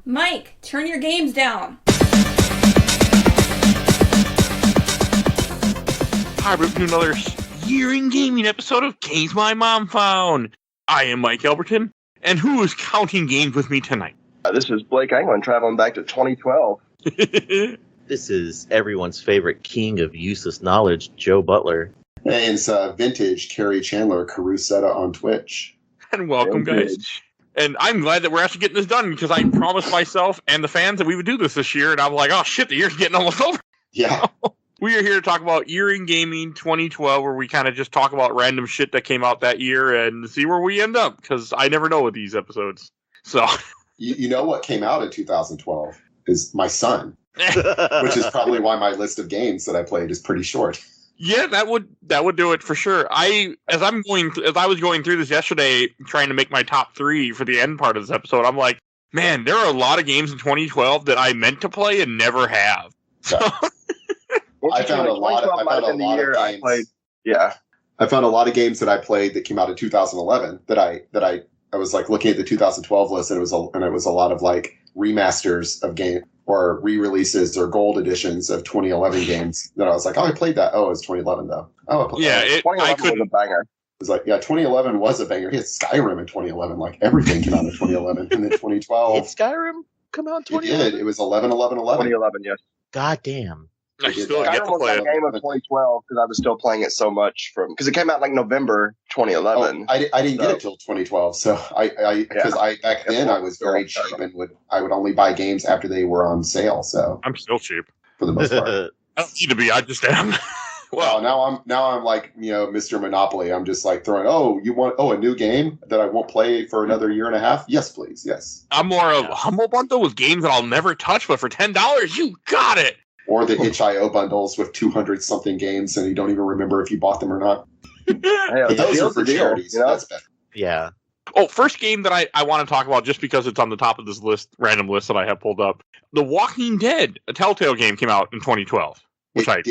Mike, turn your games down. Hi, we're to another year in gaming episode of Games My Mom Found. I am Mike Albertin, and who is counting games with me tonight? This is Blake Anglin, traveling back to 2012. This is everyone's favorite king of useless knowledge, Joe Butler. Hey, it's vintage Kerry, Chandler, Carusetta on Twitch. And welcome, guys. And I'm glad that we're actually getting this done, because I promised myself and the fans that we would do this year, and I'm like, oh shit, the year's getting almost over. Yeah. We are here to talk about Year in Gaming 2012, where we kind of just talk about random shit that came out that year and see where we end up, because I never know with these episodes. So, you know what came out in 2012 is My Son, which is probably why my list of games that I played is pretty short. Yeah, that would do it for sure. As I was going through this yesterday, trying to make my top 3 for the end part of this episode, I'm like, man, there are a lot of games in 2012 that I meant to play and never have. So. I found a lot of games. I found a lot of games that I played that came out in 2011 that I was like looking at the 2012 list, and it was a lot of like remasters of game or re-releases or gold editions of 2011 games. Then I was like, oh, I played that. Oh, it's 2011 though. Oh, 2011 was a banger. It was like, yeah, 2011 was a banger. He had Skyrim in 2011. Like everything came out in 2011, and then 2012. Did Skyrim come out in 2011? It did. It was 11, 11, 11. 2011, yes. God damn. I still get to Skyrim was play a it. game of 2012 because I was still playing it so much because it came out like November 2011. I didn't get it till 2012. So back then I was very cheap and I would only buy games after they were on sale. So I'm still cheap. For the most part. I don't need to be. I just am. Well, now I'm like, Mr. Monopoly. I'm just like throwing, a new game that I won't play for another year and a half? Yes, please. Yes. I'm more of a Humble Bundle with games that I'll never touch, but for $10, you got it. Or the itch.io bundles with 200 something games and you don't even remember if you bought them or not. But those are for charities. So that's better. Yeah. Oh, first game that I want to talk about, just because it's on the top of this random list that I have pulled up. The Walking Dead, a Telltale game, came out in 2012, which I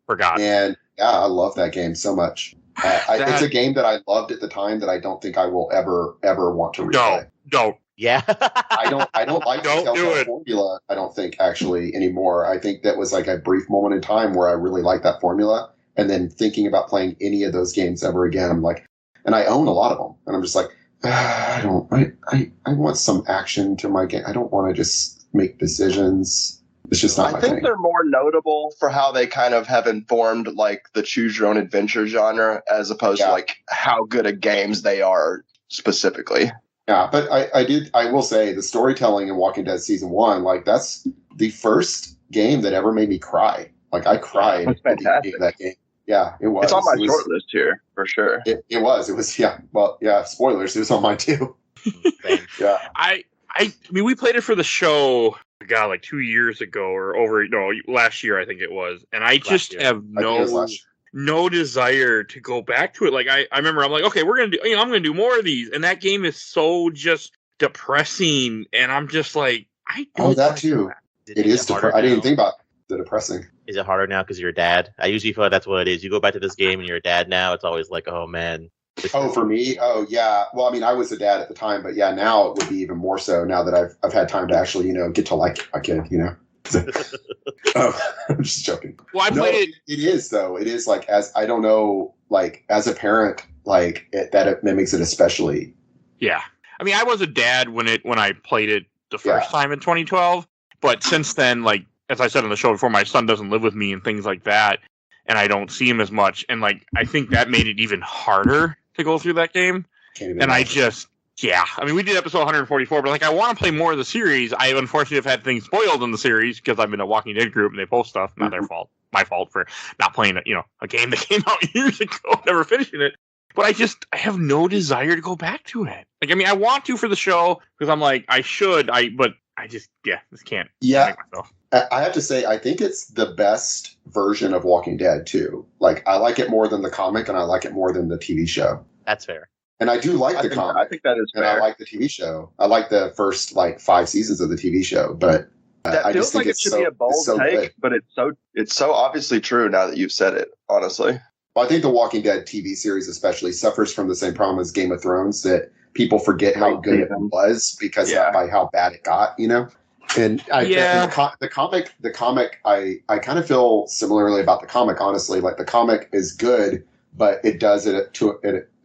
forgot. And yeah, I love that game so much. It's a game that I loved at the time that I don't think I will ever want to replay. Don't. Yeah. I don't like the Telltale formula, I don't think, actually, anymore. I think that was like a brief moment in time where I really liked that formula. And then thinking about playing any of those games ever again, I'm like, and I own a lot of them. And I'm just like, I want some action to my game. I don't want to just make decisions. It's just not my thing. I think they're more notable for how they kind of have informed like the choose your own adventure genre as opposed to like how good at games they are specifically. Yeah, but I will say the storytelling in Walking Dead Season 1, like that's the first game that ever made me cry. Like I cried at the beginning of that game. Yeah, it was. It's on my short list here, for sure. It was, yeah. Well, yeah, spoilers, it was on mine too. Yeah. I mean, we played it for the show, God, like 2 years ago or last year, I think it was. And I just have no desire to go back to it. Like I remember I'm like, okay, I'm going to do more of these. And that game is so just depressing. And I'm just like, that too. It is depressing. I didn't even think about the depressing. Is it harder now because you're a dad? I usually feel like that's what it is. You go back to this game and you're a dad now. It's always like, oh man. For me? Oh yeah. Well, I mean, I was a dad at the time, but yeah, now it would be even more so now that I've had time to actually, get to like a kid, I'm just joking. Well, I played it. It is though. It is like as a parent, like that makes it especially. Yeah, I mean, I was a dad when I played it the first time in 2012, but since then, like as I said on the show before, my son doesn't live with me and things like that, and I don't see him as much, and like I think that made it even harder to go through that game. And I mean, we did episode 144, but like, I want to play more of the series. I unfortunately have had things spoiled in the series because I'm in a Walking Dead group and they post stuff. Not their fault. My fault for not playing a game that came out years ago, never finishing it. But I have no desire to go back to it. Like, I mean, I want to for the show because I'm like, I should, but I just can't. Yeah. I have to say, I think it's the best version of Walking Dead too. Like, I like it more than the comic and I like it more than the TV show. That's fair. And I do like the comic. I think that is fair. And I like the TV show. I like the first 5 seasons of the TV show, but that I feels just think like it should be a bold take, good. but it's so obviously true now that you've said it. Honestly, well, I think the Walking Dead TV series especially suffers from the same problem as Game of Thrones, that people forget how good it was because by how bad it got, you know. And the comic, I kind of feel similarly about the comic. Honestly, like the comic is good, but it does it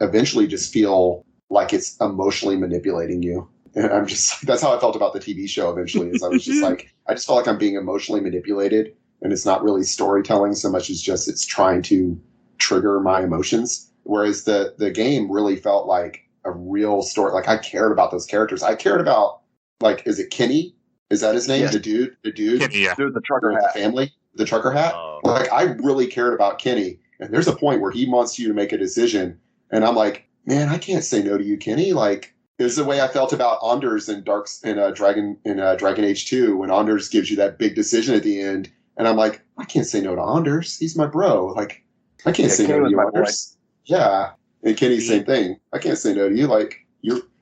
eventually just feel like it's emotionally manipulating you. And I'm just that's how I felt about the TV show. Eventually, is I was just like I just felt like I'm being emotionally manipulated, and it's not really storytelling so much as just it's trying to trigger my emotions. Whereas the game really felt like a real story. Like I cared about those characters. I cared about like is it Kenny? Is that his name? Yes. The dude, Kenny, Dude, the trucker hat. The family, the trucker hat. Oh. Like I really cared about Kenny, and there's a point where he wants you to make a decision, and I'm like, man, I can't say no to you, Kenny. Like, there's the way I felt about Anders in Dragon Age 2 when Anders gives you that big decision at the end, and I'm like, I can't say no to Anders. He's my bro. Like, I can't say no to you, Anders. Yeah, and Kenny, same thing. I can't say no to you. Like,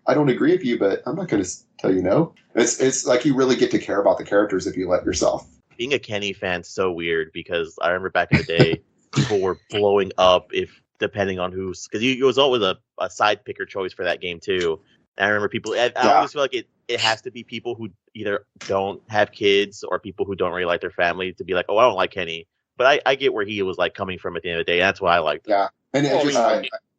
I don't agree with you, but I'm not going to tell you no. It's like you really get to care about the characters if you let yourself. Being a Kenny fan's so weird because I remember back in the day, people were blowing up depending on who's because it was always a side picker choice for that game too. And I remember people. I always feel like it has to be people who either don't have kids or people who don't really like their family to be like, oh, I don't like Kenny. But I get where he was like coming from at the end of the day. That's why I liked it. Yeah, and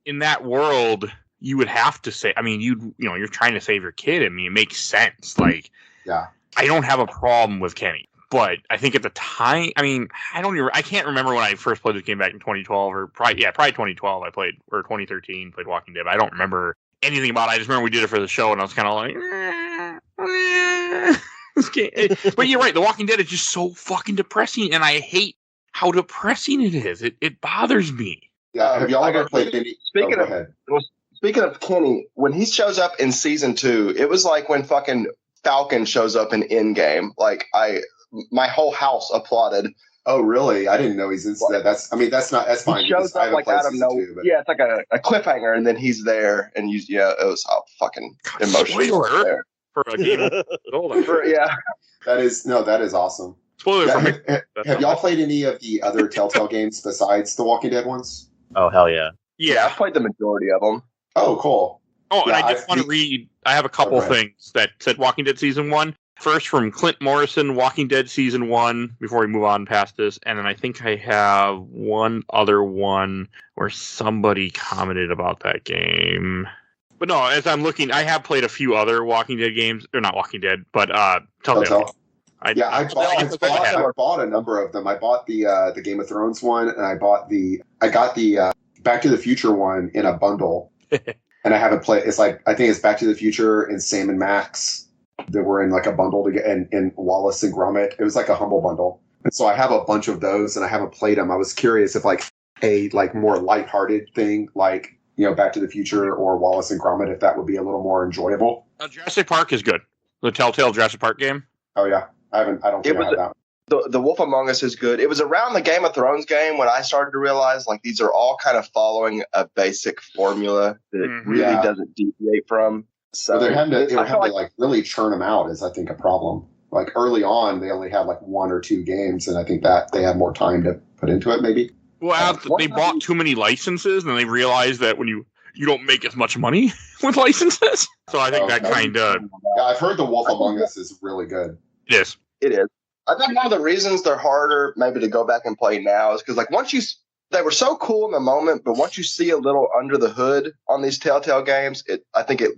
in that world, you would have to say. I mean, you're trying to save your kid. I mean, it makes sense. Like, yeah, I don't have a problem with Kenny. But I think at the time, I mean, I can't remember when I first played this game back in 2012 or probably 2012 I played, or 2013 played Walking Dead. I don't remember anything about it. I just remember we did it for the show and I was kind of like, but you're right. The Walking Dead is just so fucking depressing and I hate how depressing it is. It bothers me. Yeah. Have y'all ever played any? Speaking of Kenny, when he shows up in season 2, it was like when fucking Falcon shows up in Endgame. Like my whole house applauded. Oh, really? I didn't know he's in that. That's fine. He shows up like out of nowhere. Yeah, it's like a cliffhanger, and then he's there, and it was how fucking emotional for a game. That is awesome. Spoiler for me. Have y'all played any of the other Telltale games besides the Walking Dead ones? Oh, hell yeah. Yeah, I've played the majority of them. Oh, cool. Oh, and I just want to read. I have a couple things that said Walking Dead Season 1. First, from Clint Morrison, Walking Dead Season 1, before we move on past this. And then I think I have one other one where somebody commented about that game. But no, as I'm looking, I have played a few other Walking Dead games. Or not Walking Dead, but Telltale. I bought a number of them. I bought the Game of Thrones one, and I got the Back to the Future one in a bundle. And I haven't played. It's like I think it's Back to the Future and Sam and Max that were in like a bundle to get, and Wallace and Gromit. It was like a humble bundle, and so I have a bunch of those, and I haven't played them. I was curious if like a more lighthearted thing, like Back to the Future or Wallace and Gromit, if that would be a little more enjoyable. Jurassic Park is good. The Telltale Jurassic Park game. Oh yeah, I don't think I have that. The Wolf Among Us is good. It was around the Game of Thrones game when I started to realize like these are all kind of following a basic formula that it really doesn't deviate from. So they're having to really churn them out is I think a problem. Like early on, they only had like 1 or 2 games, and I think that they had more time to put into it. Maybe. Well, they bought too many licenses, and they realized that when you don't make as much money with licenses. So I think kind of. Yeah, I've heard the Wolf Among Us is really good. It is. It is. I think one of the reasons they're harder maybe to go back and play now is because like they were so cool in the moment, but once you see a little under the hood on these Telltale games,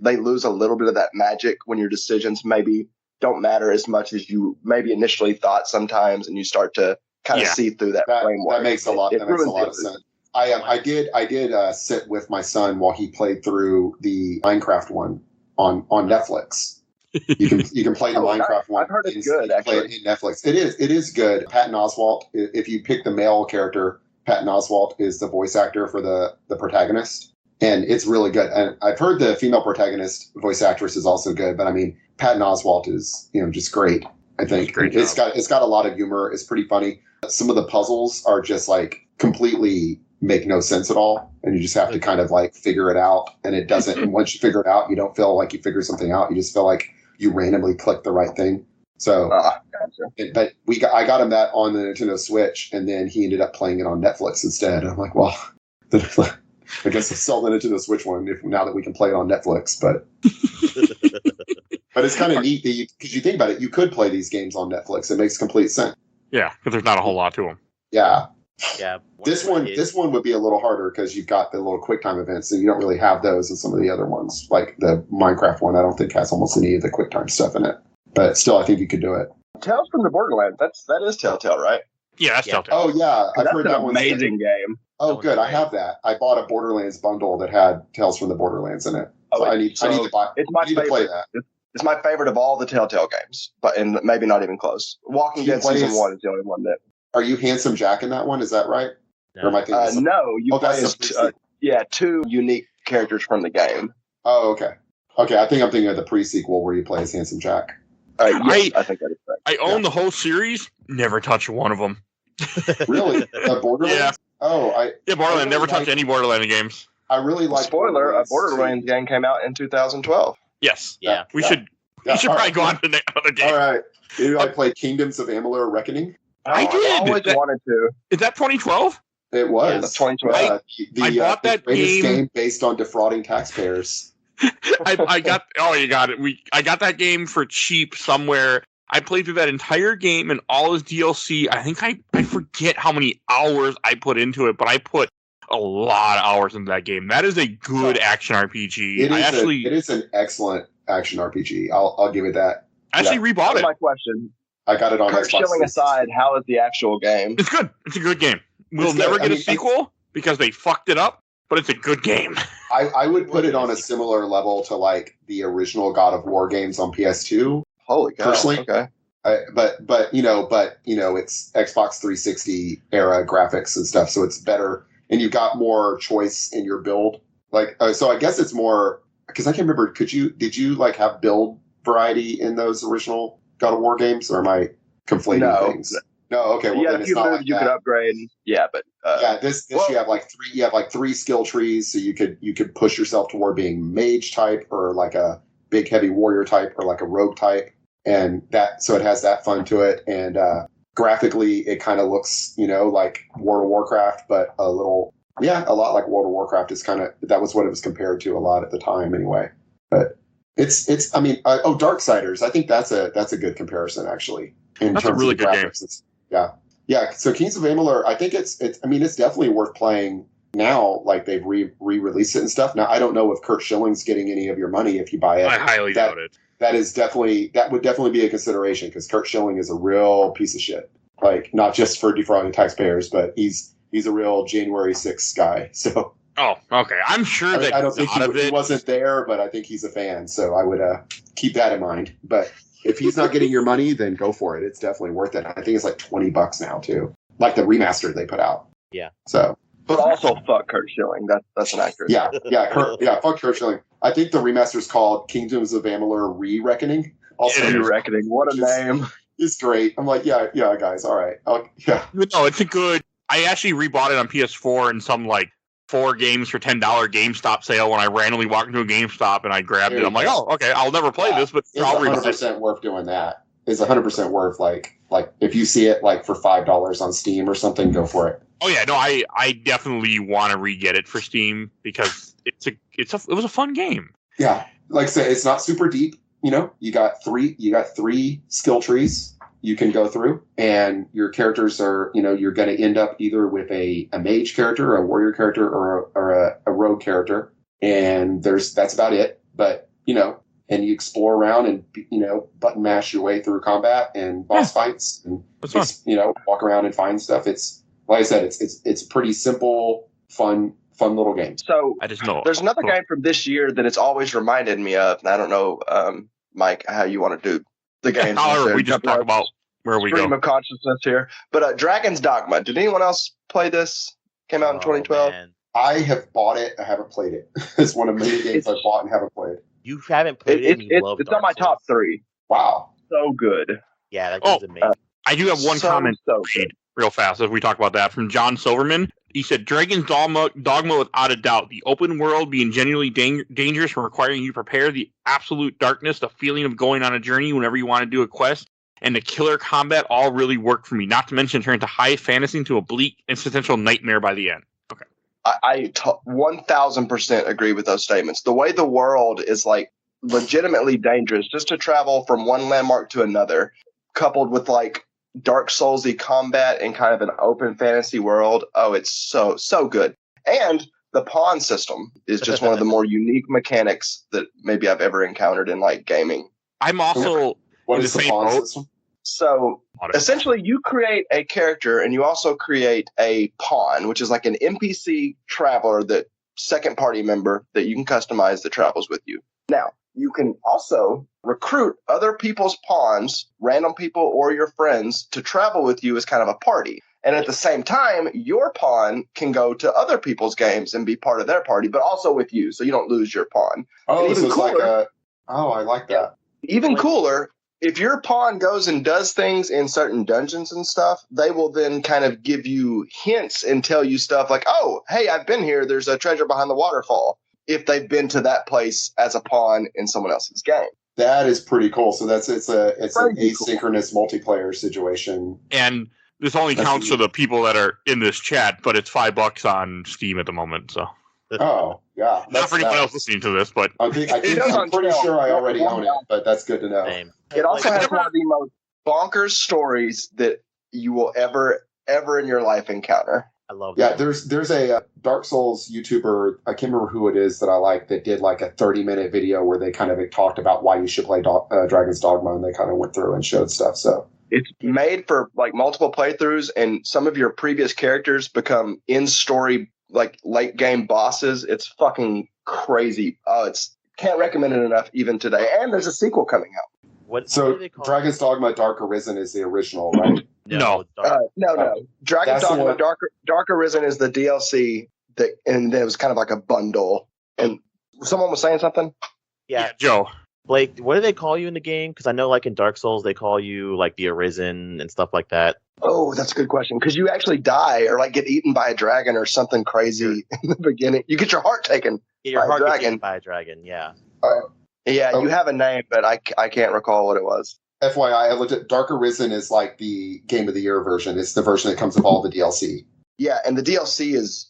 they lose a little bit of that magic when your decisions maybe don't matter as much as you maybe initially thought sometimes, and you start to kind of see through that framework. That makes a lot of sense. I did sit with my son while he played through the Minecraft one on Netflix. You can play the Minecraft one. I've heard it's good. Actually, play it in Netflix. It is good. Patton Oswalt. If you pick the male character, Patton Oswalt is the voice actor for the protagonist, and it's really good. And I've heard the female protagonist voice actress is also good, but I mean Patton Oswalt is just great. I think it's got a lot of humor. It's pretty funny. Some of the puzzles are just like completely make no sense at all, and you just have to kind of like figure it out. And it doesn't. And once you figure it out, you don't feel like you figured something out. You just feel like you randomly click the right thing. So, gotcha. But I got him that on the Nintendo Switch, and then he ended up playing it on Netflix instead. And I'm like, well, I guess I'm selling it to the Switch one now that we can play it on Netflix. But but it's kind of neat that because you think about it, you could play these games on Netflix. It makes complete sense. Yeah, because there's not a whole lot to them. Yeah. Yeah. This one would be a little harder because you've got the little QuickTime events, and you don't really have those in some of the other ones. Like the Minecraft one, I don't think has almost any of the QuickTime stuff in it. But still, I think you could do it. Tales from the Borderlands. That is Telltale, right? Yeah, that's Telltale. Oh yeah, I've heard that an one's amazing game. Oh, good. I have that. I bought a Borderlands bundle that had Tales from the Borderlands in it. So I need to buy. It's my favorite. To play that. It's my favorite of all the Telltale games, and maybe not even close. Walking Dead Season 1 is the only one that. Are you Handsome Jack in that one? Is that right? No. Or am I thinking no, you play as two unique characters from the game. Oh, okay. Okay, I think I'm thinking of the pre-sequel where you play as Handsome Jack. Yes, I think that is correct. I own the whole series. Never touch one of them. Really? Borderlands? Yeah. Borderlands. Never touch any Borderlands games. I really like. Spoiler: a Borderlands game came out in 2012. Yes. Yeah. We should probably go on to the other game. All right. Did I play Kingdoms of Amalur: Reckoning? I did. I always wanted to. Is that 2012? It was. Yeah, that's 2012. I bought that game based on defrauding taxpayers. I got. Oh, you got it. I got that game for cheap somewhere. I played through that entire game and all his DLC. I think I forget how many hours I put into it, but I put a lot of hours into that game. That is a good action RPG. It is an excellent action RPG. I'll give it that. I actually rebought it. My question. I got it on Kurt Xbox. Schilling aside, how is the actual game? It's good. It's a good game. We'll never get a sequel because they fucked it up, but it's a good game. I would put it on a similar level to like the original God of War games on PS2. Holy cow. Personally, okay. But it's Xbox 360 era graphics and stuff, so it's better, and you've got more choice in your build. Like, so I guess it's more because I can't remember. Did you like have build variety in those original God of War games, or am I conflating things? No, okay. Well, then it's not like you could upgrade. Yeah, but this you have like three. You have like 3 skill trees, so you could push yourself toward being mage type, or like a big heavy warrior type, or like a rogue type, and so it has that fun to it. And graphically, it kind of looks like World of Warcraft, but a lot like World of Warcraft. Is that was what it was compared to a lot at the time, anyway. But it's Darksiders. I think that's a good comparison actually. That's a really good graphics. Game. Yeah. So Kings of Amalur, I think it's definitely worth playing now. Like they've re-released it and stuff. Now I don't know if Kurt Schilling's getting any of your money if you buy it. I highly doubt it. That would definitely be a consideration because Kurt Schilling is a real piece of shit. Like not just for defrauding taxpayers, but he's a real January 6th guy. So. Oh, okay. I'm sure that I don't think he wasn't there, but I think he's a fan. So I would keep that in mind. But if he's not getting your money, then go for it. It's definitely worth it. I think it's like $20 now too, like the remaster they put out. Yeah. So, but also fuck Kurt Schilling. That's an actor. Yeah. Fuck Kurt Schilling. I think the remaster's called Kingdoms of Amalur: Re-Reckoning. Also, Re-Reckoning. What a name! It's great. I'm like, yeah, guys. All right. Yeah. No, it's a good. I actually rebought it on PS4 in some like 4 games for $10 GameStop sale when I randomly walked into a GameStop and I grabbed it. I'm like, oh, okay, I'll never play this, but it's I'll 100% worth doing that. It's 100% worth like if you see it like for $5 on Steam or something, go for it. Oh yeah, no, I definitely want to re-get it for Steam because it was a fun game. Yeah, like I said, it's not super deep. You got three skill trees you can go through, and your characters are, you're going to end up either with a mage character, a warrior character, or a rogue character, and that's about it. But and you explore around and button mash your way through combat and boss fights, and walk around and find stuff. It's like I said, it's pretty simple, fun little game. So I just know there's another game from this year that it's always reminded me of, and I don't know, Mike, how you want to do the game. We just talk about where we go. Stream of consciousness here. But Dragon's Dogma. Did anyone else play this? Came out in 2012. Man. I have bought it. I haven't played it. It's one of many games I've bought and haven't played. You haven't played it. It's on my top 3. Wow. So good. Yeah, that game's amazing. I do have one comment to read real fast as we talk about that from John Silverman. He said, Dragon's Dogma without a doubt. The open world being genuinely dangerous and requiring you to prepare, the absolute darkness, the feeling of going on a journey whenever you want to do a quest, and the killer combat all really worked for me. Not to mention turn into high fantasy into a bleak existential nightmare by the end. Okay. I 1000% agree with those statements. The way the world is like legitimately dangerous just to travel from one landmark to another, coupled with like Dark Soulsy combat and kind of an open fantasy world. Oh, it's so good. And the pawn system is just one of the more unique mechanics that maybe I've ever encountered in like gaming. I'm also What in is the the same pawn boat. system? So essentially, you create a character and you also create a pawn, which is like an NPC traveler, that second party member that you can customize that travels with you. Now, you can also recruit other people's pawns, random people or your friends, to travel with you as kind of a party. And at the same time, your pawn can go to other people's games and be part of their party, but also with you, so you don't lose your pawn. Oh, And so it's like cooler- a. Oh, I like that. Even cooler, if your pawn goes and does things in certain dungeons and stuff, they will then kind of give you hints and tell you stuff like, oh, hey, I've been here. There's a treasure behind the waterfall. If they've been to that place as a pawn in someone else's game. That is pretty cool. So it's an Pretty cool. asynchronous multiplayer situation. And this only That's counts neat. for the people that are in this chat, but it's $5 on Steam at the moment. So Oh, yeah. not for anyone else listening to this, but I'm pretty sure I already own it, but that's good to know. Same. It also Like, has one of the most bonkers stories that you will ever in your life encounter. I love Yeah, that. there's a Dark Souls YouTuber, I can't remember who it is that I like, that did like a 30-minute video where they kind of talked about why you should play Dragon's Dogma, and they kind of went through and showed stuff. So It's made for like multiple playthroughs, and some of your previous characters become in-story, like late game bosses. It's fucking crazy. Can't recommend it enough even today. And there's a sequel coming out. What So do they call Dragon's Dogma Dark Arisen is the original, right? No. No. Dragon's That's the Dogma one. Dark Arisen is the DLC and it was kind of like a bundle. And someone was saying something? Yeah, Joe. Blake, what do they call you in the game? Because I know, like in Dark Souls, they call you like the Arisen and stuff like that. Oh, that's a good question. Because you actually die or like get eaten by a dragon or something crazy in the beginning. You get your heart taken. Your By a heart gets dragon. eaten by a dragon. Yeah. Yeah, Oh. you have a name, but I can't recall what it was. FYI, I looked at Dark Arisen is like the Game of the Year version. It's the version that comes with all the DLC. Yeah, and the DLC is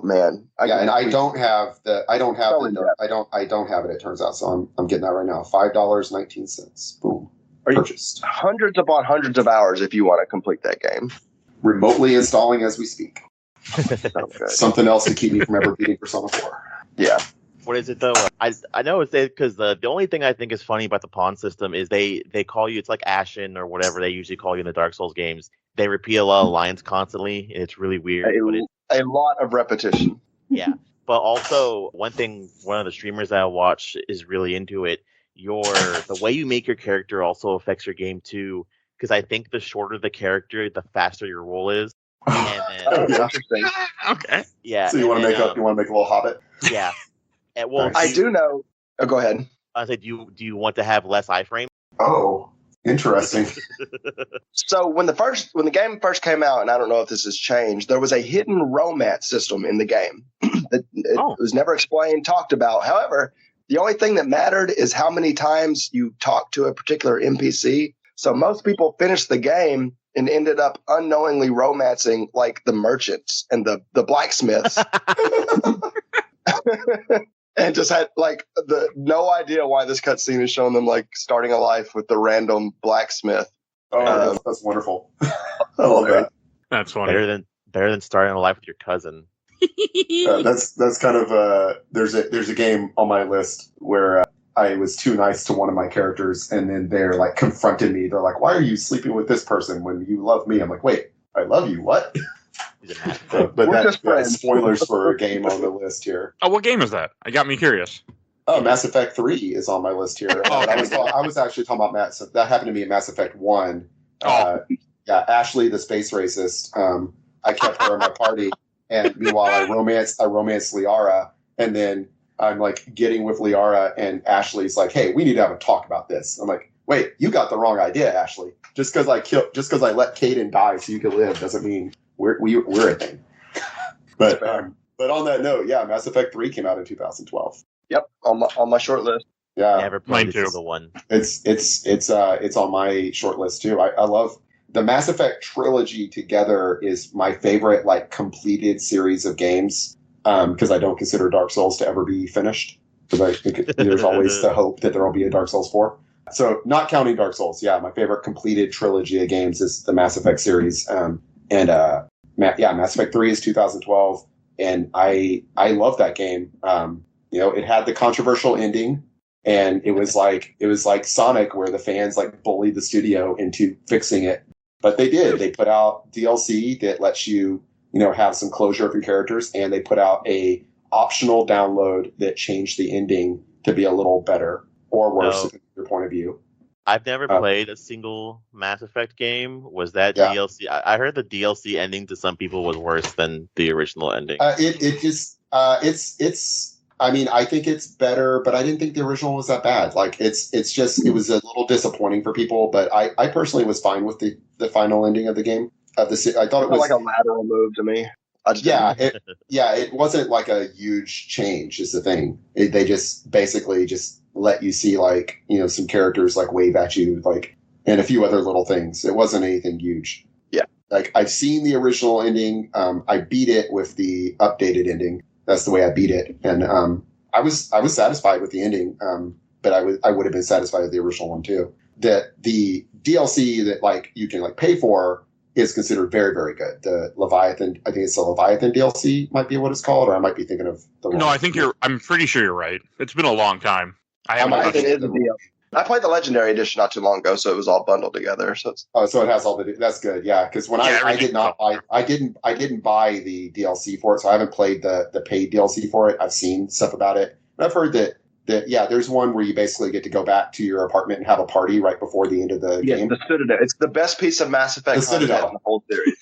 man. I don't have it. It turns out, so I'm getting that right now. $5.19. Boom. Are you Purchased. hundreds upon hundreds of hours if you want to complete that game. Remotely installing as we speak. So good. Something else to keep me from ever beating Persona 4. Yeah. What is it though? I know it's because the only thing I think is funny about the pawn system is they call you, it's like Ashen or whatever they usually call you in the Dark Souls games. They repeat a lot of lines constantly, and it's really weird. But A lot of repetition. yeah, but also one of the streamers that I watch is really into it. The way you make your character also affects your game too, because I think the shorter the character, the faster your roll is. And Oh, then, Yeah. interesting. Okay. yeah. So you want to make a little hobbit? Yeah. And, well, Nice. I do know. Oh, go ahead. I said, do you want to have less iframe? Oh, interesting. So when the game first came out, and I don't know if this has changed, there was a hidden romance system in the game. It was never explained, talked about. However, the only thing that mattered is how many times you talked to a particular NPC. So most people finished the game and ended up unknowingly romancing like the merchants and the blacksmiths. And just had like no idea why this cutscene is showing them like starting a life with the random blacksmith. Oh, that's wonderful. I love that. That's funny. Better than starting a life with your cousin. That's kind of there's a game on my list where I was too nice to one of my characters, and then they're like confronted me. They're like, "Why are you sleeping with this person when you love me?" I'm like, "Wait, I love you? What?" But We're that's just friends. spoilers for a game on the list here. Oh, what game is that? It got me curious. Oh, Mass Effect 3 is on my list here. Oh, okay. I was actually talking about that happened to be in Mass Effect 1. Oh. Yeah, Ashley, the space racist. I kept her in my party, and meanwhile, I romanced Liara, and then I'm like getting with Liara, and Ashley's like, "Hey, we need to have a talk about this." I'm like, "Wait, you got the wrong idea, Ashley. Just because I let Kaden die so you can live doesn't mean we're a thing." But on that note, yeah, Mass Effect 3 came out in 2012. Yep, on my short list. Yeah, Never played mine a too. single one. it's on my short list too. I love the Mass Effect trilogy together is my favorite like completed series of games because I don't consider Dark Souls to ever be finished. Because there's always the hope that there will be a Dark Souls 4. So not counting Dark Souls, yeah, my favorite completed trilogy of games is the Mass Effect series. Mass Effect 3 is 2012, and I love that game. It had the controversial ending, and it was like Sonic, where the fans like bullied the studio into fixing it. But they did. They put out DLC that lets you, have some closure of your characters, and they put out a optional download that changed the ending to be a little better or worse, from your point of view. I've never played a single Mass Effect game. Was that DLC? I heard the DLC ending to some people was worse than the original ending. I think it's better, but I didn't think the original was that bad. Like it was a little disappointing for people, but I personally was fine with the final ending of the game. I thought it was like a lateral move to me. It wasn't like a huge change is the thing. They just basically just let you see like, some characters like wave at you, like, and a few other little things. It wasn't anything huge. Yeah. Like I've seen the original ending. I beat it with the updated ending. That's the way I beat it. And, I was satisfied with the ending. But I would have been satisfied with the original one too. That the DLC that like you can like pay for is considered very, very good. The Leviathan, I think it's the Leviathan DLC might be what it's called, or I might be thinking of the wrong. No, I'm pretty sure you're right. It's been a long time. I played the Legendary Edition not too long ago, so it was all bundled together. So so it has all the. That's good, yeah. Because when I didn't buy the DLC for it, so I haven't played the paid DLC for it. I've seen stuff about it, and I've heard that there's one where you basically get to go back to your apartment and have a party right before the end of the game. The Citadel. It's the best piece of Mass Effect content in the whole series.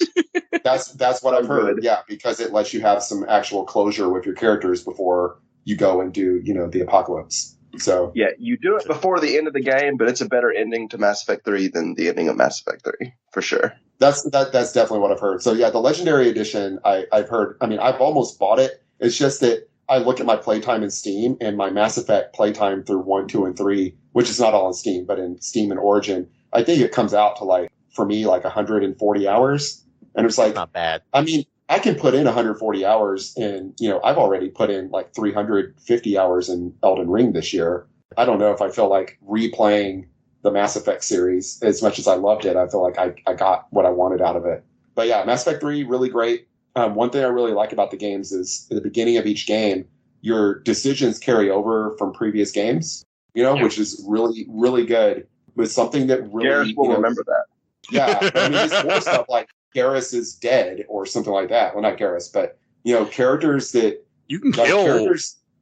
That's what I've heard. Good. Yeah, because it lets you have some actual closure with your characters before you go and do the apocalypse. So yeah, you do it before the end of the game, but it's a better ending to Mass Effect 3 than the ending of Mass Effect 3 for sure. That's definitely what I've heard. So yeah, the Legendary Edition, I've heard. I mean, I've almost bought it. It's just that I look at my playtime in Steam and my Mass Effect playtime through 1, 2, and 3, which is not all in Steam, but in Steam and Origin, I think it comes out to like for me like 140 hours, and it's like not bad. I mean, I can put in 140 hours and, I've already put in like 350 hours in Elden Ring this year. I don't know if I feel like replaying the Mass Effect series as much as I loved it. I feel like I got what I wanted out of it. But yeah, Mass Effect 3, really great. One thing I really like about the games is at the beginning of each game, your decisions carry over from previous games, which is really, really good. With something that really... Garrus will remember that. Yeah. I mean, it's more stuff like Garrus is dead or something like that. Well, not Garrus, but characters that you can kill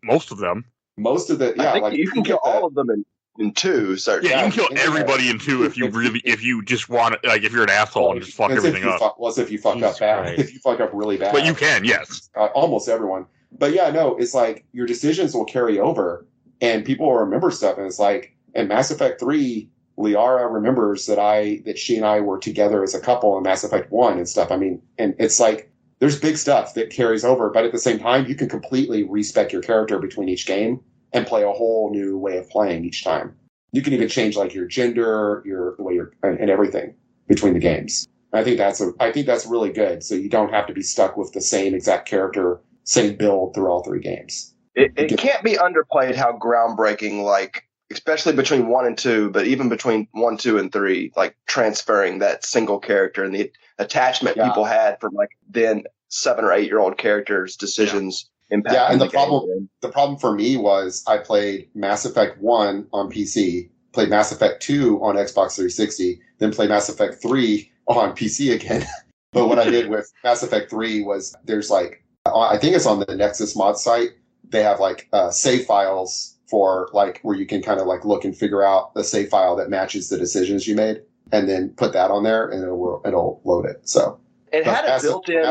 most of them. Most of the you can kill all of them in 2. So yeah, you can kill everybody in 2 if you just want to, like if you're an asshole and just fuck everything up. If you fuck up bad, if you fuck up really bad. But you can, yes. Almost everyone. But yeah, no, it's like your decisions will carry over, and people will remember stuff. And it's like in Mass Effect 3. Liara remembers that she and I were together as a couple in Mass Effect 1 and stuff. I mean, and it's like, there's big stuff that carries over, but at the same time, you can completely respec your character between each game and play a whole new way of playing each time. You can even change like your gender, the way and everything between the games. I think that's really good. So you don't have to be stuck with the same exact character, same build through all 3 games. It can't be underplayed how groundbreaking, like, especially between 1 and 2, but even between 1, 2, and 3, like transferring that single character and the attachment people had from like then 7 or 8-year-old characters' decisions impacting. Yeah, and the problem for me was I played Mass Effect 1 on PC, played Mass Effect 2 on Xbox 360, then played Mass Effect 3 on PC again. But what I did with Mass Effect 3 was there's like, I think it's on the Nexus mod site, they have like save files for like where you can kind of like look and figure out the save file that matches the decisions you made, and then put that on there, and it'll load it. So it had a built-in,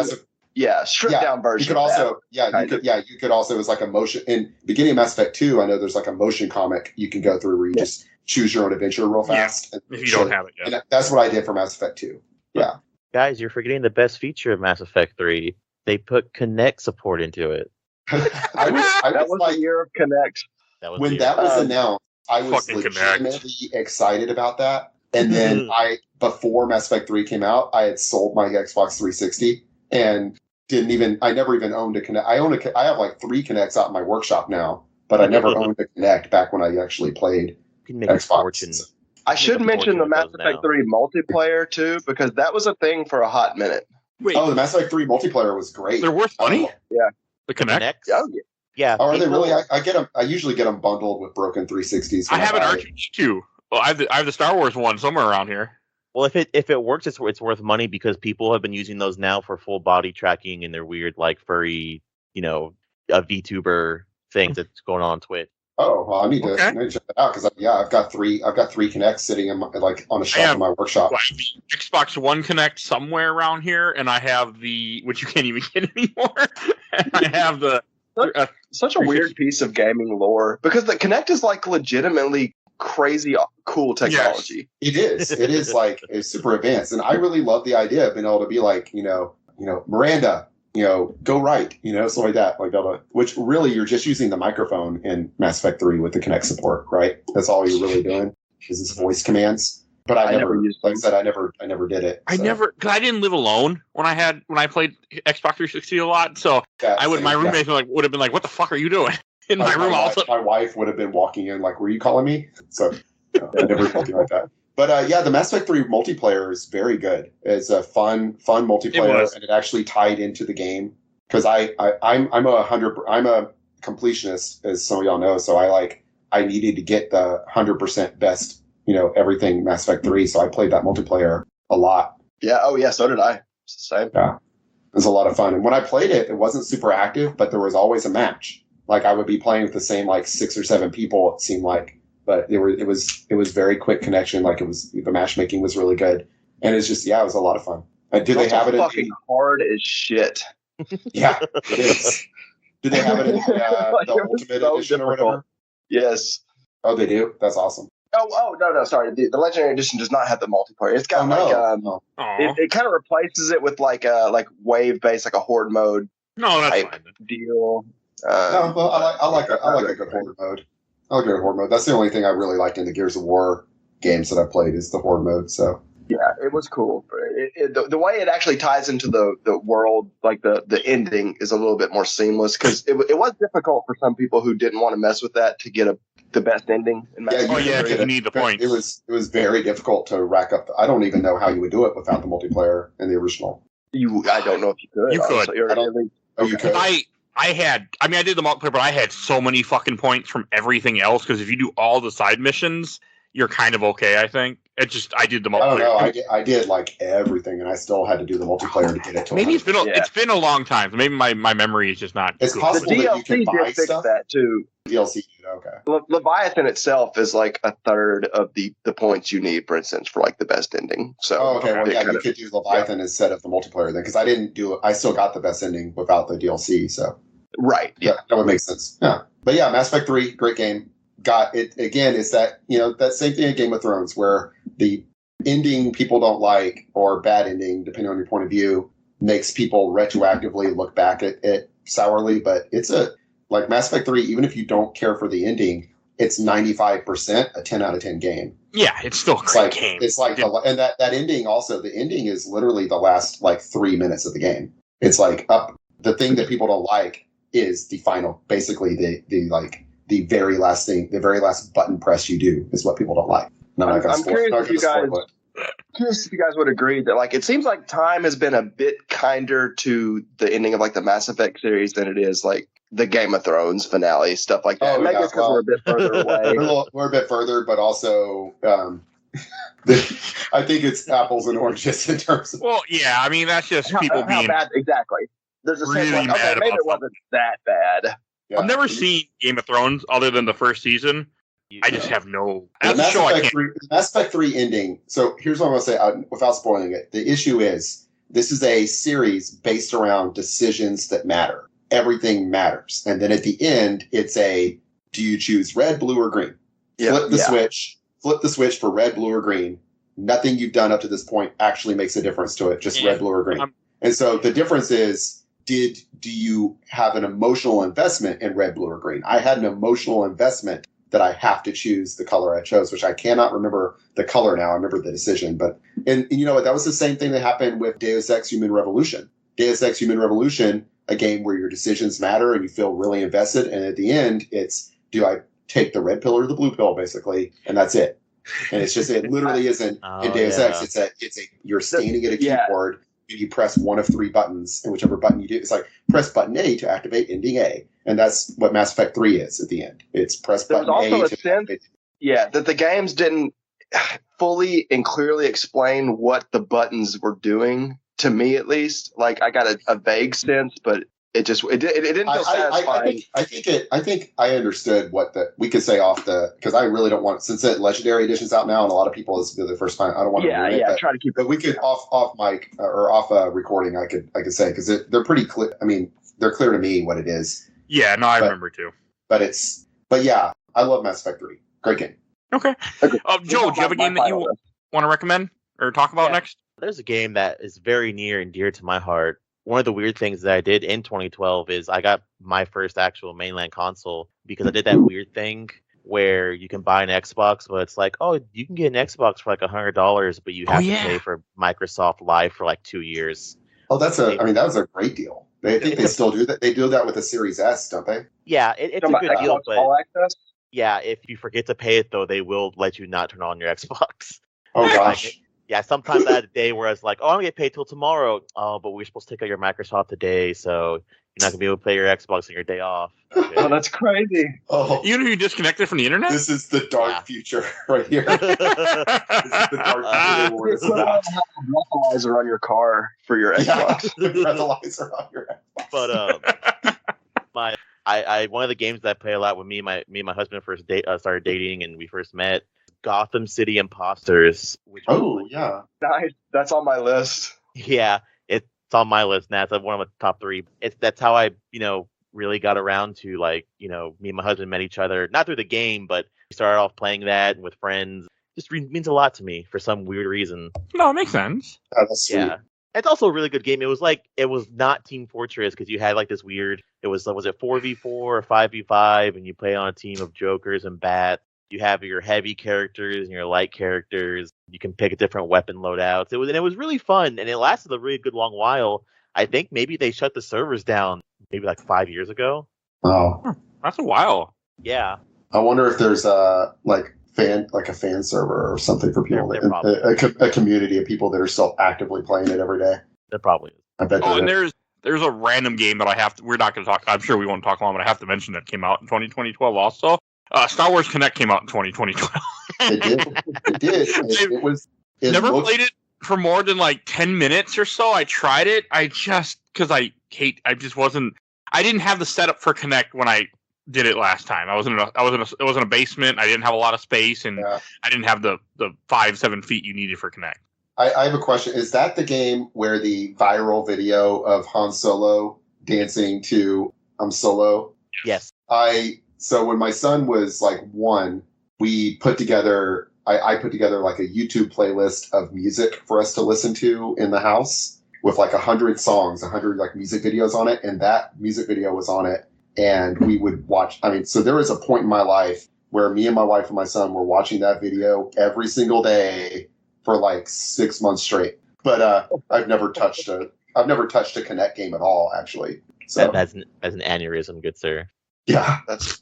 stripped down version. You could also, you could also, it was like a motion in beginning of Mass Effect 2. I know there's like a motion comic you can go through where you just choose your own adventure real fast. Yeah, if you don't have it yet. And that's what I did for Mass Effect 2. Yeah. Guys, you're forgetting the best feature of Mass Effect 3. They put Kinect support into it. That was like the year of Kinect. When that was announced, I was legitimately excited about that. And then before Mass Effect 3 came out, I had sold my Xbox 360 and I never even owned a Kinect. I have like 3 Kinects out in my workshop now, but I never owned a Kinect back when I actually played Xbox. I should mention the Mass Effect 3 multiplayer too, because that was a thing for a hot minute. Wait. Oh, the Mass Effect 3 multiplayer was great. They're worth money? Yeah. The Kinect? Oh, yeah. Yeah. Oh, are they really? I get them. I usually get them bundled with broken 360s. I have an RPG too. Well, I have the Star Wars one somewhere around here. Well, if it works, it's worth money because people have been using those now for full body tracking and their weird like furry, VTuber things that's going on Twitch. Oh, well, I need to check that out because I've got 3 Kinects sitting in on a shelf in my workshop. I have the Xbox One Kinect somewhere around here, and I have which you can't even get anymore. And I have the such a weird piece of gaming lore because the Kinect is like legitimately crazy cool technology. Yes. It is like it's super advanced, and I really love the idea of being able to be like Miranda, go right, something like that, which really you're just using the microphone in Mass Effect 3 with the Kinect support, right? That's all you're really doing is this voice commands. But I never used, like I said, I never did it. I never, because I didn't live alone when I played Xbox 360 a lot. So my roommates would have been like, "What the fuck are you doing in my room?" Also, my wife would have been walking in like, "Were you calling me?" So I never did anything like that. But the Mass Effect 3 multiplayer is very good. It's a fun multiplayer, and it actually tied into the game because I'm a completionist, as some of y'all know. So I needed to get the 100% best, everything Mass Effect 3. So I played that multiplayer a lot. Yeah. Oh yeah. So did I. It's the same. Yeah. It was a lot of fun. And when I played it, it wasn't super active, but there was always a match. Like I would be playing with the same 6 or 7 people. It seemed like. But it was very quick connection. Like the matchmaking was really good, and it's just it was a lot of fun. Do they have it? Fucking hard as shit. Yeah, it is. Do they have it in the Ultimate Edition or whatever? Yes. Oh, they do. That's awesome. Oh no, sorry. The Legendary Edition does not have the multiplayer. It's got it kind of replaces it with like wave based, like a horde mode. No, that's fine. Deal. I like a good horde mode. I like a horde mode. That's the only thing I really liked in the Gears of War games that I played is the horde mode. So yeah, it was cool. The way it actually ties into the world, like the ending, is a little bit more seamless because it was difficult for some people who didn't want to mess with that to get the best ending. You need the points. It was very difficult to rack up. I don't even know how you would do it without the multiplayer in the original. I don't know if you could. You could. You could. I did the multiplayer, but I had so many fucking points from everything else because if you do all the side missions, you're kind of okay, I think. I did the multiplayer. I don't know. I did like everything, and I still had to do the multiplayer to get it to. Maybe it's been a long time. Maybe my memory is just not. It's good. possible the that you can DLC buy did fix stuff. that too. DLC, okay. Leviathan itself is like a third of the points you need, for instance, for like the best ending. So you could do Leviathan instead of the multiplayer then, because I didn't do it. I still got the best ending without the DLC. So right, yeah, that would make sense. Yeah, but yeah, Mass Effect 3, great game. Got it again. It's that that same thing in Game of Thrones where the ending people don't like or bad ending, depending on your point of view, makes people retroactively look back at it sourly. But it's like Mass Effect 3, even if you don't care for the ending, it's 95% a 10 out of 10 game. Yeah, it's still a great game. It's like, and that ending also, the ending is literally the last 3 minutes of the game. It's like the thing that people don't like is the final, basically the very last thing, the very last button press you do is what people don't like. I'm curious if you guys would agree that it seems like time has been a bit kinder to the ending of the Mass Effect series than it is the Game of Thrones finale, stuff like that. Maybe it's because we're a bit further away. We're a bit further, but also I think it's apples and oranges in terms of. Well, yeah, I mean that's just people being bad. Exactly. There's a really sense maybe it wasn't that bad. Yeah. I've never seen Game of Thrones other than the first season. I just have no. The Mass Effect 3 ending. So here's what I'm going to say without spoiling it. The issue is this is a series based around decisions that matter. Everything matters. And then at the end, it's do you choose red, blue, or green? Flip the switch for red, blue, or green. Nothing you've done up to this point actually makes a difference to it. Just red, blue, or green. And so the difference is, do you have an emotional investment in red, blue, or green? I had an emotional investment that I have to choose the color I chose, which I cannot remember the color now. I remember the decision, but and you know what? That was the same thing that happened with Deus Ex Human Revolution. Deus Ex Human Revolution, a game where your decisions matter and you feel really invested, and at the end, it's do I take the red pill or the blue pill, basically, and that's it. And it's just it literally isn't in Deus Ex. It's a you're standing at a keyboard and you press one of 3 buttons, and whichever button you do, it's like press button A to activate ending A, and that's what Mass Effect 3 is at the end. It's press button A to activate. Yeah, that the games didn't fully and clearly explain what the buttons were doing, to me at least. Like, I got a vague sense, but it didn't feel satisfying. I think I understood what we could say off because I really don't want, since the Legendary Edition's out now and a lot of people this will be the first time, I don't want to ruin it. Try to keep it. But we could off mic or off recording. I could say because they're pretty clear. I mean, they're clear to me what it is. Yeah, no, I remember too. But yeah, I love Mass Effect 3. Great game. Okay. Joe, do you have a game that you want to recommend or talk about next? There's a game that is very near and dear to my heart. One of the weird things that I did in 2012 is I got my first actual mainland console because I did that weird thing where you can buy an Xbox, but it's like, oh, you can get an Xbox for like $100, but you have to pay for Microsoft Live for like 2 years. Oh, that was a great deal. I think they still do that. They do that with the Series S, don't they? Yeah, it's a good deal, but All Access? Yeah, if you forget to pay it though, they will let you not turn on your Xbox. Oh gosh. Yeah, sometimes I had a day where I was like, oh, I'm going to get paid till tomorrow. Oh, but we're supposed to take out your Microsoft today, so you're not going to be able to play your Xbox on your day off. Okay. Oh, that's crazy. Oh, Even if you disconnected from the internet? This is the dark future right here. This is the dark future where it's not. Breathalyzer on your car for your Xbox. Yeah, breathalyzer on your Xbox. But one of the games that I play a lot when me and my husband first started dating and we first met, Gotham City Imposters. Yeah. Nice. That's on my list. Yeah, it's on my list now. It's one of the top 3. That's how I, really got around to, like, me and my husband met each other, not through the game, but we started off playing that and with friends. Just means a lot to me for some weird reason. No, it makes sense. Oh, that's sweet. Yeah. It's also a really good game. It was not Team Fortress because you had like this weird, was it 4v4 or 5v5 and you play on a team of jokers and bats. You have your heavy characters and your light characters. You can pick a different weapon loadouts. It was really fun, and it lasted a really good long while. I think maybe they shut the servers down maybe like 5 years ago. Oh, that's a while. Yeah. I wonder if there's a fan server or something for people, a community of people that are still actively playing it every day. There probably is. I bet. Oh, and there's a random game that we're not going to talk. I'm sure we won't talk long, but I have to mention that came out in 2012 also. Star Wars Connect came out in 2012. It did. It was. Played it for more than like 10 minutes or so. I tried it. I didn't have the setup for Connect when I did it last time. I was in a basement. I didn't have a lot of space, and I didn't have the 5-7 feet you needed for Connect. I have a question. Is that the game where the viral video of Han Solo dancing to I'm Solo? Yes. So when my son was like 1, we put together, I put together like a YouTube playlist of music for us to listen to in the house with like 100 songs, 100 like music videos on it. And that music video was on it. And we would watch, so there was a point in my life where me and my wife and my son were watching that video every single day for like 6 months straight. But I've never touched a Connect game at all, actually. So that's an aneurysm, good sir. Yeah, that's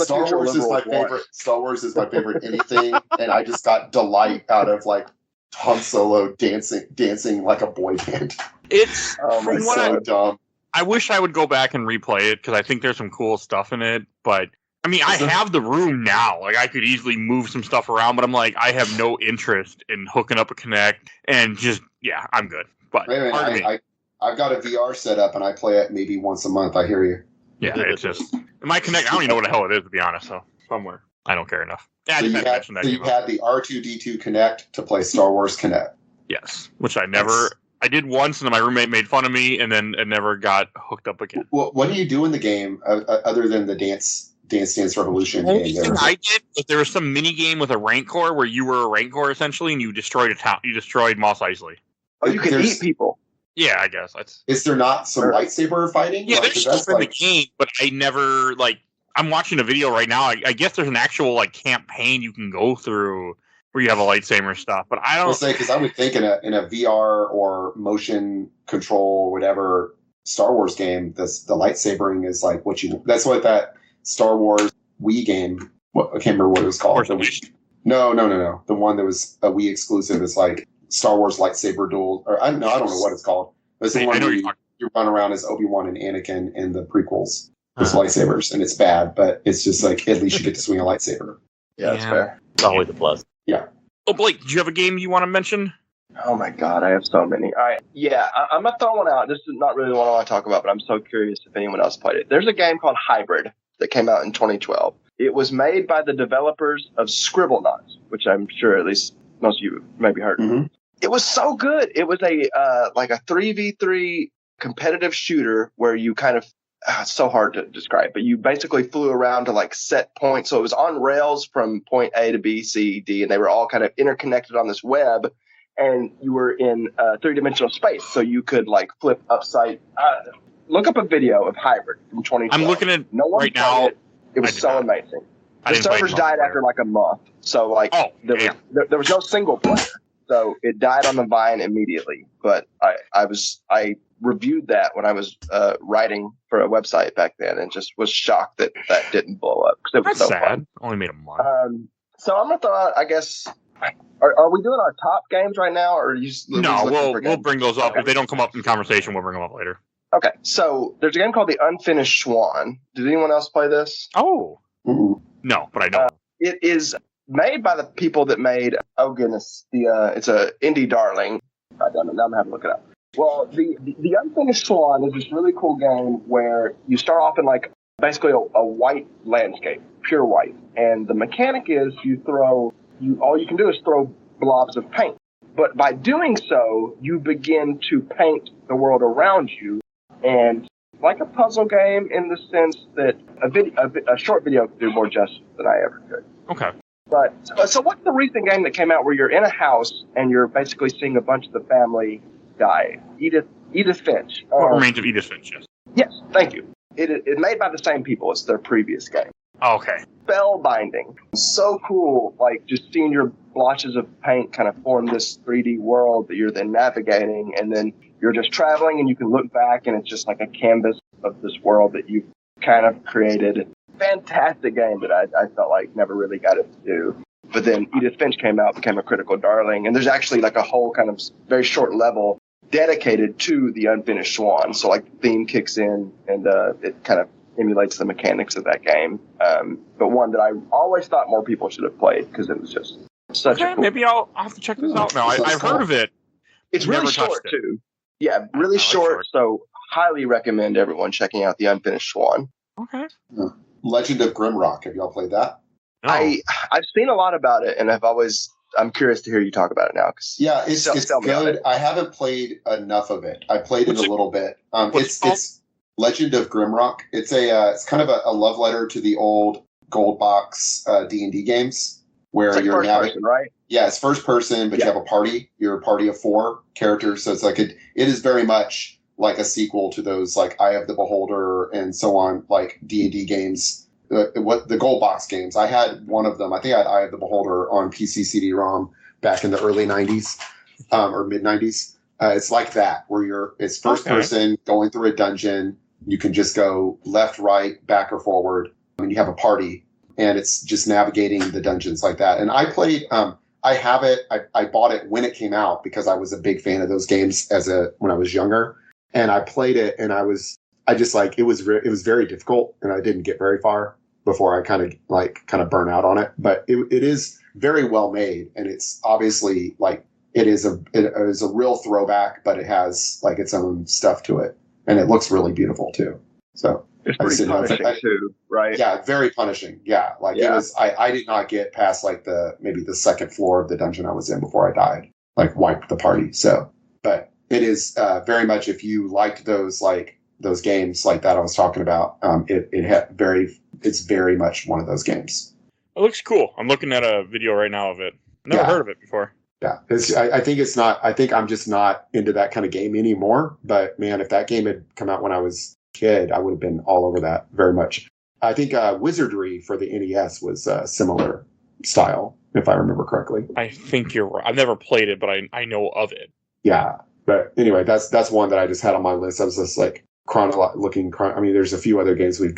Star Wars is my favorite. Star Wars is my favorite anything, and I just got delight out of like Han Solo dancing like a boy band. It's so dumb. I wish I would go back and replay it because I think there's some cool stuff in it. But I mean, I have the room now. Like I could easily move some stuff around, but I'm like, I have no interest in hooking up a Connect and just I'm good. But I've got a VR set up and I play it maybe once a month. I hear you. Yeah, it's just my Connect. I don't even know what the hell it is, to be honest. So somewhere, I don't care enough. Yeah, so you had the R2-D2 Connect to play Star Wars Connect. Yes, which I did once, and then my roommate made fun of me, and then it never got hooked up again. Well, what do you do in the game other than the Dance Revolution? The only thing I did was there was some mini game with a Rancor where you were a Rancor essentially, and you destroyed a town. You destroyed Mos Eisley. Oh, you can eat people. Yeah, I guess that's. Is there not some lightsaber fighting? Yeah, there's stuff in the game, but I never I'm watching a video right now. I guess there's an actual like campaign you can go through where you have a lightsaber stuff, but I don't I'll say because I would think in a VR or motion control whatever Star Wars game, the lightsabering is like what you. That's what that Star Wars Wii game. I can't remember what it was called. No. The one that was a Wii exclusive is like Star Wars lightsaber duel. Or I don't know what it's called. It's the one where you run around as Obi-Wan and Anakin in the prequels with lightsabers, and it's bad, but it's just like at least you get to swing a lightsaber. Yeah, that's fair. It's always a plus. Yeah. Oh, Blake, do you have a game you want to mention? Oh my God, I have so many. All right, yeah, I'm gonna throw one out. This is not really the one I want to talk about, but I'm so curious if anyone else played it. There's a game called Hybrid that came out in 2012. It was made by the developers of Scribblenauts, which I'm sure at least most of you maybe heard. Mm-hmm. It was so good. It was a like a 3v3 competitive shooter where you kind of it's so hard to describe, but you basically flew around to like set points. So it was on rails from point A to B, C, D, and they were all kind of interconnected on this web. And you were in three-dimensional space, so you could like flip upside. Look up a video of Hybrid from 2012. I'm looking at right now. It was so amazing. The servers died after like a month, so like there was no single player, so it died on the vine immediately. But I reviewed that when I was writing for a website back then, and just was shocked that didn't blow up because it was so sad. fun. Only made a month. So I'm gonna throw out, I guess. Are we doing our top games right now, or are you? No, we'll bring those up. Okay. If they don't come up in conversation, we'll bring them up later. Okay, so there's a game called The Unfinished Swan. Did anyone else play this? Oh, no, but I know. It is made by the people that made. Oh goodness, it's a indie darling. I don't know. Now I'm having to look it up. Well, the Unfinished Swan is this really cool game where you start off in like basically a white landscape, pure white, and the mechanic is all you can do is throw blobs of paint. But by doing so, you begin to paint the world around you. And like a puzzle game in the sense that a short video could do more justice than I ever could. Okay. But so what's the recent game that came out where you're in a house and you're basically seeing a bunch of the family die? Edith Finch. What Remains of Edith Finch, yes. Yes, thank you. It's made by the same people as their previous game. Oh, okay. Spellbinding. So cool, like just seeing your blotches of paint kind of form this 3D world that you're then navigating, and then you're just traveling and you can look back and it's just like a canvas of this world that you've kind of created. Fantastic game that I felt like never really got it to do. But then Edith Finch came out, became a critical darling, and there's actually like a whole kind of very short level dedicated to the Unfinished Swan. So like the theme kicks in and it kind of emulates the mechanics of that game. But one that I always thought more people should have played because it was just such a cool maybe I'll have to check this out now. I've heard of it. It's really short too. Yeah, really short. So highly recommend everyone checking out the Unfinished Swan. Okay. Legend of Grimrock. Have y'all played that? No. I've seen a lot about it, and I'm curious to hear you talk about it now. Yeah, it's good. I haven't played enough of it. I played it a little bit. It's Legend of Grimrock. It's it's kind of a love letter to the old gold box D&D games where it's like you're first person, right? Yeah, it's first person, but you have a party. You're a party of 4 characters, so it's like it is very much like a sequel to those like Eye of the Beholder and so on, like D&D games. The gold box games. I had one of them. I think I had Eye of the Beholder on PC CD-ROM back in the early 90s or mid 90s. It's like that where it's first person going through a dungeon. You can just go left, right, back or forward. And you have a party and it's just navigating the dungeons like that. And I played, I have it. I bought it when it came out because I was a big fan of those games when I was younger. And I played it and it was very difficult and I didn't get very far before I kind of burn out on it. But it is very well made, and it's obviously like it is a real throwback, but it has like its own stuff to it, and it looks really beautiful too. So it's pretty punishing too, right? Yeah, very punishing. Yeah, it was. I did not get past like maybe the second floor of the dungeon I was in before I died. Like wiped the party. So, but it is very much if you liked those games like that I was talking about. It's very much one of those games. It looks cool. I'm looking at a video right now of it. Never heard of it before. Yeah, I think it's not. I think I'm just not into that kind of game anymore. But man, if that game had come out when I was a kid, I would have been all over that very much. I think Wizardry for the NES was a similar style, if I remember correctly. I think you're right. I've never played it, but I know of it. Yeah, but anyway, that's one that I just had on my list. I was just like I mean, there's a few other games we've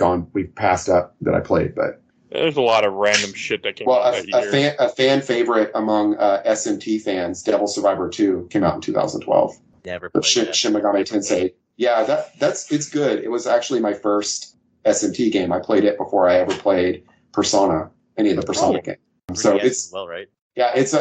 passed up that I played, but there's a lot of random shit that came out that year. A fan favorite among SMT fans, Devil Survivor 2 came out in 2012. Never played that. Shin Megami Tensei. Yeah, it's good. It was actually my first SMT game. I played it before I ever played Persona, any of the Persona games. So it's well, right? Yeah, it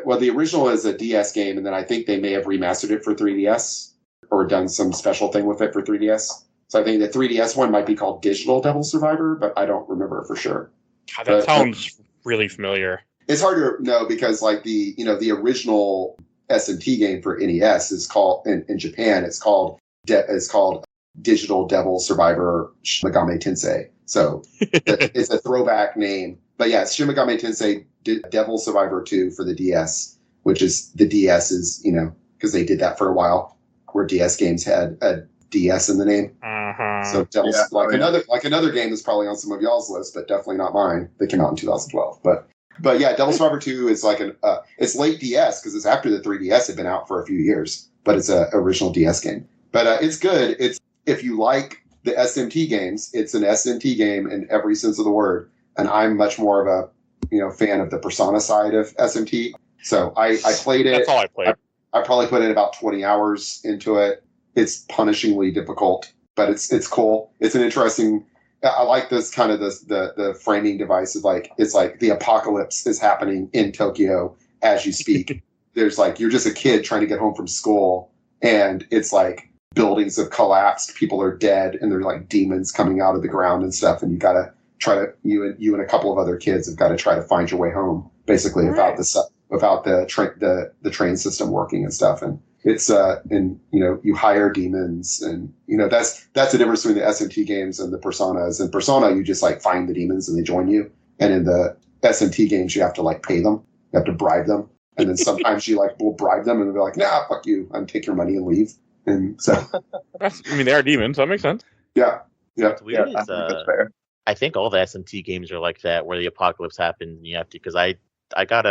was the original is a DS game, and then I think they may have remastered it for 3DS or done some special thing with it for 3DS. So I think the 3DS one might be called Digital Devil Survivor, but I don't remember for sure. God, that sounds really familiar. It's hard to know because like the original SMT game for NES is called in Japan. It's called Digital Devil Survivor Megami Tensei. So it's a throwback name. But yeah, it's Shin Megami Tensei Devil Survivor 2 for the DS, which is the DS is, because they did that for a while, where DS games had a DS in the name. So Devil's another game that's probably on some of y'all's list, but definitely not mine. That came out in 2012. But yeah, Devil Survivor 2 is like it's late DS because it's after the 3DS had been out for a few years, but it's an original DS game. But it's good. It's if you like the SMT games, it's an SMT game in every sense of the word. And I'm much more of a fan of the Persona side of SMT. So I played it. That's all I played. I probably put in about 20 hours into it. It's punishingly difficult, but it's cool. It's an interesting. I like this kind of the framing device is like it's like the apocalypse is happening in Tokyo as you speak. There's like you're just a kid trying to get home from school, and it's like buildings have collapsed, people are dead, and there's like demons coming out of the ground and stuff, and you gotta you and a couple of other kids have got to try to find your way home, basically without the train system working and stuff. And it's you hire demons, and that's the difference between the SMT games and the Personas. In Persona, you just like find the demons and they join you, and in the SMT games, you have to like pay them, you have to bribe them, and then sometimes you like will bribe them, and they're like, nah, fuck you, and take your money and leave. And so, they are demons. So that makes sense. Yeah. What's weird I think that's fair. I think all the SMT games are like that, where the apocalypse happens, and you have to. Because I got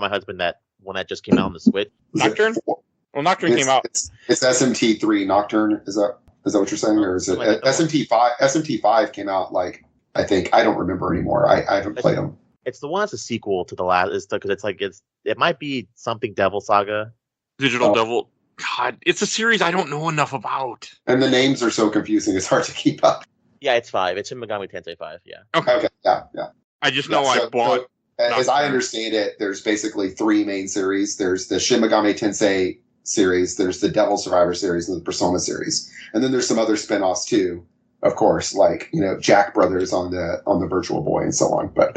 my husband that one that just came out on the Switch. Nocturne. Well, Nocturne came out. It's SMT 3 Nocturne. Is that what you're saying, or is it SMT 5? SMT 5 came out like I think I don't remember anymore. I haven't played them. It's the one that's a sequel to the last. Because it might be something Devil Saga. Digital Devil. God, it's a series I don't know enough about. And the names are so confusing; it's hard to keep up. Yeah, it's 5. It's in Megami Tensei 5. Yeah. Okay. Yeah. I just know I bought. As I understand it, there's basically 3 main series. There's the Shin Megami Tensei series. There's the Devil Survivor series and the Persona series, and then there's some other spin-offs too. Of course, like Jack Brothers on the Virtual Boy and so on. But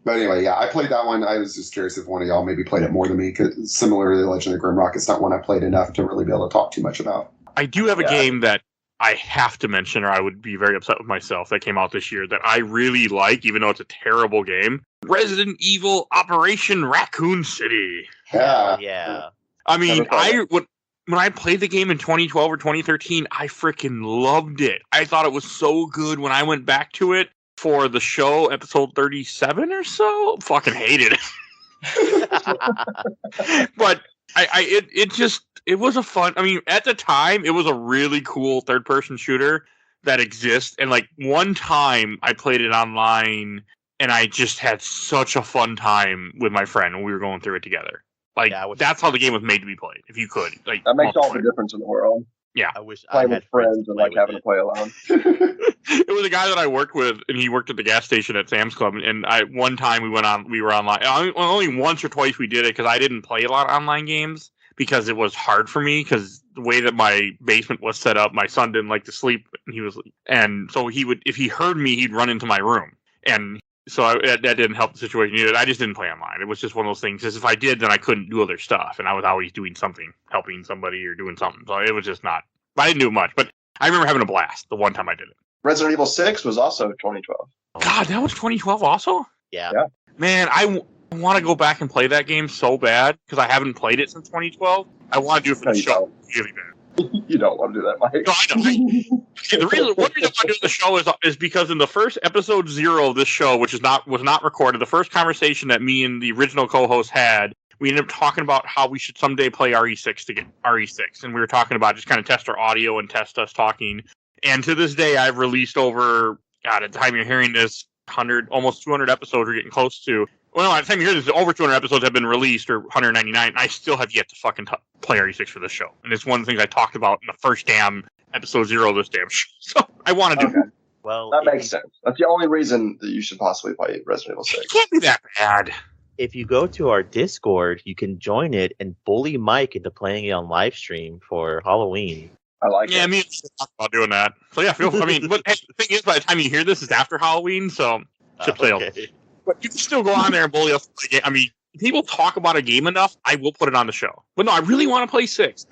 anyway, yeah, I played that one. I was just curious if one of y'all maybe played it more than me. Because similarly, Legend of Grimrock, it's not one I played enough to really be able to talk too much about. I do have a game that I have to mention, or I would be very upset with myself, that came out this year that I really like, even though it's a terrible game. Resident Evil Operation Raccoon City. Yeah. I mean, when I played the game in 2012 or 2013, I freaking loved it. I thought it was so good when I went back to it for the show, episode 37 or so. Fucking hated it. But it was a fun. I mean, at the time, it was a really cool third-person shooter that exists. And like one time, I played it online, and I just had such a fun time with my friend when we were going through it together. Like that's how the game was made to be played. If you could, like that makes all the difference in the world. Yeah, I wish playing with friends and like having to play alone. It was a guy that I worked with, and he worked at the gas station at Sam's Club. And one time we were online. Only once or twice we did it because I didn't play a lot of online games because it was hard for me because the way that my basement was set up, my son didn't like to sleep, and so he would, if he heard me, he'd run into my room, and so that didn't help the situation either. I just didn't play online. It was just one of those things. Because if I did, then I couldn't do other stuff, and I was always doing something, helping somebody or doing something. So it was just not. I didn't do much, but I remember having a blast the one time I did it. Resident Evil 6 was also 2012. God, that was 2012 also? Yeah. Man, I want to go back and play that game so bad because I haven't played it since 2012. I want to do it for the show really bad. You don't want to do that, Mike. No, I know. The reason I want to do the show is because in the first episode 0 of this show, which was not recorded, the first conversation that me and the original co-host had, we ended up talking about how we should someday play RE6 to get RE6, and we were talking about just kind of test our audio and test us talking. And to this day, I've released over, God, at the time you're hearing this, almost 200 episodes we're getting close to. Well, by the time you hear this, over 200 episodes have been released, or 199, and I still have yet to fucking play RE6 for this show. And it's one of the things I talked about in the first damn episode 0 of this damn show. So I want to do it. Well, that makes sense. That's the only reason that you should possibly play Resident Evil 6. It can't be that bad. If you go to our Discord, you can join it and bully Mike into playing it on live stream for Halloween. I like it. Yeah, me and talk about doing that. So yeah, but the thing is, by the time you hear this, it's after Halloween, so chip sales. Okay. But you can still go on there and bully us. I mean, if people talk about a game enough, I will put it on the show. But no, I really want to play 6.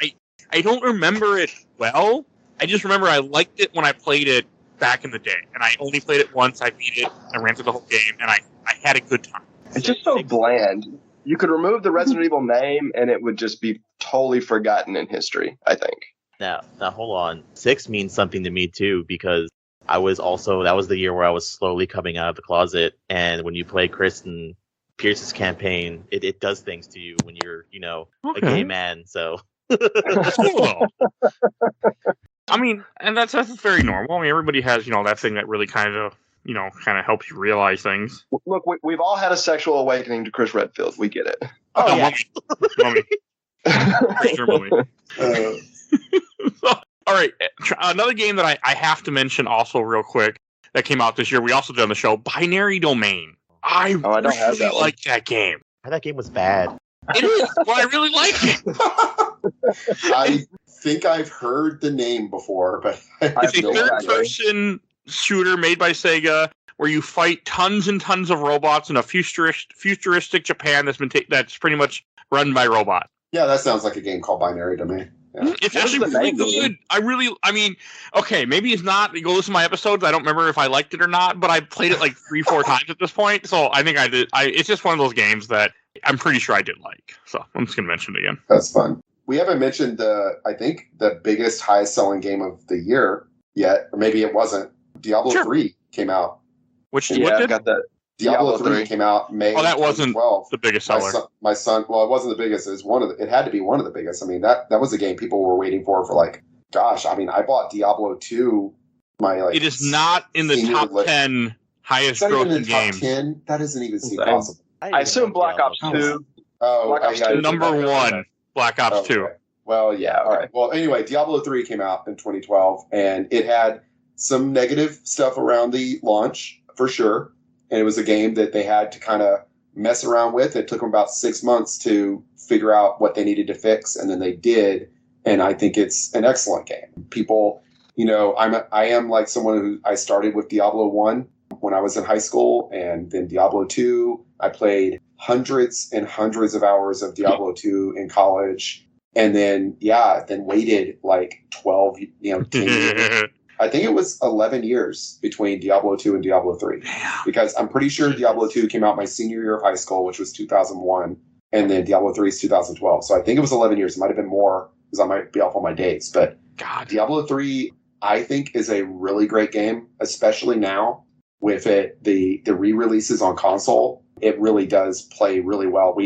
I don't remember it well. I just remember I liked it when I played it back in the day, and I only played it once. I beat it, I ran through the whole game, and I had a good time. It's just so bland. You could remove the Resident Evil name, and it would just be totally forgotten in history, I think. Now, hold on. 6 means something to me, too, because that was the year where I was slowly coming out of the closet, and when you play Kristen Pierce's campaign, it does things to you when you're, a gay man, so... I mean, and that's very normal. I mean, everybody has, that thing that really kind of helps you realize things. Look, we've all had a sexual awakening to Chris Redfield. We get it. Oh, yeah. Mummy. For sure, Mummy. All right. Another game that I have to mention also real quick that came out this year, we also did on the show, Binary Domain. I don't have that like that game. That game was bad. It is, but I really like it. I think I've heard the name before, but it's a third-person shooter made by Sega where you fight tons and tons of robots in a futuristic Japan that's pretty much run by robots. Yeah, that sounds like a game called Binary Domain. Yeah. It's actually really good. Okay, maybe it's not. You go listen to my episodes. I don't remember if I liked it or not, but I played it like 3-4 times at this point. So I think I did. It's just one of those games that I'm pretty sure I did like. So I'm just going to mention it again. That's fun. We haven't mentioned I think the biggest, highest selling game of the year yet, or maybe it wasn't. Diablo 3 came out. What did? Got that. Diablo 3 came out May. Oh, that wasn't the biggest seller. My son. Well, it wasn't the biggest. It was it had to be one of the biggest. I mean, that was a game people were waiting for like, gosh. I mean, I bought Diablo 2. It is not in the top 10 highest grossing games. Top 10? That doesn't even seem possible. I assume Black Ops 2. Black Ops 2 number 1. Black Ops 2. Well, yeah. All right. Well, anyway, Diablo 3 came out in 2012, and it had some negative stuff around the launch for sure. And it was a game that they had to kind of mess around with. It took them about 6 months to figure out what they needed to fix, and then they did. And I think it's an excellent game. People, I am like someone who I started with Diablo 1 when I was in high school, and then Diablo 2. I played hundreds and hundreds of hours of Diablo 2 in college, and then waited like 12, 10 years. I think it was 11 years between Diablo 2 and Diablo 3. Because I'm pretty sure Diablo 2 came out my senior year of high school, which was 2001, and then Diablo 3 is 2012. So I think it was 11 years. It might have been more because I might be off on my dates. But Diablo 3, I think, is a really great game, especially now with the re-releases on console. It really does play really well.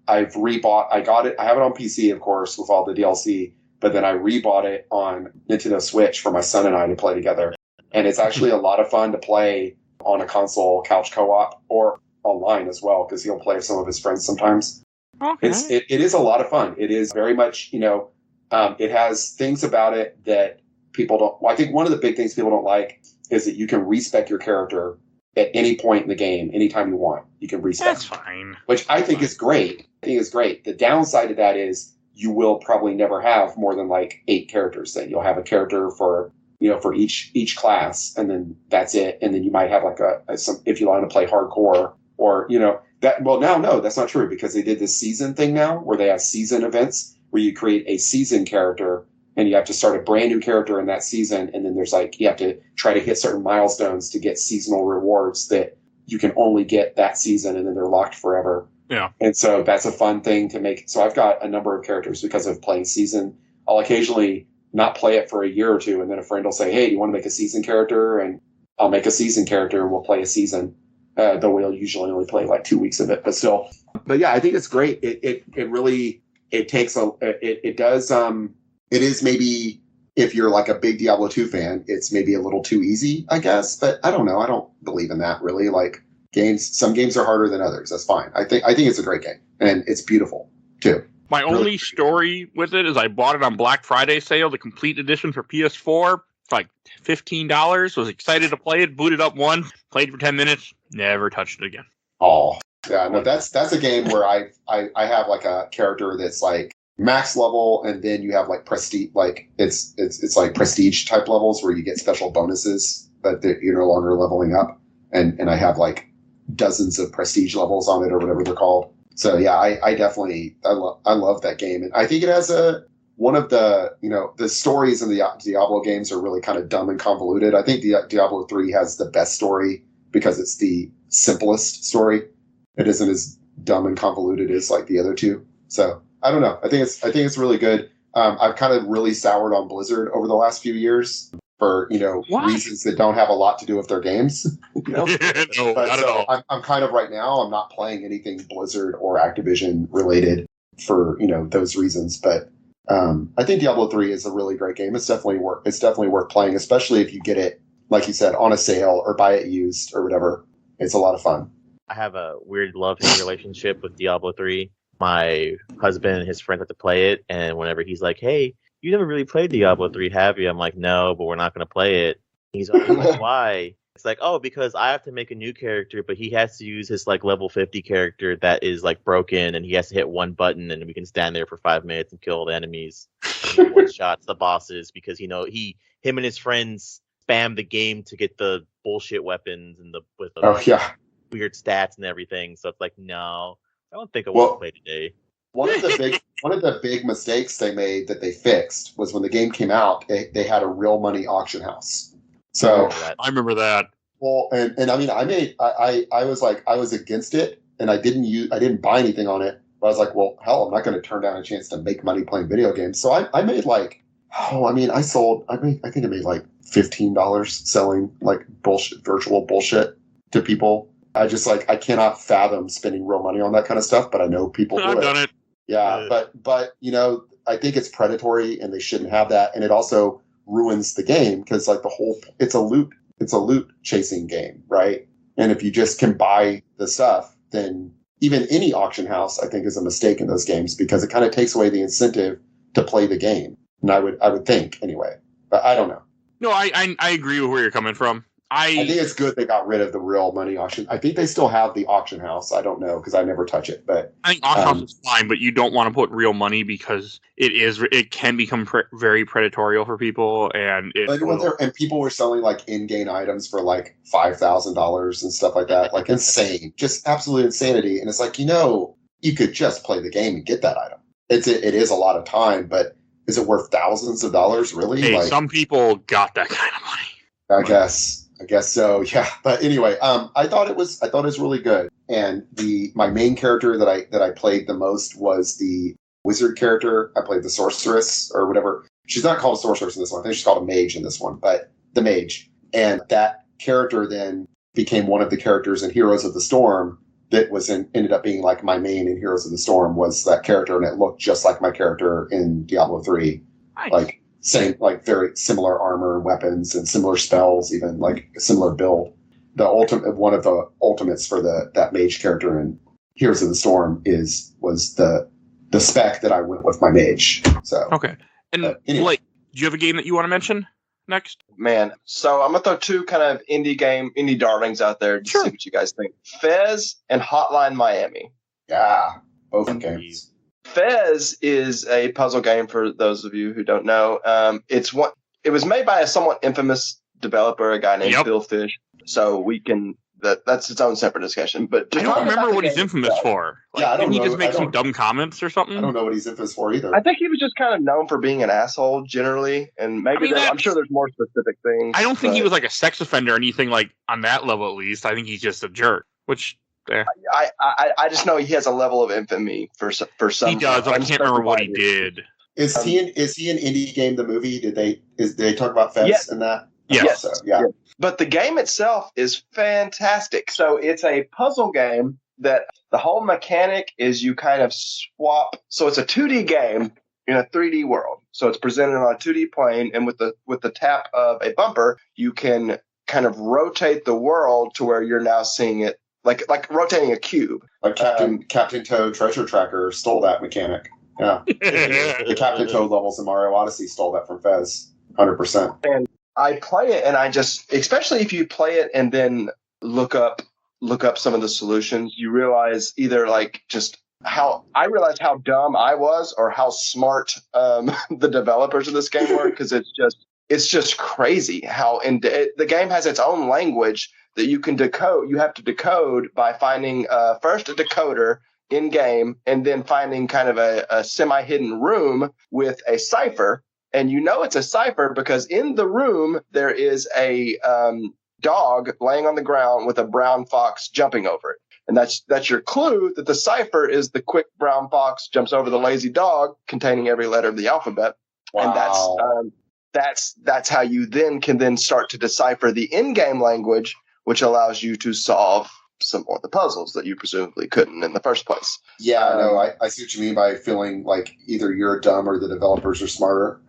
I've rebought. I have it on PC, of course, with all the DLC. But then I rebought it on Nintendo Switch for my son and I to play together. And it's actually a lot of fun to play on a console couch co-op or online as well, because he'll play with some of his friends sometimes. Okay. It is a lot of fun. It is very much, it has things about it that people don't. Well, I think one of the big things people don't like is that you can respec your character at any point in the game, anytime you want. You can respec. That's fine. Which I think is great. The downside of that is you will probably never have more than like 8 characters. Then you'll have a character for each class, and then that's it. And then you might have like if you want to play hardcore or that. Well, now no, that's not true, because they did this season thing now where they have season events where you create a season character and you have to start a brand new character in that season, and then there's you have to try to hit certain milestones to get seasonal rewards that you can only get that season, and then they're locked forever. Yeah. And so that's a fun thing to make. So I've got a number of characters because of playing season. I'll occasionally not play it for a year or two, and then a friend will say, "Hey, do you want to make a season character?" And I'll make a season character, and we'll play a season. Though we'll usually only play like 2 weeks of it, but still. But yeah, I think it's great. It really takes it does it is maybe, if you're like a big Diablo 2 fan, it's maybe a little too easy, I guess. But I don't know. I don't believe in that really. Like some games are harder than others. That's fine. I think it's a great game, and it's beautiful too. My only story with it is I bought it on Black Friday sale, the complete edition for PS4, for like $15. Was excited to play it, booted up one, played for 10 minutes, never touched it again. Oh, yeah, no, that's a game where I have like a character that's like max level, and then you have like prestige, like it's like prestige type levels where you get special bonuses, but you're no longer leveling up, and I have like dozens of prestige levels on it or whatever they're called. So yeah, I definitely love that game, and I think it has one of the the stories in the Diablo games are really kind of dumb and convoluted. I think Diablo 3 has the best story because it's the simplest story. It isn't as dumb and convoluted as like the other two. So I don't know. I think it's really good. I've kind of really soured on Blizzard over the last few years for reasons that don't have a lot to do with their games. No, not at all. I'm kind of right now. I'm not playing anything Blizzard or Activision related for those reasons. But I think Diablo 3 is a really great game. It's definitely worth playing, especially if you get it, like you said, on a sale or buy it used or whatever. It's a lot of fun. I have a weird love-hate relationship with Diablo 3. My husband and his friends have to play it, and whenever he's like, "Hey, you never really played Diablo 3, have you?" I'm like, "No, but we're not going to play it." He's always like, "Why?" It's like, "Oh, because I have to make a new character, but he has to use his like level 50 character that is like broken, and he has to hit one button, and we can stand there for 5 minutes and kill the enemies, and one shots the bosses because him and his friends spam the game to get the bullshit weapons and weird stats and everything." So it's like, no, I don't think I want to play today. One of the big mistakes they made that they fixed was when the game came out, they had a real money auction house. So I remember that. Well, and I mean, I was against it, and I didn't buy anything on it. But I was like, well, hell, I'm not going to turn down a chance to make money playing video games. So I made I think I made like $15 selling like virtual bullshit to people. I cannot fathom spending real money on that kind of stuff, but I know people do it. I've done it. Yeah, but I think it's predatory, and they shouldn't have that, and it also ruins the game because like it's a loot chasing game, right? And if you just can buy the stuff, then even any auction house I think is a mistake in those games because it kind of takes away the incentive to play the game. And I would think anyway, but I don't know. No, I agree with where you're coming from. I think it's good they got rid of the real money auction. I think they still have the auction house. I don't know because I never touch it. But I think auction house is fine, but you don't want to put real money because it can become very predatory for people, and people were selling like in-game items for like $5,000 and stuff like that, like insane, just absolute insanity. And it's like you could just play the game and get that item. It is a lot of time, but is it worth thousands of dollars really? Hey, some people got that kind of money. I guess so. Yeah. But anyway, I thought it was really good. And my main character that I played the most was the wizard character. I played the sorceress or whatever. She's not called a sorceress in this one. I think she's called a mage in this one, but the mage. And that character then became one of the characters in Heroes of the Storm that ended up being like my main in Heroes of the Storm was that character. And it looked just like my character in Diablo 3. Nice. Like same, like very similar armor and weapons and similar spells, even like a similar build. One of the ultimates for that mage character in Heroes of the Storm was the spec that I went with my mage. So okay. And anyway. Blake, do you have a game that you want to mention next? Man, so I'm gonna throw two kind of indie darlings out there to see what you guys think. Fez and Hotline Miami. Yeah, both games. Fez is a puzzle game for those of you who don't know. It was made by a somewhat infamous developer, a guy named Bill Fish. So that's its own separate discussion. But I don't remember what he's infamous for. Didn't he just make some dumb comments or something? I don't know what he's infamous for either. I think he was just kind of known for being an asshole generally, and maybe I'm sure there's more specific things. I don't think he was like a sex offender or anything like on that level. At least I think he's just a jerk. Which I just know he has a level of infamy for some. He does. I can't remember what he did. Is he an indie game? The movie? Did they talk about Fez in that? Yes. So, yeah. But the game itself is fantastic. So it's a puzzle game that the whole mechanic is you kind of swap. So it's a 2D game in a 3D world. So it's presented on a 2D plane, and with the tap of a bumper, you can kind of rotate the world to where you're now seeing it like rotating a cube. Like Captain Toad Treasure Tracker stole that mechanic. Yeah. The Captain Toad levels in Mario Odyssey stole that from Fez. 100%. And I play it, and I just, especially if you play it and then look up some of the solutions, you realize either like just how dumb I was or how smart the developers of this game were, because it's just crazy how the game has its own language that you can decode. You have to decode by finding first a decoder in game, and then finding kind of a semi-hidden room with a cipher. And you know it's a cipher because in the room there is a dog laying on the ground with a brown fox jumping over it. And that's your clue that the cipher is the quick brown fox jumps over the lazy dog containing every letter of the alphabet. Wow. And that's how you can start to decipher the in-game language, which allows you to solve some more of the puzzles that you presumably couldn't in the first place. Yeah, no, I see what you mean by feeling like either you're dumb or the developers are smart.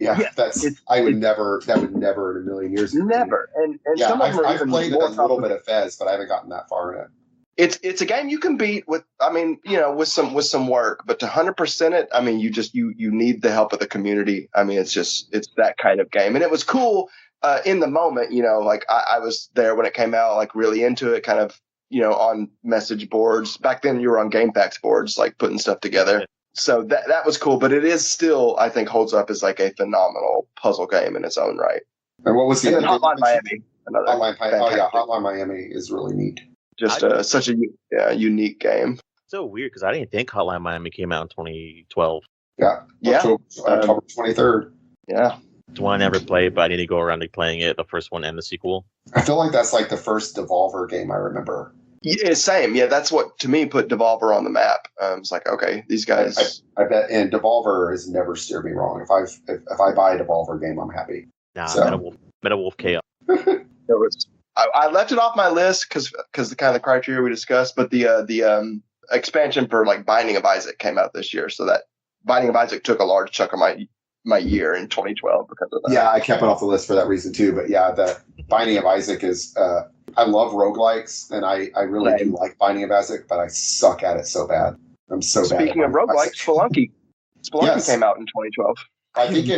Yeah, that would never in a million years. Never. And yeah, some of them are I've even played a more little bit of Fez, but I haven't gotten that far in it. It's a game you can beat with some work, but to 100% it, I mean, you need the help of the community. I mean, it's that kind of game. And it was cool in the moment, like I was there when it came out, like really into it, kind of, on message boards. Back then you were on GameFAQs boards, like putting stuff together. So that was cool, but it is still, I think, holds up as like a phenomenal puzzle game in its own right. And what was the other Hotline Miami? Hotline Miami is really neat. Just such a unique game. So weird because I didn't think Hotline Miami came out in 2012. Yeah. October 23rd. Yeah. It's one I never played, but I need to go around playing it, the first one and the sequel. I feel like that's like the first Devolver game I remember. Yeah, same. Yeah, that's what to me put Devolver on the map. It's like, okay, these guys. I bet, and Devolver has never steered me wrong. If I buy a Devolver game, I'm happy. Nah, so. Meta Wolf Chaos. I left it off my list because the kind of criteria we discussed, but the expansion for like Binding of Isaac came out this year, so that Binding of Isaac took a large chunk of my year in 2012 because of that. Yeah, I kept it off the list for that reason too. But yeah, the Binding of Isaac is I love roguelikes, and I really do like Binding of Isaac, but I suck at it so bad. I'm so bad. Speaking of roguelikes, Spelunky came out in 2012 I think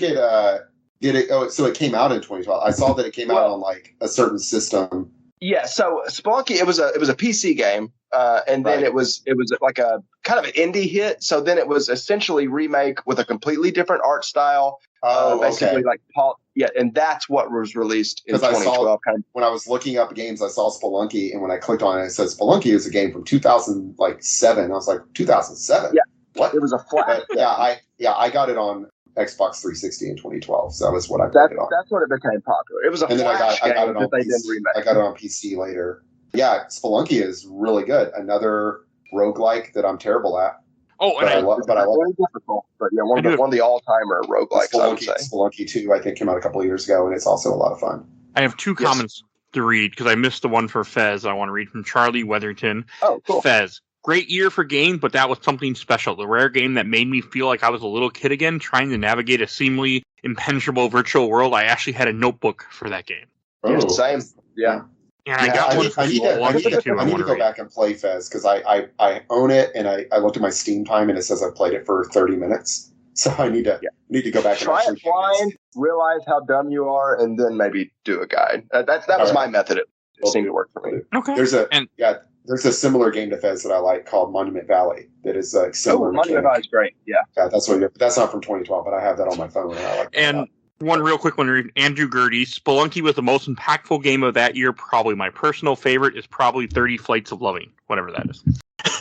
it did it. Oh, so it came out in 2012. I saw that it came out on like a certain system. Yeah, so Spelunky, it was a PC game, and then it was like a kind of an indie hit. So then it was essentially remake with a completely different art style. Basically, like and that's what was released in 2012. When I was looking up games, I saw Spelunky, and when I clicked on it, it said Spelunky is a game from 2007. I was like, 2007? Yeah, what? It was a flash. I got it on Xbox 360 in 2012. So that was what I played it on. That's when it became popular. It was a flash game that they didn't remake. I got it on PC later. Yeah, Spelunky is really good. Another roguelike that I'm terrible at. Oh, and I love it. Very difficult, but yeah, one of the all-timer roguelikes, I would say. Spelunky 2, I think, came out a couple of years ago, and it's also a lot of fun. I have two comments to read because I missed the one for Fez. I want to read from Charlie Weatherton. Oh, cool. Fez. Great year for games, but that was something special. The rare game that made me feel like I was a little kid again, trying to navigate a seemingly impenetrable virtual world. I actually had a notebook for that game. Oh, same. Yeah. And I got one for Spelunky too. I need to go back and play Fez because I own it, and I looked at my Steam time and it says I played it for 30 minutes. So I need to go back. Try it blind, realize how dumb you are, and then maybe do a guide. That was my method. It seemed to work for me. Okay. There's a similar game to Fez that I like called Monument Valley that is similar. Monument Valley is great. Yeah. That's not from 2012, but I have that on my phone and I like that. And one real quick one, Andrew Gertie. Spelunky was the most impactful game of that year. Probably my personal favorite is probably 30 Flights of Loving, whatever that is.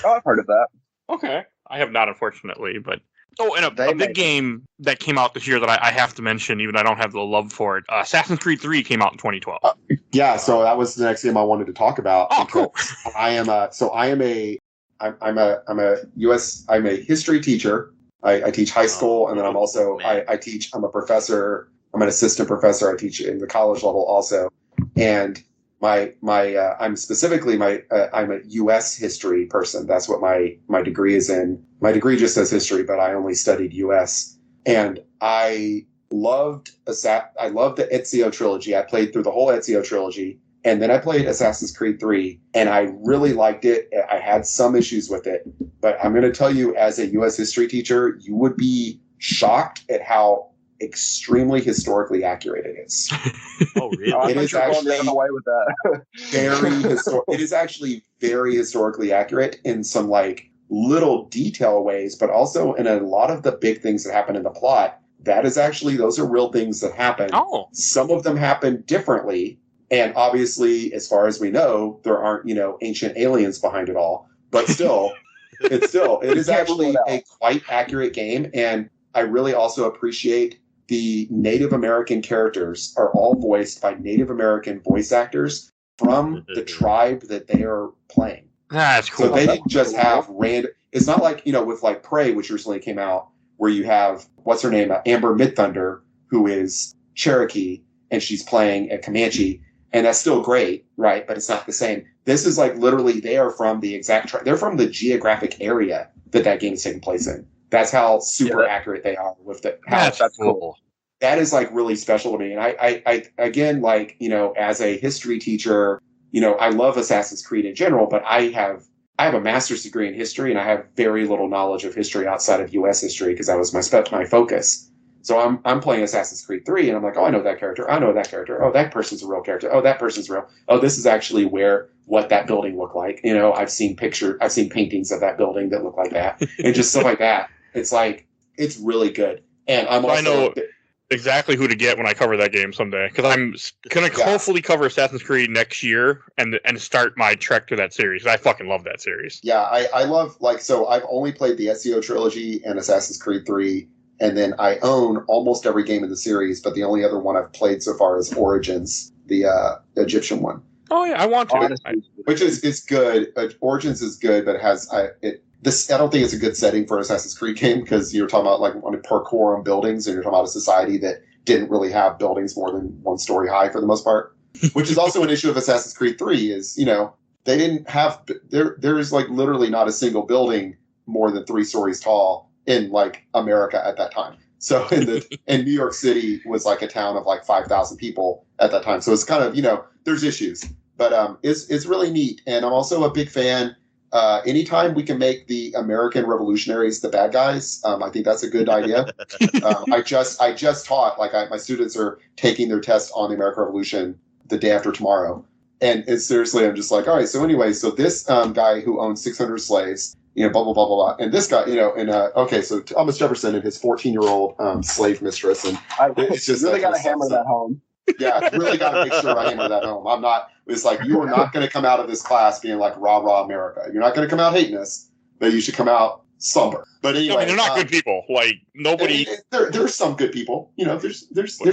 Oh, I've heard of that. Okay. I have not, unfortunately, but... Oh, and a big game that came out this year that I have to mention, even though I don't have the love for it. Assassin's Creed 3 came out in 2012. Yeah, so that was the next game I wanted to talk about. Oh, cool. I'm a history teacher. I teach high school, and then I'm also man. I teach. I'm a professor. I'm an assistant professor. I teach in the college level also, and I'm specifically I'm a U.S. history person. That's what my degree is in. My degree just says history, but I only studied U.S. and I loved the Ezio trilogy. I played through the whole Ezio trilogy, and then I played Assassin's Creed 3, and I really liked it. I had some issues with it, but I'm going to tell you, as a U.S. history teacher, you would be shocked at how extremely historically accurate it is. Oh, really? It is actually the way with that. It is actually very historically accurate in some like little detail ways, but also in a lot of the big things that happen in the plot. That is actually, those are real things that happen. Oh. Some of them happen differently. And obviously, as far as we know, there aren't, ancient aliens behind it all. But still, it is actually a quite accurate game. And I really also appreciate the Native American characters are all voiced by Native American voice actors from the tribe that they are playing. That's cool. So they didn't just have random. It's not like, with like Prey, which recently came out, where you have, what's her name? Amber Midthunder, who is Cherokee, and she's playing a Comanche. And that's still great, right? But it's not the same. This is like literally they are from the exact they're from the geographic area that game is taking place in. That's how super accurate they are with the. That's cool. That is like really special to me. And I again, like, as a history teacher, I love Assassin's Creed in general, but I have a master's degree in history, and I have very little knowledge of history outside of U.S. history because that was my focus. So I'm playing Assassin's Creed 3, and I'm like, oh, I know that character. I know that character. Oh, that person's a real character. Oh, that person's real. Oh, this is actually what that building looked like. I've seen paintings of that building that look like that, and just stuff like that. It's like, it's really good. And I know exactly who to get when I cover that game someday, because I'm gonna hopefully cover Assassin's Creed next year and start my trek to that series. I fucking love that series. Yeah, I love, so I've only played the Ezio trilogy and Assassin's Creed 3. And then I own almost every game in the series, but the only other one I've played so far is Origins, the Egyptian one. Oh yeah, I want to. Which is good. Origins is good, but I don't think it's a good setting for an Assassin's Creed game, because you're talking about like on a parkour on buildings, and you're talking about a society that didn't really have buildings more than one story high for the most part. Which is also an issue of Assassin's Creed 3 is, they didn't have there is like literally not a single building more than 3 stories tall in like America at that time. So and New York City was like a town of like 5,000 people at that time. So it's kind of, there's issues, but it's really neat. And I'm also a big fan. Anytime we can make the American revolutionaries the bad guys, I think that's a good idea. I just taught, like, my students are taking their test on the American Revolution the day after tomorrow. And seriously, I'm just like, all right, so anyway, so this guy who owns 600 slaves, blah, blah, blah, blah, blah. And this guy, so Thomas Jefferson and his 14-year-old slave mistress. And it's just really got to hammer that home. Yeah, really got to make sure I hammer that home. It's like, you are not going to come out of this class being like, rah, rah, America. You're not going to come out hating us, but you should come out somber. But anyway. They're not good people. Like, nobody. There's some good people. There's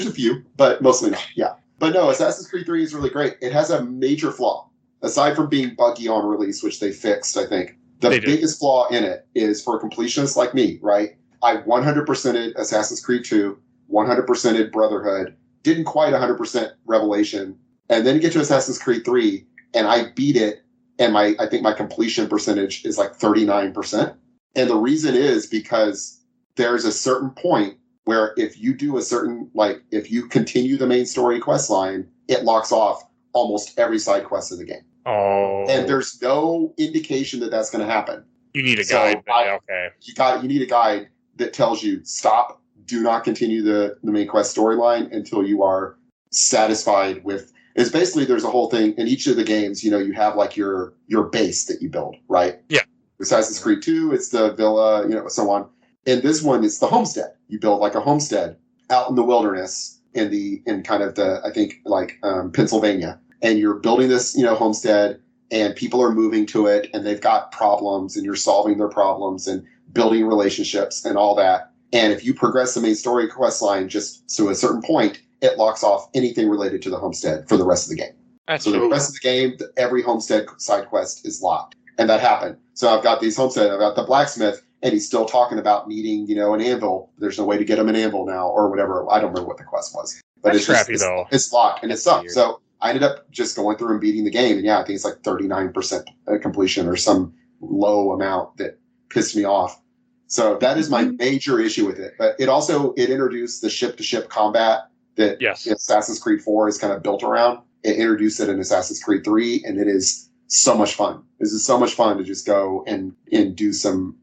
a few, but mostly not. Yeah. But no, Assassin's Creed 3 is really great. It has a major flaw. Aside from being buggy on release, which they fixed, I think. The biggest flaw in it is, for completionists like me, right? I 100%ed Assassin's Creed 2, 100%ed Brotherhood, didn't quite 100% Revelation, and then get to Assassin's Creed 3, and I beat it, and I think my completion percentage is like 39%. And the reason is because there's a certain point where if you do if you continue the main story quest line, it locks off almost every side quest of the game. Oh. And there's no indication that that's going to happen. You need a guide. Okay. You need a guide that tells you, stop, do not continue the main quest storyline until you are satisfied with. It's basically, there's a whole thing in each of the games. You have like your base that you build, right? Yeah. Assassin's Creed 2, it's the villa, so on. In this one, it's the homestead. You build like a homestead out in the wilderness in kind of Pennsylvania. And you're building this, homestead, and people are moving to it, and they've got problems, and you're solving their problems and building relationships and all that. And if you progress the main story quest line just to a certain point, it locks off anything related to the homestead for the rest of the game. The rest of the game, every homestead side quest is locked. And that happened. So I've got these homestead, I've got the blacksmith, and he's still talking about needing, an anvil. There's no way to get him an anvil now, or whatever. I don't remember what the quest was, but That's it's crappy, though. It's locked and it sucked. Weird. So I ended up just going through and beating the game, and I think it's like 39% completion or some low amount that pissed me off. So that is my major issue with it. But it introduced the ship-to-ship combat that Assassin's Creed 4 is kind of built around. It introduced it in Assassin's Creed 3, and it is so much fun. This is so much fun to just go and do some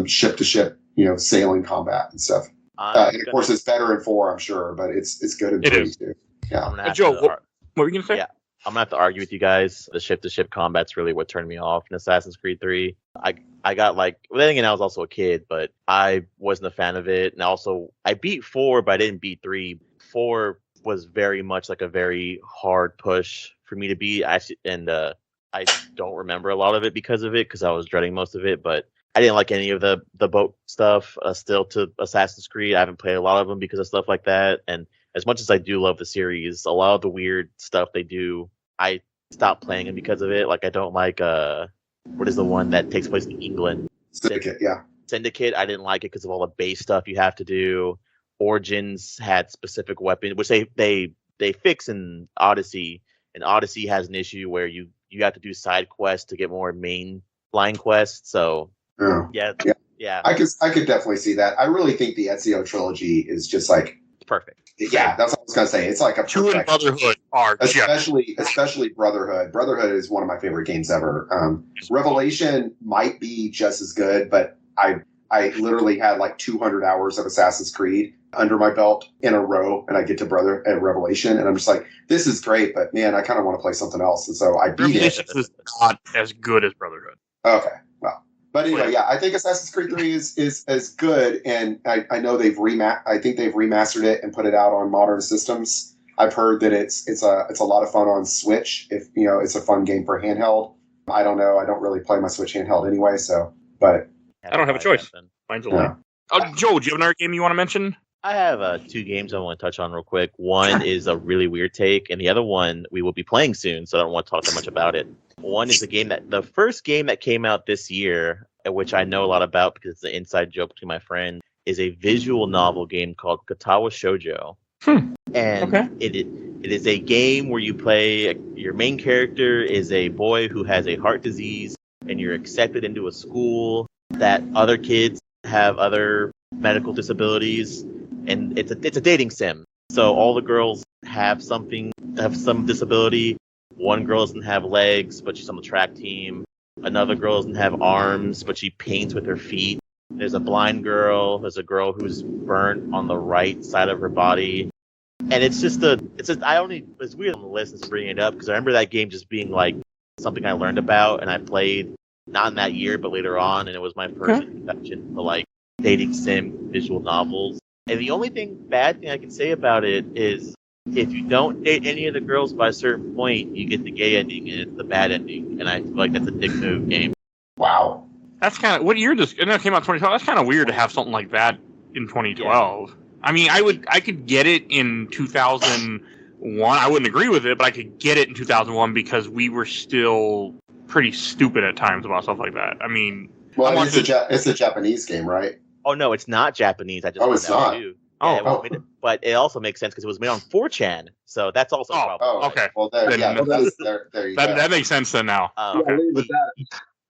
ship-to-ship, sailing combat and stuff. And of course, it's better in 4, I'm sure, but it's good in 3 too. Yeah. Joe, what were you going to say? Yeah. I'm gonna have to argue with you guys. The ship-to-ship combat's really what turned me off in Assassin's Creed 3. I got I was also a kid, but I wasn't a fan of it. And also, I beat 4, but I didn't beat 3. 4 was very much like a very hard push for me to beat. I don't remember a lot of it because of it, because I was dreading most of it. But I didn't like any of the boat stuff. Still to Assassin's Creed, I haven't played a lot of them because of stuff like that. And as much as I do love the series, a lot of the weird stuff they do, I stopped playing them because of it. Like, I don't like what is the one that takes place in England? Syndicate, yeah. Syndicate, I didn't like it because of all the base stuff you have to do. Origins had specific weapons, which they fix in Odyssey. And Odyssey has an issue where you have to do side quests to get more main line quests. So yeah. I could definitely see that. I really think the Ezio trilogy is just like perfect. Yeah, that's what I was gonna say. It's like a Two and Brotherhood are especially Brotherhood. Brotherhood is one of my favorite games ever. Revelation might be just as good, but I literally had like 200 hours of Assassin's Creed under my belt in a row, and I get to Revelation, and I'm just like, this is great, but man, I kind of want to play something else, and so I beat Revelation it. is not as good as Brotherhood. Okay, well. But anyway, yeah, I think Assassin's Creed 3 is good, and I know I think they've remastered it and put it out on modern systems. I've heard that it's a lot of fun on Switch. If it's a fun game for handheld. I don't know. I don't really play my Switch handheld anyway, but I don't have a choice. Mine's a line. Joe, do you have another game you want to mention? I have 2 games I want to touch on real quick. One is a really weird take, and the other one we will be playing soon, so I don't want to talk too much about it. One is the first game that came out this year, which I know a lot about because it's an inside joke between my friends, is a visual novel game called Katawa Shoujo. And it is a game where you play, your main character is a boy who has a heart disease, and you're accepted into a school that other kids have other medical disabilities, and it's a dating sim. So all the girls have some disability. One girl doesn't have legs, but she's on the track team. Another girl doesn't have arms, but she paints with her feet. There's a blind girl. There's a girl who's burnt on the right side of her body. And it's weird on the list to bring it up because I remember that game just being like something I learned about and I played not in that year, but later on. And it was my first introduction to like dating sim visual novels. And the only bad thing I can say about it is if you don't date any of the girls by a certain point, you get the gay ending and it's the bad ending. And I feel like that's a dick move game. Wow. That's kind of, what year this, and that came out 2012. That's kind of weird to have something like that in 2012. Yeah. I mean, I could get it in 2001. I wouldn't agree with it, but I could get it in 2001 because we were still pretty stupid at times about stuff like that. I mean, well, it's a Japanese game, right? Oh no, it's not Japanese. I just it's not. Too. Yeah, but it also makes sense because it was made on 4chan, so that's also a problem. Oh, okay. Well, there you go. That makes sense then now. Okay.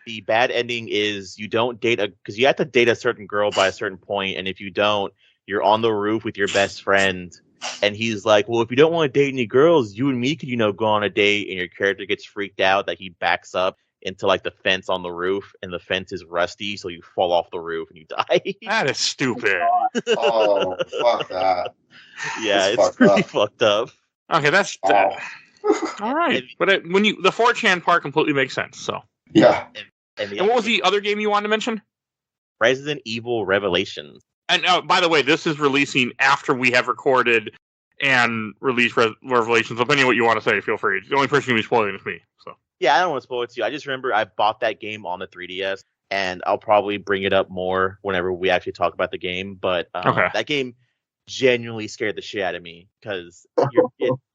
The bad ending is you don't date because you have to date a certain girl by a certain point, and if you don't, you're on the roof with your best friend, and he's like, well, if you don't want to date any girls, you and me could, go on a date, and your character gets freaked out that he backs up into like the fence on the roof, and the fence is rusty, so you fall off the roof and you die. That is stupid. Oh, fuck that. Yeah, it's pretty fucked up. Okay, that's all right. But the 4chan part completely makes sense. So yeah. And what was the other game you wanted to mention? Resident Evil Revelations. And by the way, this is releasing after we have recorded and released Revelations. Depending on what you want to say, feel free. The only person who can be spoiling is me. So. Yeah, I don't want to spoil it to you. I just remember I bought that game on the 3DS, and I'll probably bring it up more whenever we actually talk about the game. But that game genuinely scared the shit out of me because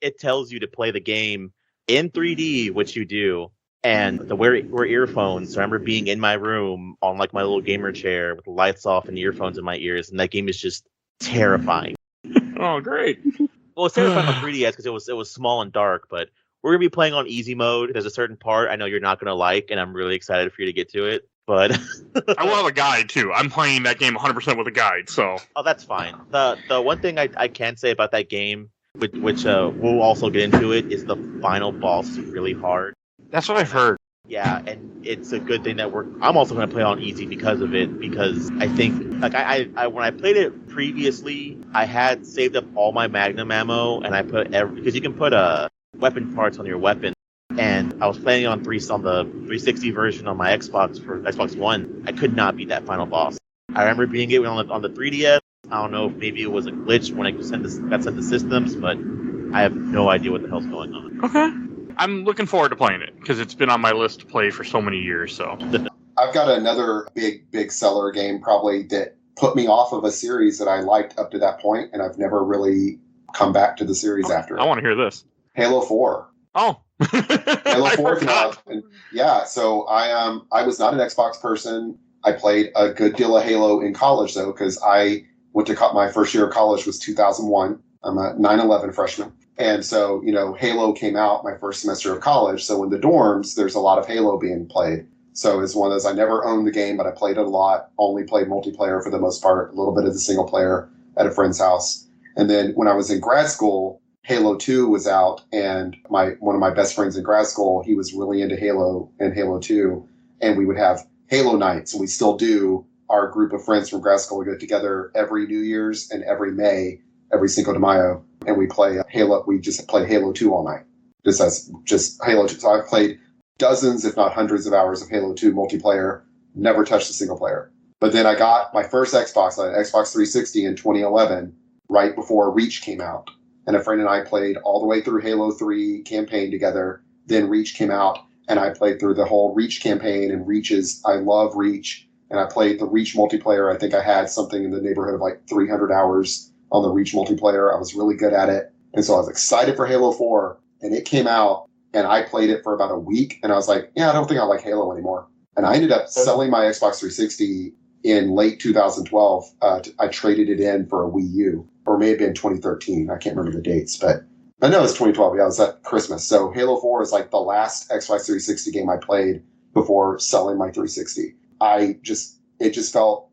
it tells you to play the game in 3D, which you do, and the wear earphones. So I remember being in my room on like my little gamer chair with the lights off and the earphones in my ears, and that game is just terrifying. Oh, great. Well, it's terrifying on 3DS because it was small and dark, but we're gonna be playing on easy mode. There's a certain part I know you're not gonna like, and I'm really excited for you to get to it. But I will have a guide too. I'm playing that game 100% with a guide, so. Oh, that's fine. The one thing I can say about that game, which we'll also get into it, is the final boss is really hard. That's what I've heard. Yeah, and it's a good thing that I'm also going to play on easy because of it, because I think, like, I when I played it previously, I had saved up all my Magnum ammo, and I put because you can put weapon parts on your weapon, and I was playing on the 360 version on my Xbox for Xbox One. I could not beat that final boss. I remember beating it on the 3DS. I don't know if maybe it was a glitch when I got sent to systems, but I have no idea what the hell's going on. Okay. I'm looking forward to playing it because it's been on my list to play for so many years. So I've got another big seller game probably that put me off of a series that I liked up to that point, and I've never really come back to the series after. I want to hear this. Halo 4. Oh. Halo 4 came out. And yeah, so I was not an Xbox person. I played a good deal of Halo in college, though, because I went to my first year of college was 2001. I'm a 9/11 freshman. And so, Halo came out my first semester of college. So in the dorms, there's a lot of Halo being played. So it's one of those, I never owned the game, but I played it a lot. Only played multiplayer for the most part, a little bit of the single player at a friend's house. And then when I was in grad school, Halo 2 was out, and one of my best friends in grad school, he was really into Halo and Halo 2. And we would have Halo nights, and we still do. Our group of friends from grad school would get together every New Year's and every May, every Cinco de Mayo, and we play Halo. We just play Halo 2 all night, just Halo 2. So I've played dozens, if not hundreds, of hours of Halo 2 multiplayer. Never touched a single player. But then I got my first Xbox, an Xbox 360 in 2011, right before Reach came out, and a friend and I played all the way through Halo 3 campaign together. Then Reach came out, and I played through the whole Reach campaign. And I love Reach. And I played the Reach multiplayer. I think I had something in the neighborhood of like 300 hours on the Reach multiplayer. I was really good at it. And so I was excited for Halo 4. And it came out, and I played it for about a week. And I was like, yeah, I don't think I like Halo anymore. And I ended up selling my Xbox 360 in late 2012. I traded it in for a Wii U. Or it may have been 2013. I can't remember the dates. But I know it's 2012. Yeah, it was at Christmas. So Halo 4 is like the last Xbox 360 game I played before selling my 360. It just felt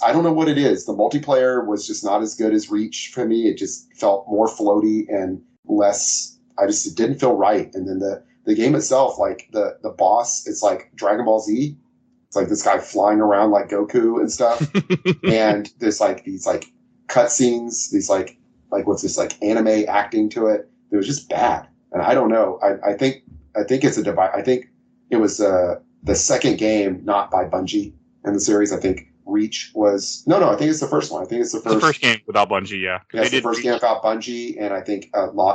I don't know what it is. The multiplayer was just not as good as Reach for me. It just felt more floaty and less, it didn't feel right. And then the game itself, like the boss, it's like Dragon Ball Z. It's like this guy flying around like Goku and stuff. And there's like these like cutscenes, these like what's this like anime acting to it. It was just bad. And I don't know. I think it's a device. I think it was the second game, not by Bungie in the series. I think Reach was I think it's the first one. I think it's the first game without Bungie. Yeah, it's the first game without Bungie, and I think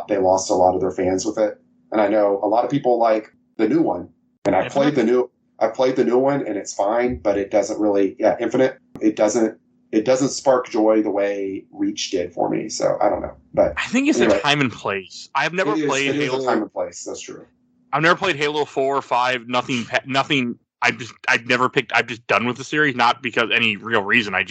they lost a lot of their fans with it. And I know a lot of people like the new one, and I played the new one, and it's fine, but it doesn't really Infinite. It doesn't spark joy the way Reach did for me. So I don't know, but I think it's a time and place. I've never played Halo. It is a time and place. That's true. I've never played Halo 4 or 5. Nothing. I've just done with the series, not because any real reason. I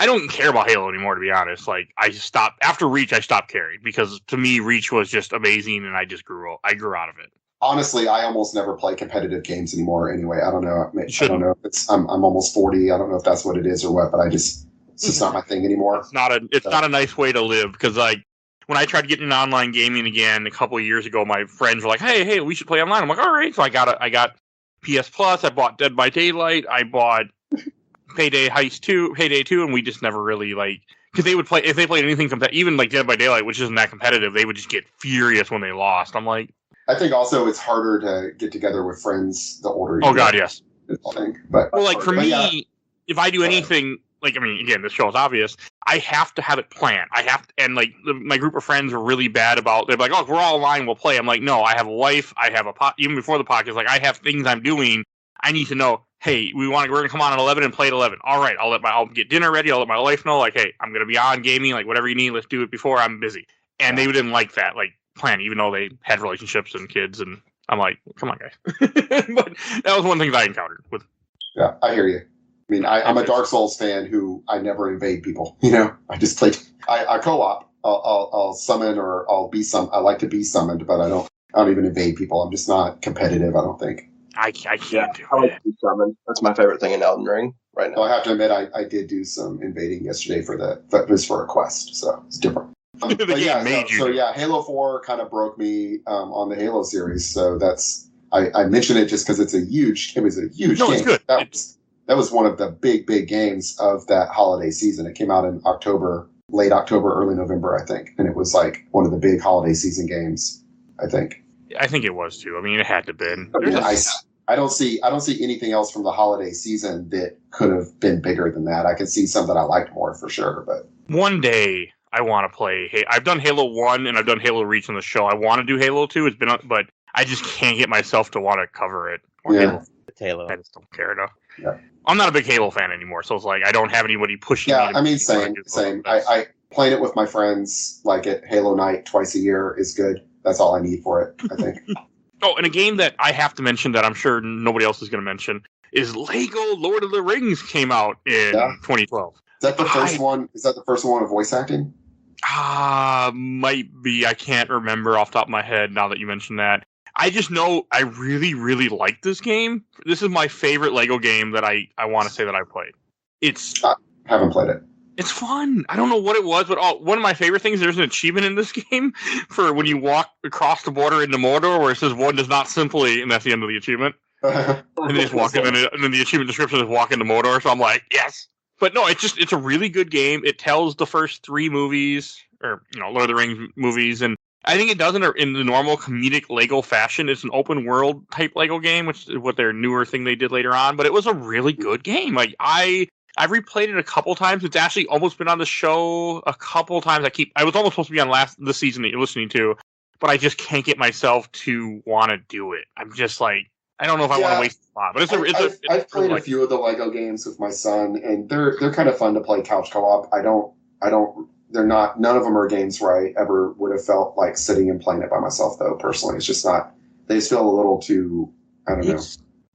don't care about Halo anymore, to be honest. Like, I just stopped after Reach. I stopped caring because to me, Reach was just amazing, and I grew out of it. Honestly, I almost never play competitive games anymore. Anyway, I don't know. I don't know. I'm almost 40. I don't know if that's what it is or what, but it's just not my thing anymore. It's not a nice way to live because like. When I tried getting into online gaming again a couple of years ago, my friends were like, "Hey, we should play online." I'm like, "All right." So I got PS Plus. I bought Dead by Daylight. I bought Payday 2, and we just never really because they would play if they played anything even like Dead by Daylight, which isn't that competitive. They would just get furious when they lost. I'm like, I think also it's harder to get together with friends the older you get. Oh God, yes. I think, but well, like for me, if I do anything. Like, I mean, again, this show is obvious. I have to have it planned. And like my group of friends are really bad about. They're like, "Oh, if we're all online, we'll play." I'm like, "No, I have a life. I have even before the podcast. Like, I have things I'm doing. I need to know. Hey, we're gonna come on at 11 and play at 11. All right, I'll get dinner ready. I'll let my wife know. Like, hey, I'm gonna be on gaming. Like, whatever you need, let's do it before I'm busy. And they didn't like that, like plan, even though they had relationships and kids and I'm like, come on, guys. But that was one thing that I encountered with. Yeah, I hear you. I mean, I'm a Dark Souls fan who I never invade people. I just play. I co-op. I'll summon or I'll be I like to be summoned, but I don't even invade people. I'm just not competitive. I don't think. I can't do I like it. to be summoned. That's my favorite thing in Elden Ring right now. Well, I have to admit, I did do some invading yesterday it was for a quest, so it's different. The game made you. So yeah, Halo 4 kind of broke me on the Halo series. So I mentioned it just because it was a huge game. It's good. That was one of the big games of that holiday season. It came out in late October, early November, I think, and it was like one of the big holiday season games. I think. I think it was too. I mean, it had to be. I don't see anything else from the holiday season that could have been bigger than that. I can see some that I liked more for sure, but one day I want to play. Hey, I've done Halo 1 and I've done Halo Reach on the show. I want to do Halo 2. It's been, but I just can't get myself to want to cover it. Halo. I just don't care enough. Yeah. I'm not a big Halo fan anymore, so it's like I don't have anybody pushing me. Yeah, I mean, same. I playing it with my friends, like at Halo Night twice a year is good. That's all I need for it, I think. Oh, and a game that I have to mention that I'm sure nobody else is going to mention is Lego Lord of the Rings came out in 2012. Is that the first one? Is that the first one with voice acting? Might be. I can't remember off the top of my head now that you mentioned that. I just know I really, really like this game. This is my favorite Lego game that I want to say that I played. I haven't played it. It's fun. I don't know what it was, but one of my favorite things, there's an achievement in this game for when you walk across the border into Mordor where it says one does not simply, and that's the end of the achievement. And then you just walk in, and then the achievement description is walk into Mordor, so I'm like, yes. But no, it's a really good game. It tells the first 3 movies, or Lord of the Rings movies, and I think it does in the normal comedic Lego fashion. It's an open world type Lego game, which is what their newer thing they did later on. But it was a really good game. Like I've replayed it a couple times. It's actually almost been on the show a couple times. I was almost supposed to be on this season that you're listening to, but I just can't get myself to want to do it. I'm just like, I don't know if I want to waste a lot. But I've played a few of the Lego games with my son, and they're kind of fun to play couch co-op. They're not. None of them are games where I ever would have felt like sitting and playing it by myself, though. Personally, it's just not. They just feel a little too. I don't know.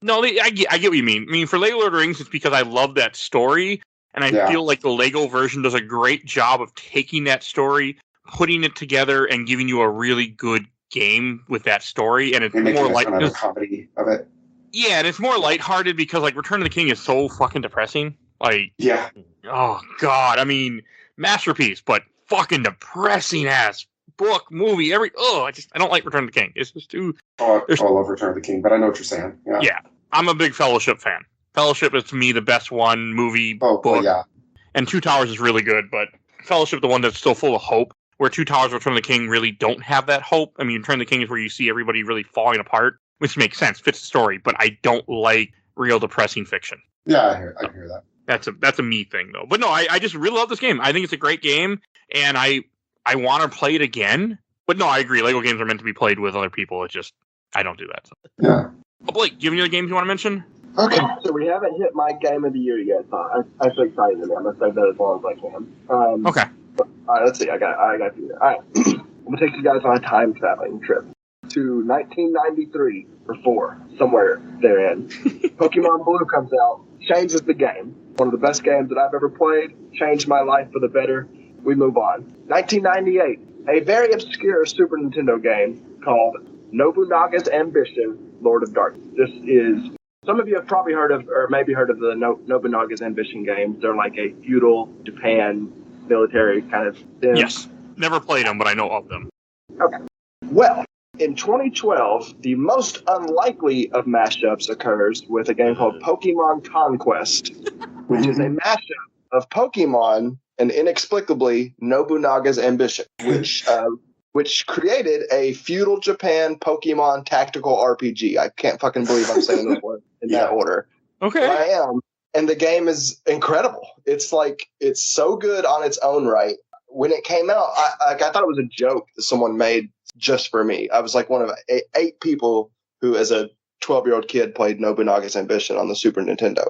No, I get what you mean. I mean, for Lego Lord of the Rings, it's because I love that story, and I feel like the Lego version does a great job of taking that story, putting it together, and giving you a really good game with that story. And it's more like a comedy of it. Yeah, and it's more lighthearted because like Return of the King is so fucking depressing. Like, yeah. Oh God, I mean, masterpiece, but fucking depressing ass book, movie, I don't like Return of the King. It's just too. Oh, I love Return of the King, but I know what you're saying. Yeah, I'm a big Fellowship fan. Fellowship is to me the best one movie book. Yeah. And Two Towers is really good, but Fellowship, the one that's still full of hope, where Two Towers, Return of the King really don't have that hope. I mean, Return of the King is where you see everybody really falling apart, which makes sense, fits the story, but I don't like real depressing fiction. Yeah, I hear that. That's a me thing though. But no, I just really love this game. I think it's a great game, and I want to play it again. But no, I agree. Lego games are meant to be played with other people. It's just I don't do that. So. Yeah. Oh, Blake, do you have any other games you want to mention? Okay, so we haven't hit my game of the year yet. So I'm so excited to me. I'm gonna save that as long as I can. Okay. All right, let's see. I got to do that. All right, I'm gonna take you guys on a time traveling trip to 1993 or 4, somewhere therein. Pokemon Blue comes out, changes the game. One of the best games that I've ever played. Changed my life for the better. We move on. 1998, a very obscure Super Nintendo game called Nobunaga's Ambition, Lord of Darkness. This is, some of you have probably heard of, or maybe heard of the Nobunaga's Ambition games. They're like a feudal Japan military kind of thing. Yes. Never played them, but I know of them. Okay. Well, in 2012, the most unlikely of mashups occurs with a game called Pokemon Conquest, which is a mashup of Pokemon and inexplicably Nobunaga's Ambition, which created a feudal Japan Pokemon tactical RPG. I can't fucking believe I'm saying those words in that order. Okay. But I am. And the game is incredible. It's so good on its own right. When it came out, I thought it was a joke that someone made just for me. I was like one of 8 people who, as a 12-year-old kid, played Nobunaga's Ambition on the Super Nintendo.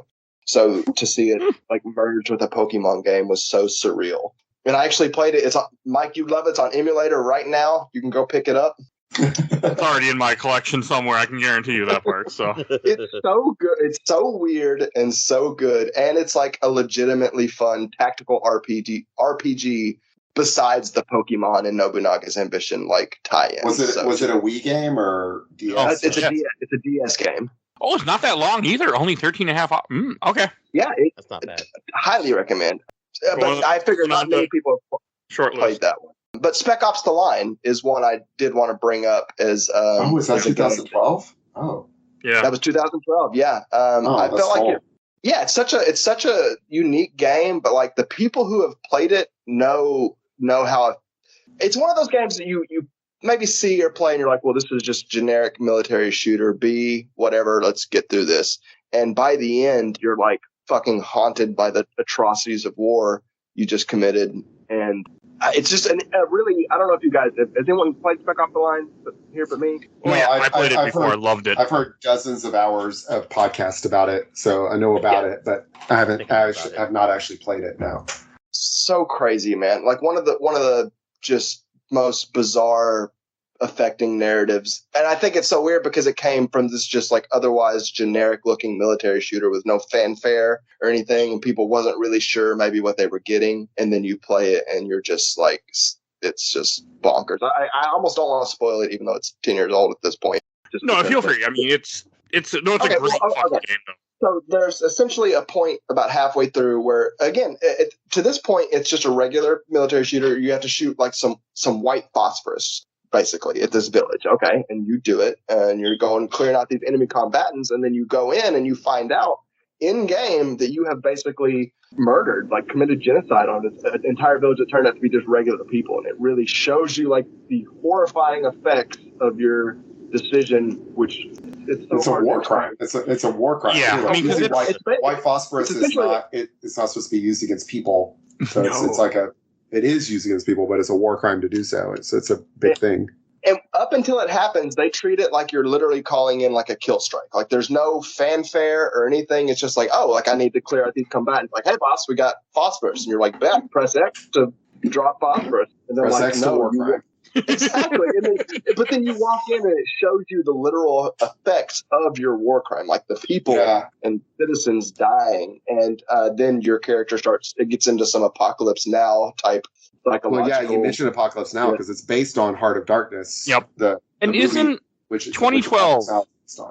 So to see it like merge with a Pokemon game was so surreal. And I actually played it. It's on, Mike, you love it. It's on emulator right now. You can go pick it up. It's already in my collection somewhere. I can guarantee you that part. So It's so good. It's so weird and so good, and it's like a legitimately fun tactical RPG besides the Pokemon and Nobunaga's Ambition like tie-in. Was it a Wii game or DS? It's a DS game. Oh, it's not that long either. Only 13 and a half hours. Okay. Yeah, That's not bad. highly recommend. But I figured not many people have played that one. But Spec Ops: The Line is one I did want to bring up as. Is that 2012? Oh, yeah, that was 2012. Yeah, I felt like cool. it's such a unique game, but like the people who have played it know how. It's one of those games that you maybe see or play and you're like, well, this is just generic military shooter. B whatever. Let's get through this. And by the end, you're like fucking haunted by the atrocities of war you just committed, and. It's just a really. I don't know if you guys has anyone played Spec Ops: The Line here but me. Oh yeah, I played it before. I loved it. I've heard dozens of hours of podcasts about it, so I know about it, but I have not actually played it. No. So crazy, man! Like one of the just most bizarre, affecting narratives, and I think it's so weird because it came from this just like otherwise generic looking military shooter with no fanfare or anything, and people wasn't really sure maybe what they were getting, and then you play it and you're just like, it's just bonkers. I almost don't want to spoil it, even though it's 10 years old at this point. No, feel free. I mean, it's a great fucking game though. So there's essentially a point about halfway through where, again, to this point, it's just a regular military shooter. You have to shoot like some white phosphorus, basically, at this village. Okay. And you do it, and you're going clearing out these enemy combatants. And then you go in and you find out in game that you have basically murdered, like committed genocide on this entire village that turned out to be just regular people. And it really shows you like the horrifying effects of your decision, which it's a war crime. It's a war crime. Yeah, I mean, white phosphorus is not. It's not supposed to be used against people. So it's like it is used against people, but it's a war crime to do so. It's a big thing. And up until it happens, they treat it like you're literally calling in like a kill strike. Like there's no fanfare or anything. It's just like, oh, like I need to clear out these combatants. Like, hey, boss, we got phosphorus, and you're like, back, press X to drop phosphorus, and they're Press like, X no, to war crime. Exactly. But then you walk in and it shows you the literal effects of your war crime, like the people and citizens dying. And then your character gets into some Apocalypse Now type psychological. Well, yeah, you mentioned Apocalypse Now because it's based on Heart of Darkness. Yep. Isn't 2012?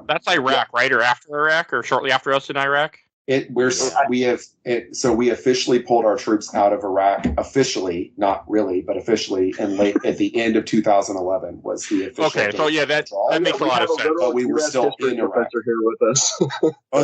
That's Iraq, right? Or after Iraq, or shortly after us in Iraq? We officially pulled our troops out of Iraq, officially, not really, but officially, and late at the end of 2011 was the official. Okay, so yeah, that makes a lot of sense. But we were still in Iraq. Here with us.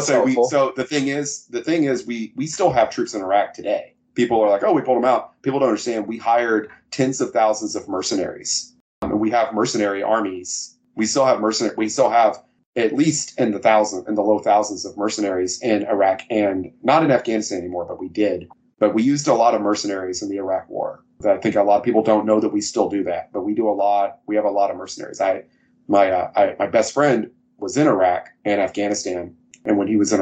So the thing is, we still have troops in Iraq today. People are like, oh, we pulled them out. People don't understand. We hired tens of thousands of mercenaries, and we have mercenary armies. We still have at least in the low thousands of mercenaries in Iraq, and not in Afghanistan anymore, but we did. But we used a lot of mercenaries in the Iraq War. I think a lot of people don't know that we still do that, but we do a lot. We have a lot of mercenaries. My best friend was in Iraq and Afghanistan, and when he was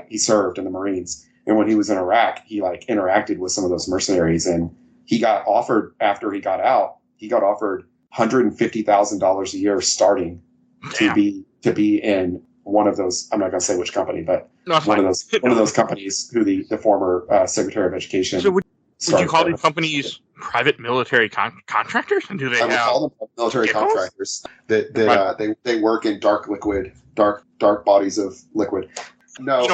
he served in the Marines, and when he was in Iraq, he interacted with some of those mercenaries, and he got offered after he got out. He got offered $150,000 a year starting to be in one of those. I'm not going to say which company, but one of those companies who the former Secretary of Education. So would you call these companies private military contractors? And do they call them military contractors that they work in dark bodies of liquid? No,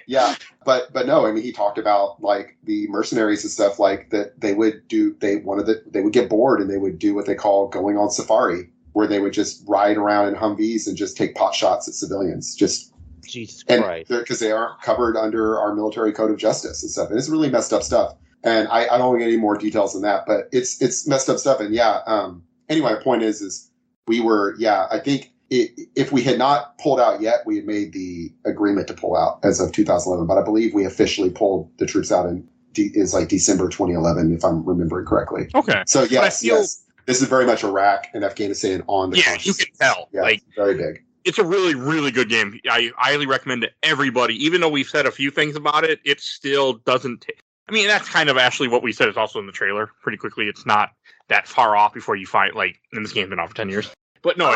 yeah, but no. I mean, he talked about like the mercenaries and stuff like that. They would get bored and they would do what they call going on safari, where they would just ride around in Humvees and just take pot shots at civilians. Jesus Christ. Because they aren't covered under our military code of justice and stuff. And it's really messed up stuff. And I don't want to get any more details than that, but it's messed up stuff. And anyway, the point is we were, I think if we had not pulled out yet, we had made the agreement to pull out as of 2011. But I believe we officially pulled the troops out in December 2011, if I'm remembering correctly. Okay. So yes. This is very much Iraq and Afghanistan on the conscious. You can tell. Yeah, very big. It's a really, really good game. I highly recommend to everybody. Even though we've said a few things about it, it still doesn't I mean, that's kind of actually what we said is also in the trailer. Pretty quickly, it's not that far off before you find and this game's been out for 10 years. But no,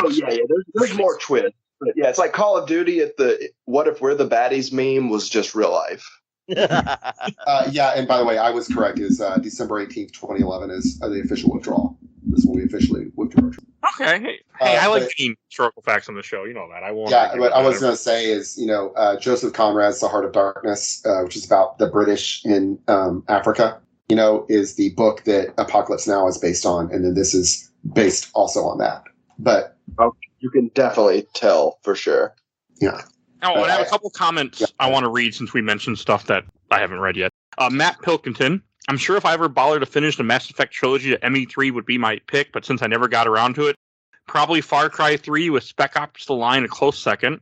there's more twist. But yeah, it's like Call of Duty at the "What if we're the baddies" meme was just real life. Yeah, and by the way, I was correct. Is December 18th, 2011 is the official withdrawal. This will be officially withdrawal. Okay. Hey, I like getting historical facts on the show. You know that. I won't. Yeah, what I was going to say is, Joseph Conrad's The Heart of Darkness, which is about the British in Africa, is the book that Apocalypse Now is based on. And then this is based also on that. But you can definitely tell for sure. Yeah. Oh, I have a couple comments I want to read since we mentioned stuff that I haven't read yet. Matt Pilkington. I'm sure if I ever bothered to finish the Mass Effect trilogy, the ME3 would be my pick, but since I never got around to it, probably Far Cry 3 with Spec Ops The Line a close second.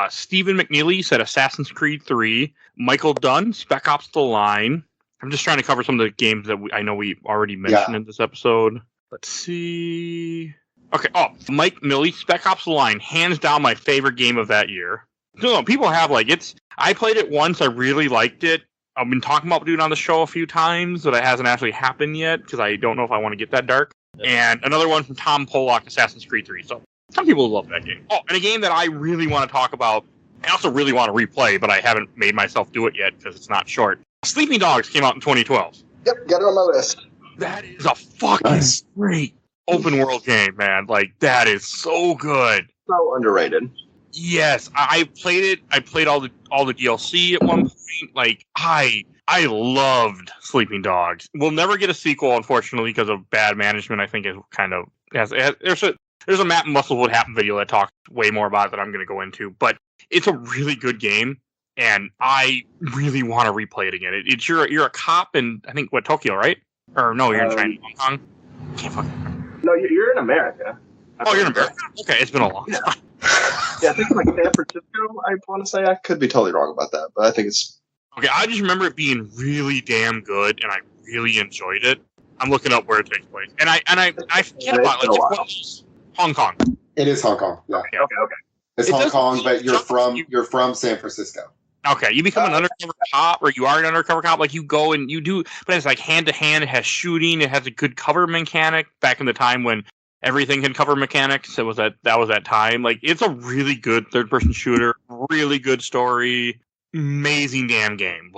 Stephen McNeely said Assassin's Creed 3. Michael Dunn, Spec Ops The Line. I'm just trying to cover some of the games that I know we already mentioned in this episode. Let's see. Okay. Oh, Mike Millie, Spec Ops The Line, hands down my favorite game of that year. No, people have I played it once. I really liked it. I've been talking about doing it on the show a few times, but it hasn't actually happened yet because I don't know if I want to get that dark. And another one from Tom Pollock, Assassin's Creed 3. So some people love that game. Oh, and a game that I really want to talk about, I also really want to replay, but I haven't made myself do it yet because it's not short. Sleeping Dogs came out in 2012. Yep, got it on my list. That is a fucking great open world game, man. That is so good. So underrated. Yes, I played it. I played all the DLC at one point. I loved Sleeping Dogs. We'll never get a sequel, unfortunately, because of bad management. I think it kind of there's a Matt and Musclewood Happen video that talks way more about it that I'm going to go into. But it's a really good game, and I really want to replay it again. It's you're a cop in I think Tokyo, right? Or no, you're in China, Hong Kong. Can't fucking remember. No, you're in America. You're in America. Okay, it's been a long time. Yeah, I think it's San Francisco, I want to say. I could be totally wrong about that, but I think it's... Okay, I just remember it being really damn good, and I really enjoyed it. I'm looking up where it takes place. And I forget about Hong Kong. It is Hong Kong, yeah. Okay. It's Hong Kong, but you're from San Francisco. Okay, you become an undercover cop, or you are an undercover cop. You go and you do... But it's hand-to-hand, it has shooting, it has a good cover mechanic back in the time when... Everything had cover mechanics. That was that time. It's a really good third-person shooter. Really good story. Amazing damn game.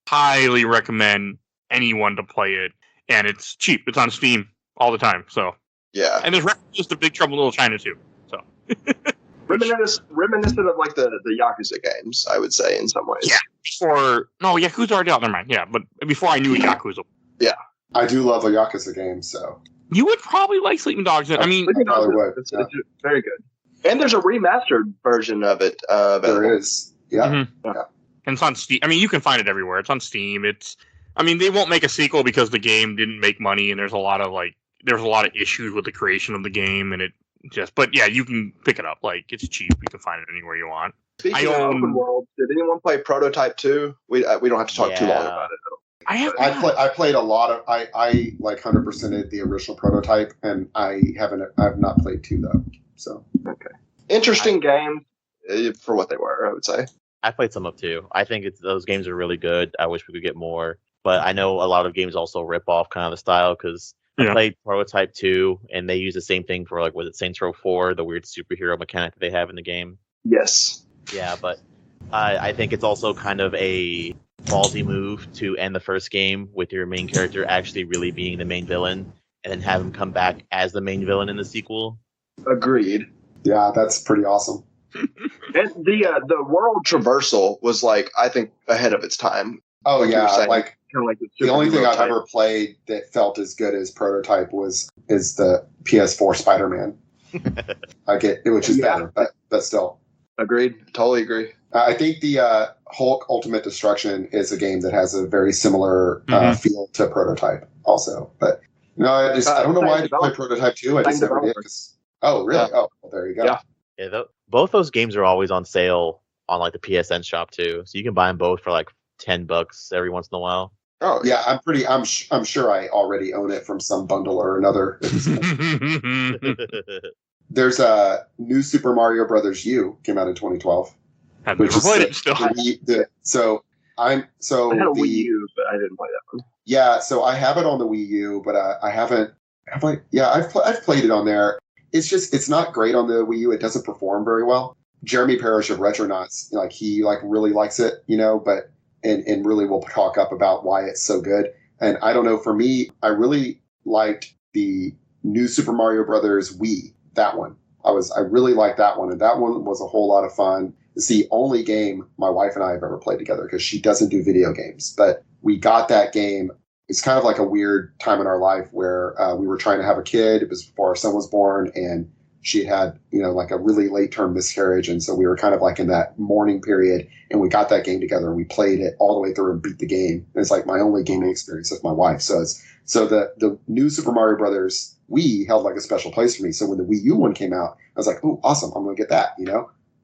Highly recommend anyone to play it. And it's cheap. It's on Steam all the time. So yeah. And there's references to Big Trouble in Little China too. So reminiscent of the Yakuza games, I would say in some ways. Yeah. Yakuza already out. Never mind. Yeah, but before I knew Yakuza. Yeah. I do love a Yakuza game, so. You would probably like Sleeping Dogs. I mean, Sleeping Dogs it's very good. And there's a remastered version of it. There is. Yeah. Mm-hmm. Yeah. And it's on Steam. I mean, you can find it everywhere. It's on Steam. They won't make a sequel because the game didn't make money, and there's a lot of issues with the creation of the game, and but yeah, you can pick it up. It's cheap. You can find it anywhere you want. Speaking of open world, did anyone play Prototype 2. We don't have to talk too long about it, though. I played a lot of. I 100%ed the original Prototype, and I've not played 2 though. So okay, interesting game for what they were, I would say. I played some of 2. I think those games are really good. I wish we could get more, but I know a lot of games also rip off kind of the style because I played Prototype 2, and they use the same thing for was it Saints Row 4, the weird superhero mechanic that they have in the game. Yes. Yeah, but I think it's also kind of a ballsy move to end the first game with your main character actually really being the main villain and then have him come back as the main villain in the sequel. Agreed. Yeah, that's pretty awesome. And the world traversal was I think ahead of its time. Oh yeah, the only thing I've ever played that felt as good as Prototype is the PS4 Spider-Man. Which is better, but still. Agreed. Totally agree. I think the Hulk Ultimate Destruction is a game that has a very similar feel to Prototype also. But I don't know why I didn't play Prototype 2. I just never did. Oh, really? Yeah. Oh, well, there you go. Yeah, both those games are always on sale on the PSN shop too. So you can buy them both for $10 every once in a while. Oh, yeah. I'm sure I already own it from some bundle or another. There's a new Super Mario Brothers U came out in 2012. I've never played it still. So I had a Wii U, but I didn't play that one. Yeah, so I have it on the Wii U, but I haven't. I've played it on there. It's not great on the Wii U. It doesn't perform very well. Jeremy Parrish of Retronauts, he really likes it, but and really will talk up about why it's so good. And I don't know, for me, I really liked the new Super Mario Brothers Wii. That one, I really liked that one, and that one was a whole lot of fun. It's the only game my wife and I have ever played together because she doesn't do video games, but we got that game. It's kind of like a weird time in our life where we were trying to have a kid. It was before our son was born, and she had, like a really late term miscarriage. And so we were kind of like in that mourning period, and we got that game together and we played it all the way through and beat the game. And it's like my only gaming experience with my wife. So the new Super Mario Brothers Wii held like a special place for me. So when the Wii U one came out, I was like, oh, awesome. I'm going to get that,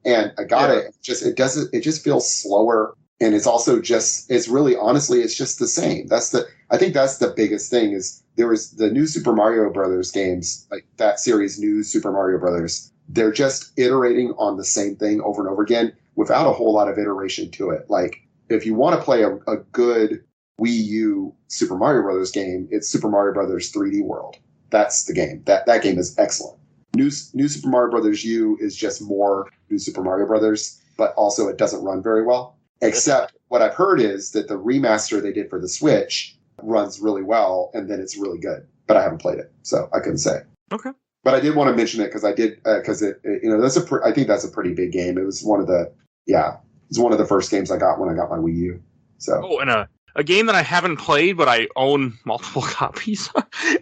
and I got it. It just feels slower. And it's also it's really, honestly, it's just the same. I think that's the biggest thing is there was the new Super Mario Brothers games, like that series, new Super Mario Brothers. They're just iterating on the same thing over and over again without a whole lot of iteration to it. Like if you want to play a good Wii U Super Mario Brothers game, it's Super Mario Brothers 3D World. That's the game. That game is excellent. New Super Mario Brothers U is just more New Super Mario Brothers, but also it doesn't run very well. Except what I've heard is that the remaster they did for the Switch runs really well, and then it's really good. But I haven't played it, so I couldn't say. Okay. But I did want to mention it because I think that's a pretty big game. It was one of the first games I got when I got my Wii U. So. And a game that I haven't played, but I own multiple copies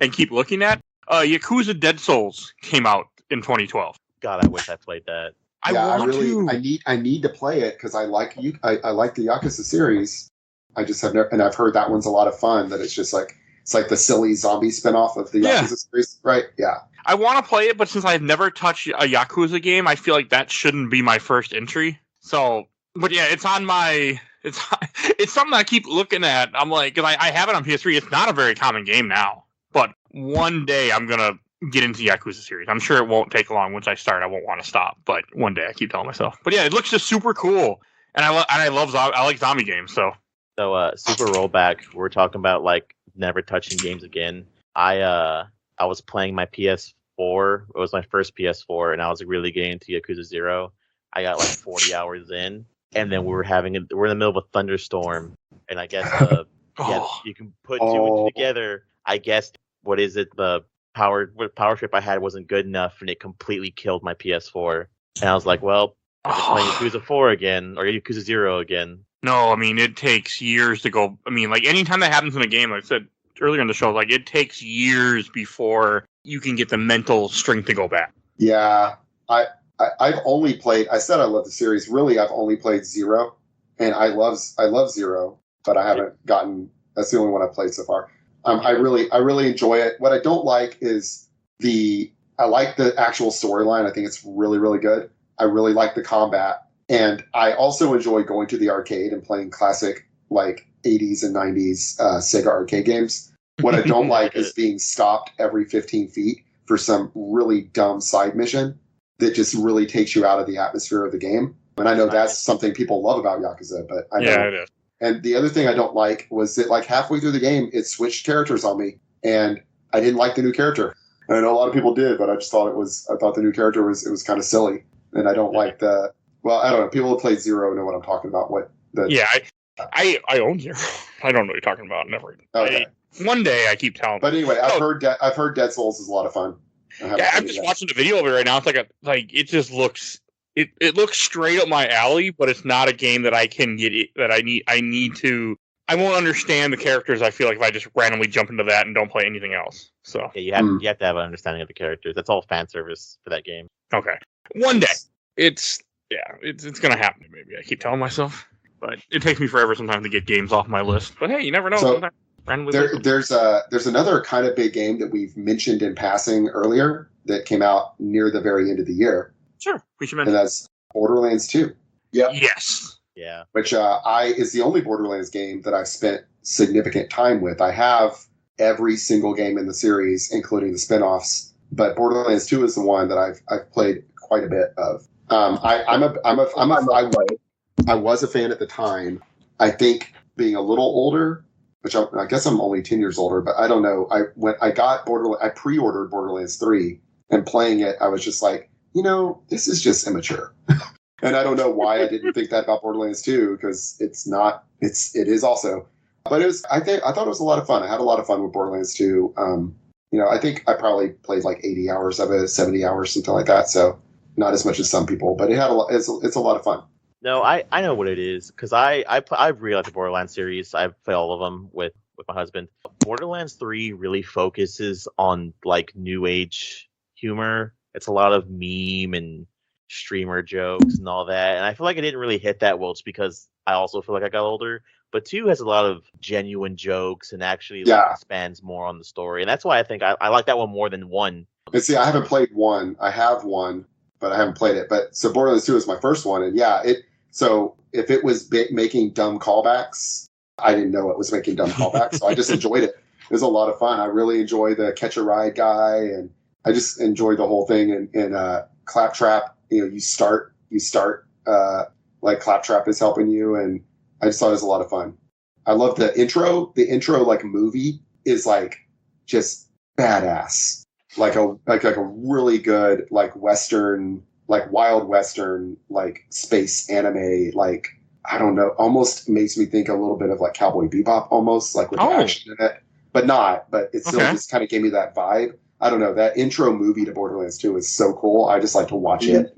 and keep looking at. Yakuza Dead Souls came out in 2012. God, I wish I played that. I need to play it because I like the Yakuza series. I just have never, and I've heard that one's a lot of fun. That it's just like the silly zombie spinoff of the Yakuza series, right? Yeah. I want to play it, but since I've never touched a Yakuza game, I feel like that shouldn't be my first entry. So, but yeah, it's on my. It's something I keep looking at. I'm like, because I have it on PS3. It's not a very common game now, but one day I'm gonna get into the Yakuza series. I'm sure it won't take long. Once I start, I won't want to stop. But one day, I keep telling myself. But yeah, it looks just super cool, and I like zombie games. So super rollback. We're talking about like never touching games again. I was playing my PS4. It was my first PS4, and I was really getting into Yakuza 0. I got like 40 hours in, and then we're in the middle of a thunderstorm, and I guess you can put two and two together. I guess what is it? The power trip I had wasn't good enough, and it completely killed my PS4. And I was like, well, I'm just playing Yakuza 4 again, or Yakuza 0 again. No, I mean, it takes years to go. I mean, like, anytime that happens in a game, like I said earlier in the show, like, it takes years before you can get the mental strength to go back. Yeah. I've only played, I said I love the series. Really, I've only played 0, and I love 0, but I haven't gotten, that's the only one I've played so far. I really enjoy it. What I don't like is I like the actual storyline. I think it's really, really good. I really like the combat. And I also enjoy going to the arcade and playing classic, like, 80s and 90s Sega arcade games. What I don't like is being stopped every 15 feet for some really dumb side mission that just really takes you out of the atmosphere of the game. And I know that's something people love about Yakuza, but I know. Yeah, it is. And the other thing I don't like was that, like, halfway through the game, it switched characters on me, and I didn't like the new character. And I know a lot of people did, but I thought the new character was kind of silly. And I don't like I don't know. People who played 0 know what I'm talking about. I own 0. I don't know what you're talking about. Never. Okay. One day I keep telling. But anyway, I've heard Dead Souls is a lot of fun. I'm just watching the video of it right now. It's it just looks. It looks straight up my alley, but it's not a game that I can get. I won't understand the characters. I feel like if I just randomly jump into that and don't play anything else. So yeah, you have to have an understanding of the characters. That's all fan service for that game. Okay, one day it's gonna happen. Maybe I keep telling myself, but it takes me forever sometimes to get games off my list. But hey, you never know. So there's another kind of big game that we've mentioned in passing earlier that came out near the very end of the year. Sure, we should mention. And that's Borderlands 2. Yep. Yes. Yeah. Which is the only Borderlands game that I've spent significant time with. I have every single game in the series, including the spin-offs, but Borderlands 2 is the one that I've played quite a bit of. I was a fan at the time. I think being a little older, which I guess I'm only 10 years older, but I don't know. I pre-ordered Borderlands 3, and playing it, I was just like, this is just immature. And I don't know why I didn't think that about Borderlands 2, because it is also. But I thought it was a lot of fun. I had a lot of fun with Borderlands 2. I think I probably played like 80 hours of it, 70 hours, something like that. So not as much as some people, but it's a lot of fun. No, I know what it is, because I really like the Borderlands series. I've played all of them with my husband. Borderlands 3 really focuses on like new age humor. It's a lot of meme and streamer jokes and all that. And I feel like it didn't really hit that well just because I also feel like I got older. But 2 has a lot of genuine jokes and actually expands more on the story. And that's why I think I like that one more than 1. And see, I haven't played 1. I have 1, but I haven't played it. But so Borderlands 2 is my first one. And so if it was making dumb callbacks, I didn't know it was making dumb callbacks. So I just enjoyed it. It was a lot of fun. I really enjoy the catch a ride guy, and I just enjoyed the whole thing. And Claptrap, you start like Claptrap is helping you, and I just thought it was a lot of fun. I love the intro. The intro like movie is like just badass. Like a really good like Western, like Wild Western, like space anime, like I don't know, almost makes me think a little bit of like Cowboy Bebop almost, like with the action in it. But it still just kind of gave me that vibe. I don't know, that intro movie to Borderlands 2 is so cool. I just like to watch it.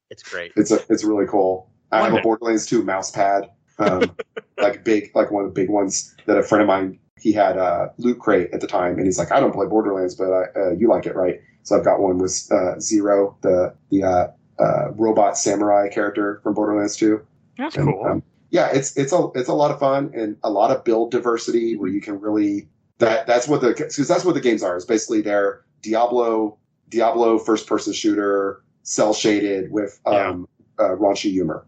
It's great. It's really cool. I have a Borderlands 2 mouse pad, like one of the big ones that a friend of mine, he had a Loot Crate at the time, and he's like, I don't play Borderlands, but you like it, right? So I've got one with Zero, the robot samurai character from Borderlands 2. That's cool. It's a lot of fun and a lot of build diversity where you can really that's what the games are. It's basically they're Diablo first person shooter, cell shaded with raunchy humor,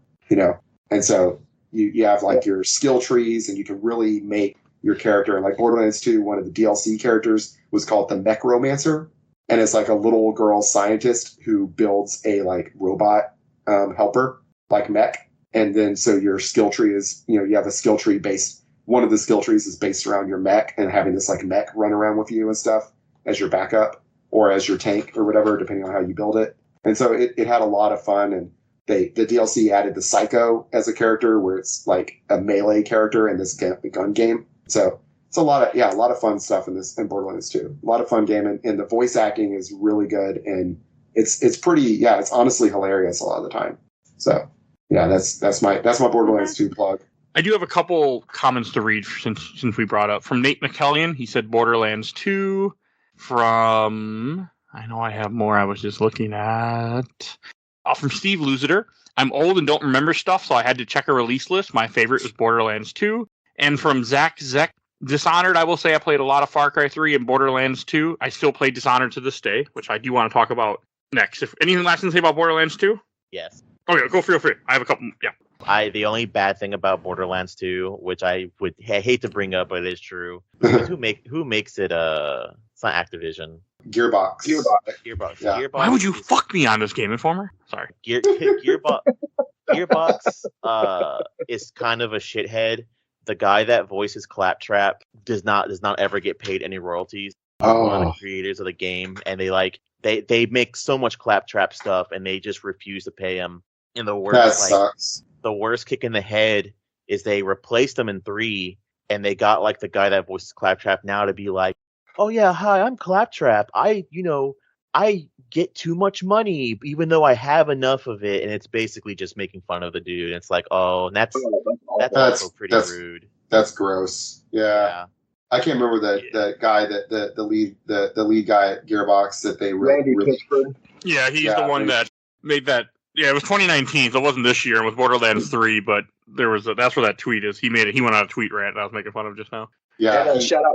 and so you have like your skill trees, and you can really make your character. And like Borderlands 2, one of the DLC characters was called the Mechromancer, and it's like a little girl scientist who builds a like robot helper like mech. And then so your skill tree is, you have a skill tree based, one of the skill trees is based around your mech and having this like mech run around with you and stuff as your backup or as your tank or whatever, depending on how you build it. And so it had a lot of fun. And the DLC added the Psycho as a character where it's like a melee character in this gun game. So it's a lot of fun stuff in Borderlands 2. A lot of fun game. And the voice acting is really good. And it's pretty, it's honestly hilarious a lot of the time. So yeah, that's my Borderlands 2 plug. I do have a couple comments to read since we brought up. From Nate McKellion, he said Borderlands 2. From, I know I have more I was just looking at. From Steve Lusiter, I'm old and don't remember stuff, so I had to check a release list. My favorite was Borderlands 2. And from Zach Zek, Dishonored, I will say I played a lot of Far Cry 3 and Borderlands 2. I still play Dishonored to this day, which I do want to talk about next. If anything last to say about Borderlands 2? Yes. Oh yeah, go feel free. I have a couple. Yeah. The only bad thing about Borderlands 2, which I hate to bring up, but it is true, is who makes it? It's not Activision. Gearbox. Yeah. Gearbox. Why would you fuck me on this Game Informer? Sorry. Gearbox is kind of a shithead. The guy that voices Claptrap does not ever get paid any royalties. One of the creators of the game, and they make so much Claptrap stuff, and they just refuse to pay him. And the worst, sucks. The worst kick in the head is they replaced him in 3, and they got like the guy that voices Claptrap now to be like, "Oh yeah, hi, I'm Claptrap. I get too much money, even though I have enough of it." And it's basically just making fun of the dude. And it's like, and that's also pretty rude. That's gross. Yeah. I can't remember the guy the lead guy at Gearbox that they Randy really. Yeah, he's the one that made that. Yeah, it was 2019, so it wasn't this year with Borderlands 3, but that's where that tweet is. He made it. He went on a tweet rant that I was making fun of just now. Yeah. Shout out.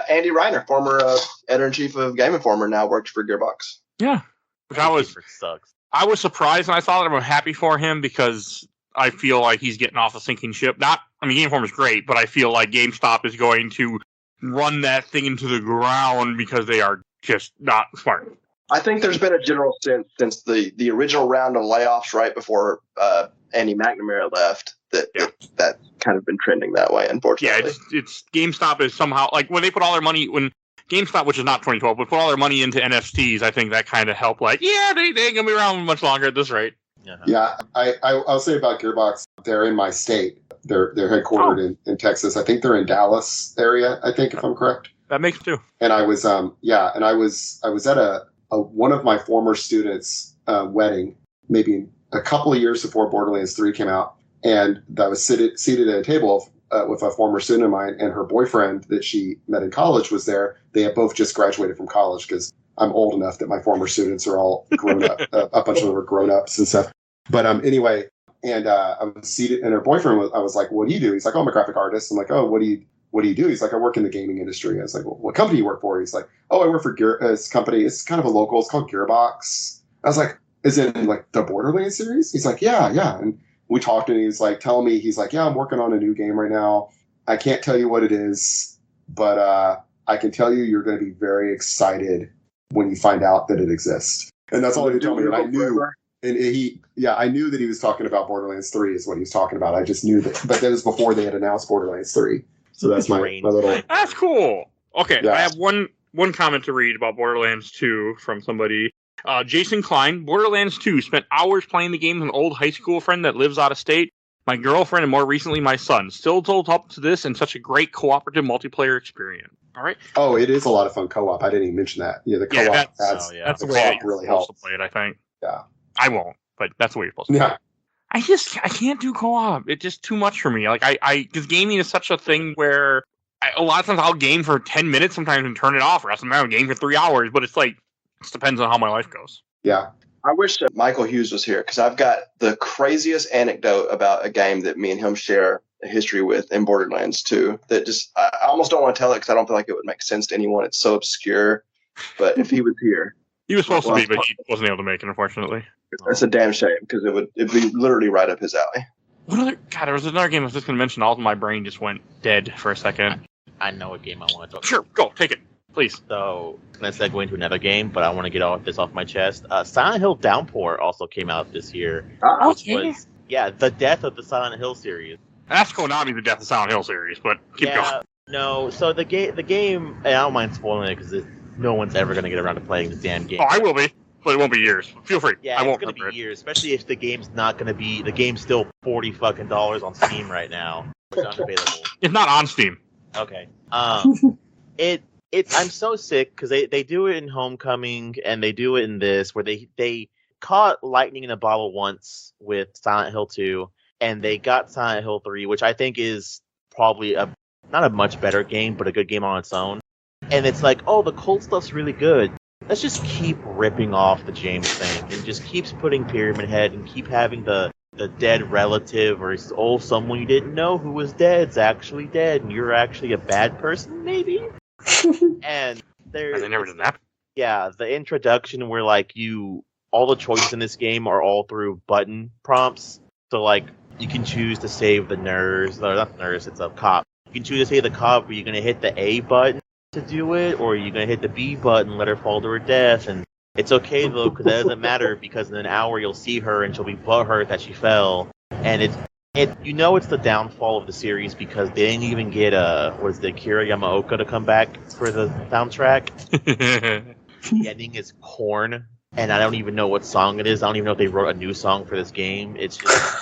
Andy Reiner, former editor-in-chief of Game Informer, now works for Gearbox. Yeah. Which I was surprised and I thought I'm happy for him because I feel like he's getting off a sinking ship. Game Informer is great, but I feel like GameStop is going to run that thing into the ground because they are just not smart. I think there's been a general sense since the original round of layoffs right before Andy McNamara left that kind of been trending that way, unfortunately. Yeah, it's GameStop is somehow like when they put all their money when GameStop, which is not 2012, but put all their money into NFTs. I think that kind of helped. Like, yeah, they ain't gonna be around much longer at this rate. Yeah, I'll say about Gearbox, they're in my state. They're headquartered in Texas. I think they're in Dallas area. I think if I'm correct. That makes two. And I was I was at a one of my former students' wedding, maybe a couple of years before Borderlands 3 came out, and I was seated at a table with a former student of mine, and her boyfriend that she met in college was there. They had both just graduated from college because I'm old enough that my former students are all grown up. A bunch of them are grown ups and stuff. But anyway, and I was seated, and her boyfriend I was like, "What do you do?" He's like, "Oh, I'm a graphic artist." I'm like, "Oh, what do you do?" He's like, "I work in the gaming industry." I was like, "Well, what company do you work for?" He's like, "Oh, I work for this company. It's kind of a local. It's called Gearbox." I was like, "Is it like the Borderlands series?" He's like, "Yeah." And we talked, and he's like, telling me, he's like, "Yeah, I'm working on a new game right now. I can't tell you what it is, but I can tell you you're going to be very excited when you find out that it exists." And that's all he told me. And I knew, I knew that he was talking about Borderlands 3 is what he was talking about. I just knew that, but that was before they had announced Borderlands 3. So that's my little. That's cool. Okay, yeah. I have one comment to read about Borderlands 2 from somebody. Jason Klein, Borderlands 2, spent hours playing the game with an old high school friend that lives out of state. My girlfriend and more recently my son. Still told up to this and such a great cooperative multiplayer experience. All right. Oh, it is a lot of fun co-op. I didn't even mention that. Yeah, the co-op that's the way that you're really supposed helps to play it, I think. Yeah. I won't, but that's the way you're supposed to play it. I can't do co-op. It's just too much for me. Like because gaming is such a thing where a lot of times I'll game for 10 minutes sometimes and turn it off, or else I'll game for 3 hours. But it's like it depends on how my life goes. Yeah. I wish that Michael Hughes was here because I've got the craziest anecdote about a game that me and him share a history with in Borderlands 2 that just I almost don't want to tell it because I don't feel like it would make sense to anyone. It's so obscure. But if he was here, he was supposed to be, but he wasn't able to make it, unfortunately. It's a damn shame because it'd be literally right up his alley. There was another game I was just going to mention. All of my brain just went dead for a second. I know what game I want to talk about. Sure, go take it. Please. So, let's segue into another game, but I want to get all this off my chest. Silent Hill Downpour also came out this year. Which was, the death of the Silent Hill series. That's Konami, the death of Silent Hill series, but keep going. No, so the game, and I don't mind spoiling it because no one's ever going to get around to playing this damn game. Oh, I will be, but it won't be years. Feel free. Yeah, I won't. It's going to be years, especially if the game's not going to be, the game's still $40 fucking on Steam right now. It's unavailable. It's not on Steam. Okay. I'm so sick because they do it in Homecoming and they do it in this where they caught lightning in a bottle once with Silent Hill 2 and they got Silent Hill 3, which I think is probably not a much better game, but a good game on its own. And it's like, oh, the cult stuff's really good. Let's just keep ripping off the James thing and just keeps putting Pyramid Head and keep having the dead relative or someone you didn't know who was dead's actually dead and you're actually a bad person, maybe? And they never did that. Yeah, the introduction where like all the choices in this game are all through button prompts. So like you can choose to save the nurse, or not the nurse, it's a cop. You can choose to save the cop, but you're gonna hit the A button to do it, or you're gonna hit the B button, and let her fall to her death. And it's okay though, because that doesn't matter because in an hour you'll see her and she'll be butthurt that she fell. And it's the downfall of the series because they didn't even get Akira Yamaoka to come back for the soundtrack. The ending is Korn, and I don't even know what song it is. I don't even know if they wrote a new song for this game. It's just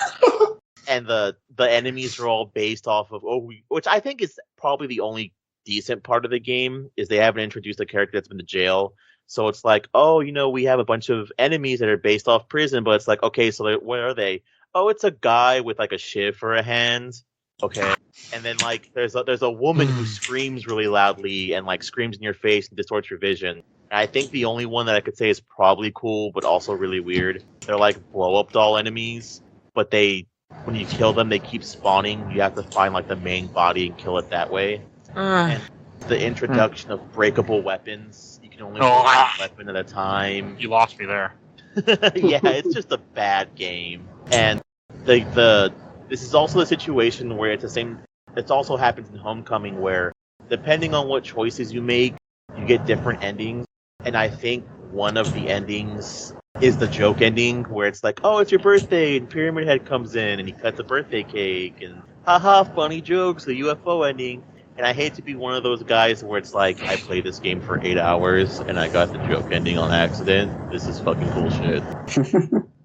and the enemies are all based off of which I think is probably the only decent part of the game is they haven't introduced a character that's been to jail. So it's like, we have a bunch of enemies that are based off prison, but it's like, okay, so where are they? Oh, it's a guy with like a shiv for a hand. Okay. And then like there's a woman who screams really loudly and like screams in your face and distorts your vision. And I think the only one that I could say is probably cool, but also really weird. They're like blow up doll enemies, but when you kill them, they keep spawning. You have to find like the main body and kill it that way. And the introduction of breakable weapons. You can only break one weapon at a time. You lost me there. Yeah, it's just a bad game. And this is also the situation where it also happens in Homecoming where depending on what choices you make, you get different endings. And I think one of the endings is the joke ending where it's like, oh, it's your birthday, and Pyramid Head comes in and he cuts a birthday cake, and haha, funny jokes, the UFO ending. And I hate to be one of those guys where it's like, I played this game for 8 hours and I got the joke ending on accident. This is fucking bullshit.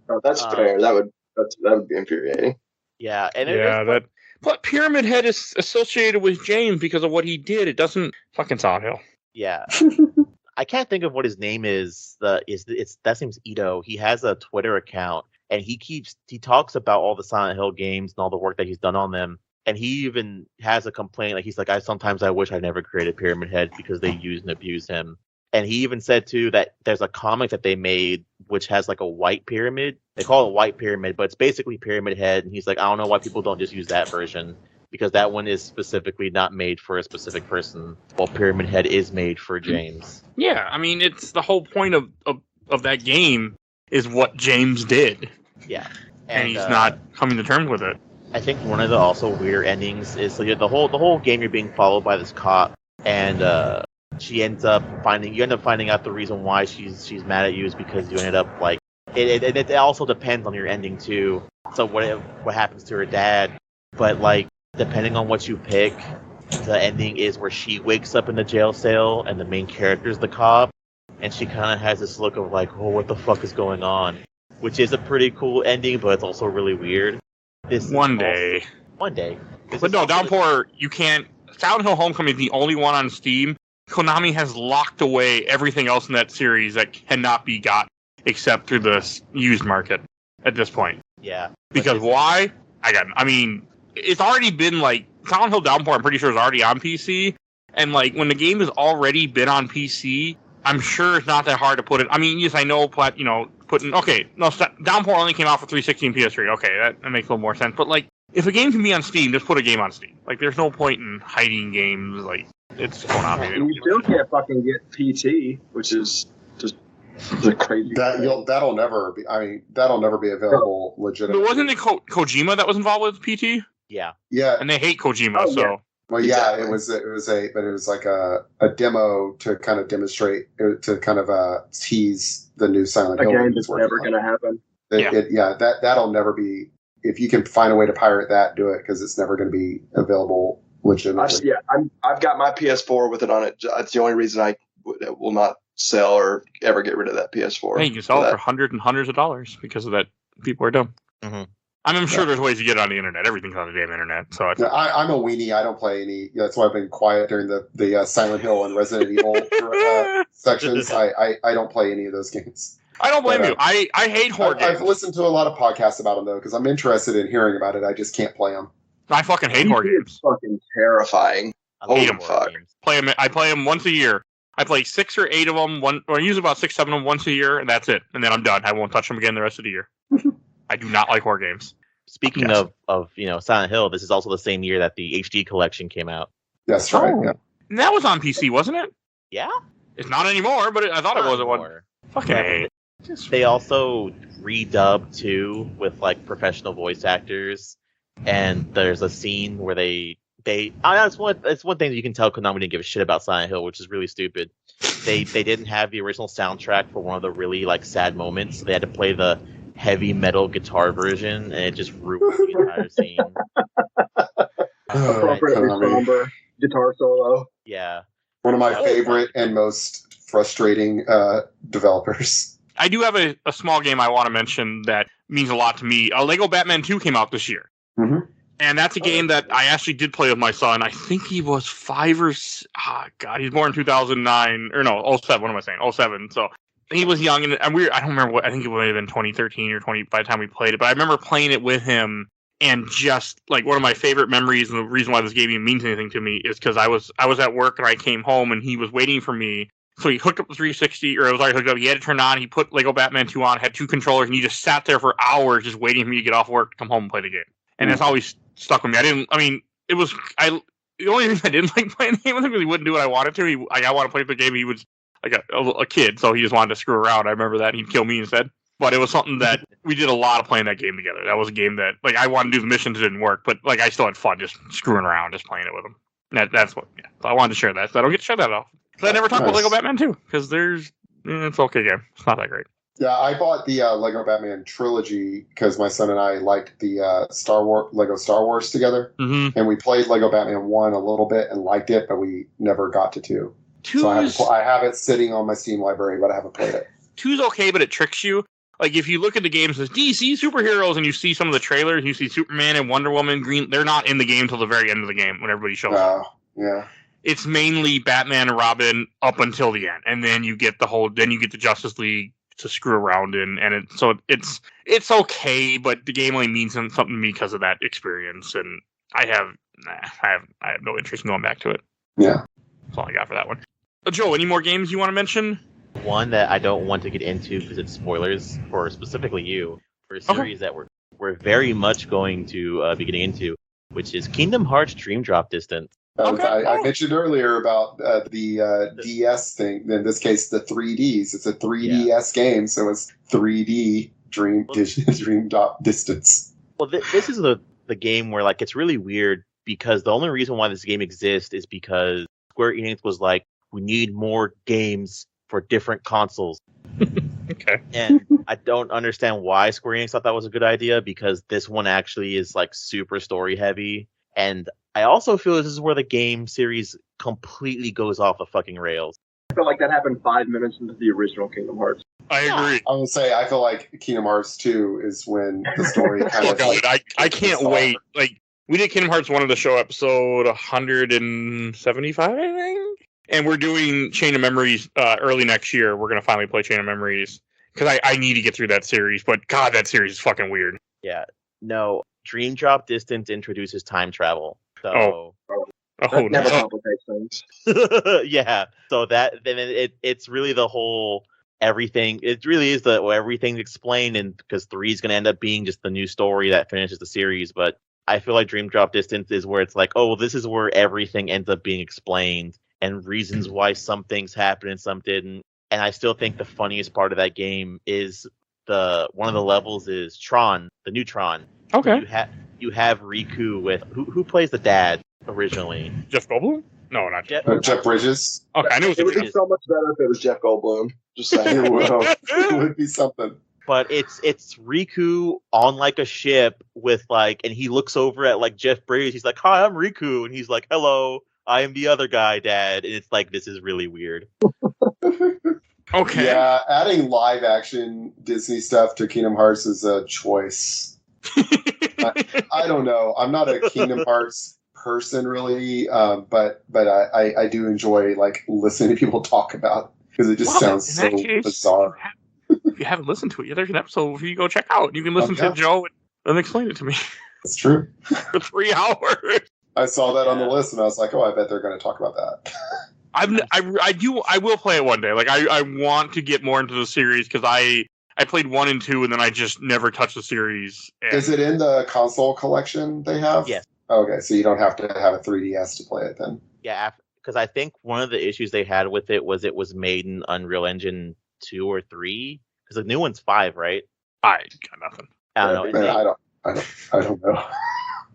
Oh, that's fair. That would be infuriating. Yeah, and but Pyramid Head is associated with James because of what he did. It doesn't fucking Silent Hill. Yeah. I can't think of what his name is. That name's Ito. He has a Twitter account and he talks about all the Silent Hill games and all the work that he's done on them. And he even has a complaint, like he's like, sometimes I wish I never created Pyramid Head because they used and abused him. And he even said too that there's a comic that they made which has like a white pyramid. They call it White Pyramid, but it's basically Pyramid Head. And he's like, I don't know why people don't just use that version because that one is specifically not made for a specific person, while Pyramid Head is made for James. Yeah, I mean, it's the whole point of that game is what James did. Yeah, and he's not coming to terms with it. I think one of the also weirder endings is like the whole game you're being followed by this cop, and you end up finding out the reason why she's mad at you is because you ended up like it also depends on your ending too. So what happens to her dad, but like depending on what you pick, the ending is where she wakes up in the jail cell and the main character is the cop, and she kind of has this look of like, oh, what the fuck is going on, which is a pretty cool ending, but it's also really weird. One day. But no, Downpour, you can't. Silent Hill Homecoming is the only one on Steam. Konami has locked away everything else in that series that cannot be got except through the used market at this point. Yeah. Because why? I mean, it's already been like Silent Hill Downpour. I'm pretty sure is already on PC, and like when the game has already been on PC, I'm sure it's not that hard to put it. I mean, yes, I know, Downpour only came out for 360 and PS3. Okay, that makes a little more sense. But like, if a game can be on Steam, just put a game on Steam. Like, there's no point in hiding games. Like, it's Konami. And you still can't fucking get PT, which is just the crazy. That'll never be. I mean, that'll never be available legitimately. But wasn't it Kojima that was involved with PT? Yeah. Yeah. And they hate Kojima, so. Yeah. Well, exactly. Yeah, it was like a demo to kind of demonstrate, to kind of tease the new Silent Hill. Again, it's never going to happen. That'll never be. If you can find a way to pirate that, do it, because it's never going to be available legitimately. I've got my PS4 with it on it. That's the only reason I will not sell or ever get rid of that PS4. Hey, you can sell it for hundreds and hundreds of dollars because of that. People are dumb. Mm-hmm. I'm sure there's ways to get it on the internet. Everything's on the damn internet. So I'm a weenie. I don't play any. That's why I've been quiet during the Silent Hill and Resident Evil sections. I don't play any of those games. I don't blame you. I hate horror games. I've listened to a lot of podcasts about them though, because I'm interested in hearing about it. I just can't play them. I fucking hate horror games. It's fucking terrifying. I hate them. I play them once a year. I play 6 or 8 of them. Or usually about 6, 7 of them once a year, and that's it. And then I'm done. I won't touch them again the rest of the year. I do not like horror games. Speaking of Silent Hill, this is also the same year that the HD collection came out. That's right. Yeah. And that was on PC, wasn't it? Yeah. It's not anymore, but I thought it was at one. Fucking A. They also redubbed too with like professional voice actors, and there's a scene where it's one thing that you can tell Konami didn't give a shit about Silent Hill, which is really stupid. They didn't have the original soundtrack for one of the really like sad moments, so they had to play the heavy metal guitar version, and it just ruined the entire scene. Appropriately somber guitar solo. Yeah. One of my favorite and most frustrating developers. I do have a small game I want to mention that means a lot to me. Lego Batman 2 came out this year. Mm-hmm. And that's a game that I actually did play with my son. I think he was 5 or... he's born in 2009. Or no, 07. What am I saying? 07. So he was young. And I don't remember what... I think it would have been 2013 or 20 by the time we played it. But I remember playing it with him. And just, like, one of my favorite memories, and the reason why this game even means anything to me, is because I was at work and I came home and he was waiting for me. So he hooked up the 360, or it was already hooked up. He had it turned on. He put Lego Batman 2 on, had 2 controllers, and he just sat there for hours just waiting for me to get off work to come home and play the game. And that's always stuck with me. The only reason I didn't like playing the game with him was he wouldn't do what I wanted to. I want to play the game. He was like a kid, so he just wanted to screw around. I remember that. He'd kill me instead. But it was something that we did a lot of playing that game together. That was a game that, like, I wanted to do the missions, it didn't work, but like I still had fun just screwing around, just playing it with him. That's what. Yeah. So I wanted to share that. So I don't get to share that off. So I never talked about Lego Batman 2 because it's an okay game. It's not that great. Yeah, I bought the Lego Batman trilogy because my son and I liked the Lego Star Wars together, and we played Lego Batman 1 a little bit and liked it, but we never got to 2. So I have it sitting on my Steam library, but I haven't played it. 2's okay, but it tricks you. Like, if you look at the games as DC superheroes and you see some of the trailers, you see Superman and Wonder Woman, Green, they're not in the game till the very end of the game when everybody shows up. Yeah. It's mainly Batman and Robin up until the end, and then you get the Justice League to screw around in, and it's okay, but the game only means something to me because of that experience, and I have no interest in going back to it. Yeah, that's all I got for that one. Joe, any more games you want to mention? One that I don't want to get into because it's spoilers for specifically you, for a series that we're very much going to be getting into, which is Kingdom Hearts Dream Drop Distance. I mentioned earlier about the DS thing. In this case, the 3Ds. It's a 3DS game, so it's 3D Dream Drop Distance. Well, this is the game where like it's really weird because the only reason why this game exists is because Square Enix was like, we need more games for different consoles. Okay. And I don't understand why Square Enix thought that was a good idea, because this one actually is like super story heavy. And I also feel this is where the game series completely goes off the fucking rails. I feel like that happened 5 minutes into the original Kingdom Hearts. I agree. I would say I feel like Kingdom Hearts 2 is when the story kind of I can't wait. Like, we did Kingdom Hearts 1 of the show, episode 175, I think? And we're doing Chain of Memories early next year. We're going to finally play Chain of Memories. Because I need to get through that series. But, God, that series is fucking weird. Yeah. No, Dream Drop Distance introduces time travel. So... That never complicates things. Yeah. So it's really the whole everything. It really is everything's explained, and because 3 is going to end up being just the new story that finishes the series. But I feel like Dream Drop Distance is where it's like, oh, this is where everything ends up being explained and reasons why some things happened and some didn't. And I still think the funniest part of that game is one of the levels is Tron, the new Tron. Okay. You have Riku with who plays the dad originally? Jeff Goldblum? No, not Jeff. Jeff Bridges. Okay, I knew it would be so much better if it was Jeff Goldblum. Just saying. It would be something. But it's Riku on like a ship with like, and he looks over at like Jeff Bridges. He's like, "Hi, I'm Riku," and he's like, "Hello, I am the other guy, Dad." And it's like, this is really weird. Okay. Yeah, adding live action Disney stuff to Kingdom Hearts is a choice. I don't know. I'm not a Kingdom Hearts person really, but I do enjoy like listening to people talk about it because it just sounds so bizarre. If you haven't listened to it yet, there's an episode for you to go check out. You can listen to Joe and explain it to me. It's true. For 3 hours. I saw that on the list and I was like, oh, I bet they're going to talk about that. I will play it one day. Like I want to get more into the series because I played 1 and 2 and then I just never touched the series. Is it in the console collection they have? Yes. Okay, so you don't have to have a 3DS to play it then. Yeah, because I think one of the issues they had with it was made in Unreal Engine 2 or 3. Because the new one's 5, right? I got nothing. I don't know. I don't know.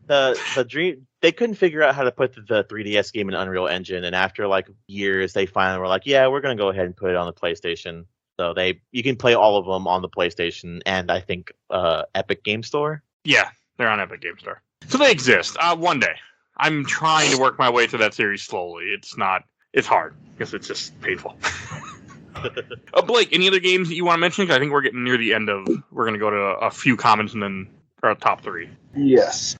The Dream, they couldn't figure out how to put the 3DS game in Unreal Engine, and after like years, they finally were like, "Yeah, we're gonna go ahead and put it on the PlayStation." So you can play all of them on the PlayStation, and I think Epic Game Store. Yeah, they're on Epic Game Store, so they exist. One day, I'm trying to work my way through that series slowly. It's hard because it's just painful. Blake, any other games that you want to mention? Because I think we're getting near the end of. We're going to go to a few comments and then our top 3. Yes.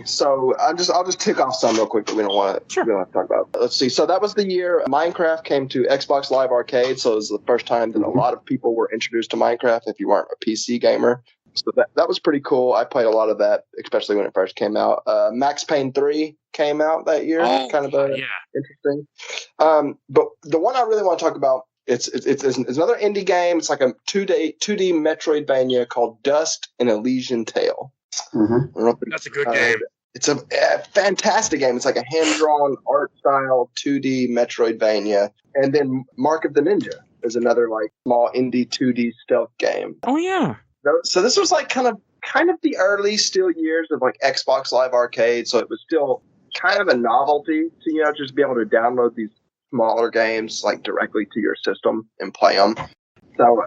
So I'll just tick off some real quick that we don't want to talk about. Let's see. So that was the year Minecraft came to Xbox Live Arcade. So it was the first time that a lot of people were introduced to Minecraft if you weren't a PC gamer. So that was pretty cool. I played a lot of that, especially when it first came out. Max Payne 3 came out that year. Interesting. But the one I really want to talk about, it's another indie game. It's like a 2D Metroidvania called Dust: An Elysian Tale. Mm-hmm. That's a good game. It's a fantastic game. It's like a hand-drawn art style 2D Metroidvania. And then Mark of the Ninja is another like small indie 2D stealth game. Oh yeah. So this was like kind of the early still years of like Xbox Live Arcade. So it was still kind of a novelty to just be able to download these smaller games like directly to your system and play them. So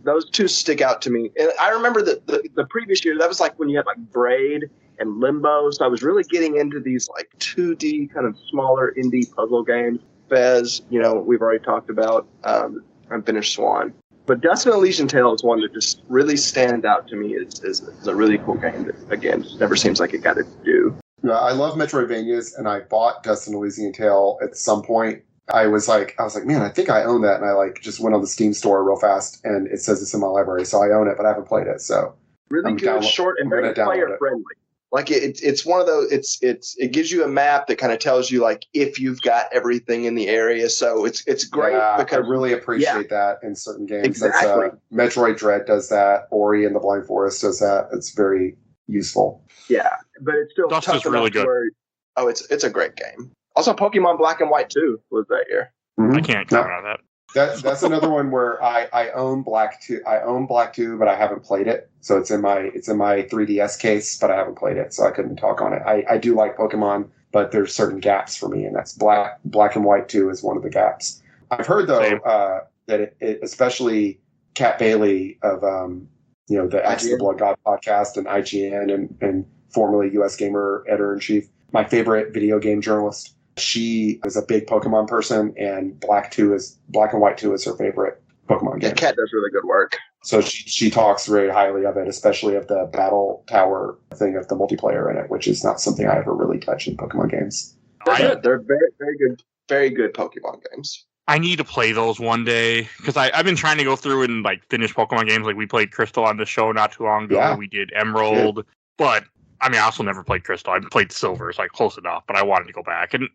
those two stick out to me. And I remember that the previous year, that was like when you had like Braid and Limbo. So I was really getting into these like 2D kind of smaller indie puzzle games. Fez, we've already talked about. I finished Swan. But Dust and Elysian Tale is one that just really stands out to me as a really cool game that, again, just never seems like it got its due. Yeah, I love Metroidvanias, and I bought Dust and Elysian Tale at some point. I was like, man, I think I own that, and I just went on the Steam store real fast, and it says it's in my library, so I own it, but I haven't played it. So really good, short, and very player friendly. Like it's one of those. It gives you a map that kind of tells you like if you've got everything in the area. So it's great because I really appreciate that in certain games. Exactly. Metroid Dread does that. Ori and the Blind Forest does that. It's very useful. Yeah, but it's still Dust is really good. It's a great game. Also, Pokemon Black and White 2 was that year. Mm-hmm. I can't comment on that. That's another one where I own Black 2. I own Black 2, but I haven't played it. So it's in my 3DS case, but I haven't played it, so I couldn't talk on it. I do like Pokemon, but there's certain gaps for me, and that's Black and White 2 is one of the gaps. I've heard though that it especially Kat Bailey of the Axe of the Blood God podcast and IGN and formerly US Gamer editor-in-chief, my favorite video game journalist. She is a big Pokemon person, and Black and White 2 is her favorite Pokemon game. Yeah, Kat does really good work. So she talks very highly of it, especially of the battle tower thing of the multiplayer in it, which is not something I ever really touch in Pokemon games. They're very, very good Pokemon games. I need to play those one day because I've been trying to go through and like finish Pokemon games. Like we played Crystal on the show not too long ago. Yeah. We did Emerald, but I mean, I also never played Crystal. I played Silver, so close enough, but I wanted to go back. And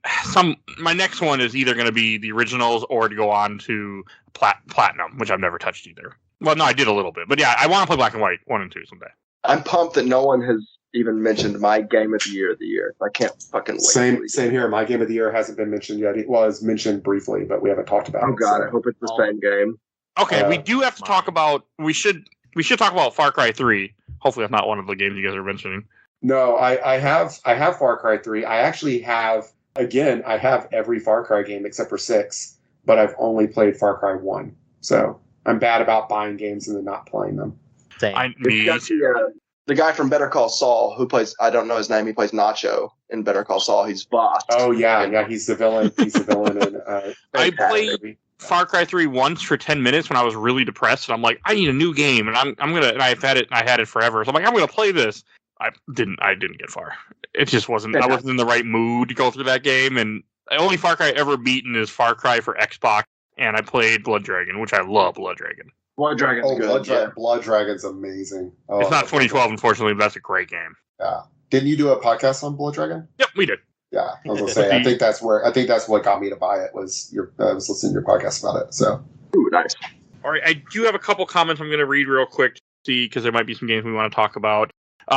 my next one is either going to be the originals or to go on to Platinum, which I've never touched either. Well, no, I did a little bit, but yeah, I want to play Black and White 1 and 2 someday. I'm pumped that no one has even mentioned my game of the year. I can't fucking wait. Same here. My game of the year hasn't been mentioned yet. It was mentioned briefly, but we haven't talked about it. Oh god, I hope it's the same game. Okay, we do have to talk about. We should talk about Far Cry 3. Hopefully, that's not one of the games you guys are mentioning. No, I have Far Cry 3. I actually have every Far Cry game except for 6, but I've only played Far Cry 1. So I'm bad about buying games and then not playing them. Same. The guy from Better Call Saul who plays, I don't know his name, he plays Nacho in Better Call Saul. He's Boss. Oh yeah, he's the villain. He's the villain in I played Far Cry 3 once for 10 minutes when I was really depressed, and I'm like, I need a new game, and I'm gonna. And I had it forever, so I'm like, I'm gonna play this. I didn't get far. It just wasn't. I wasn't in the right mood to go through that game, and the only Far Cry ever beaten is Far Cry for Xbox, and I played Blood Dragon, which I love. Blood Dragon. Blood Dragon's good. Blood Dragon's amazing. Oh, it's not 2012, unfortunately, but that's a great game. Yeah. Didn't you do a podcast on Blood Dragon? Yep, we did. Yeah, I was gonna say. I think that's what got me to buy it. I was listening to your podcast about it. So, ooh, nice. All right, I do have a couple comments I'm going to read real quick to see because there might be some games we want to talk about.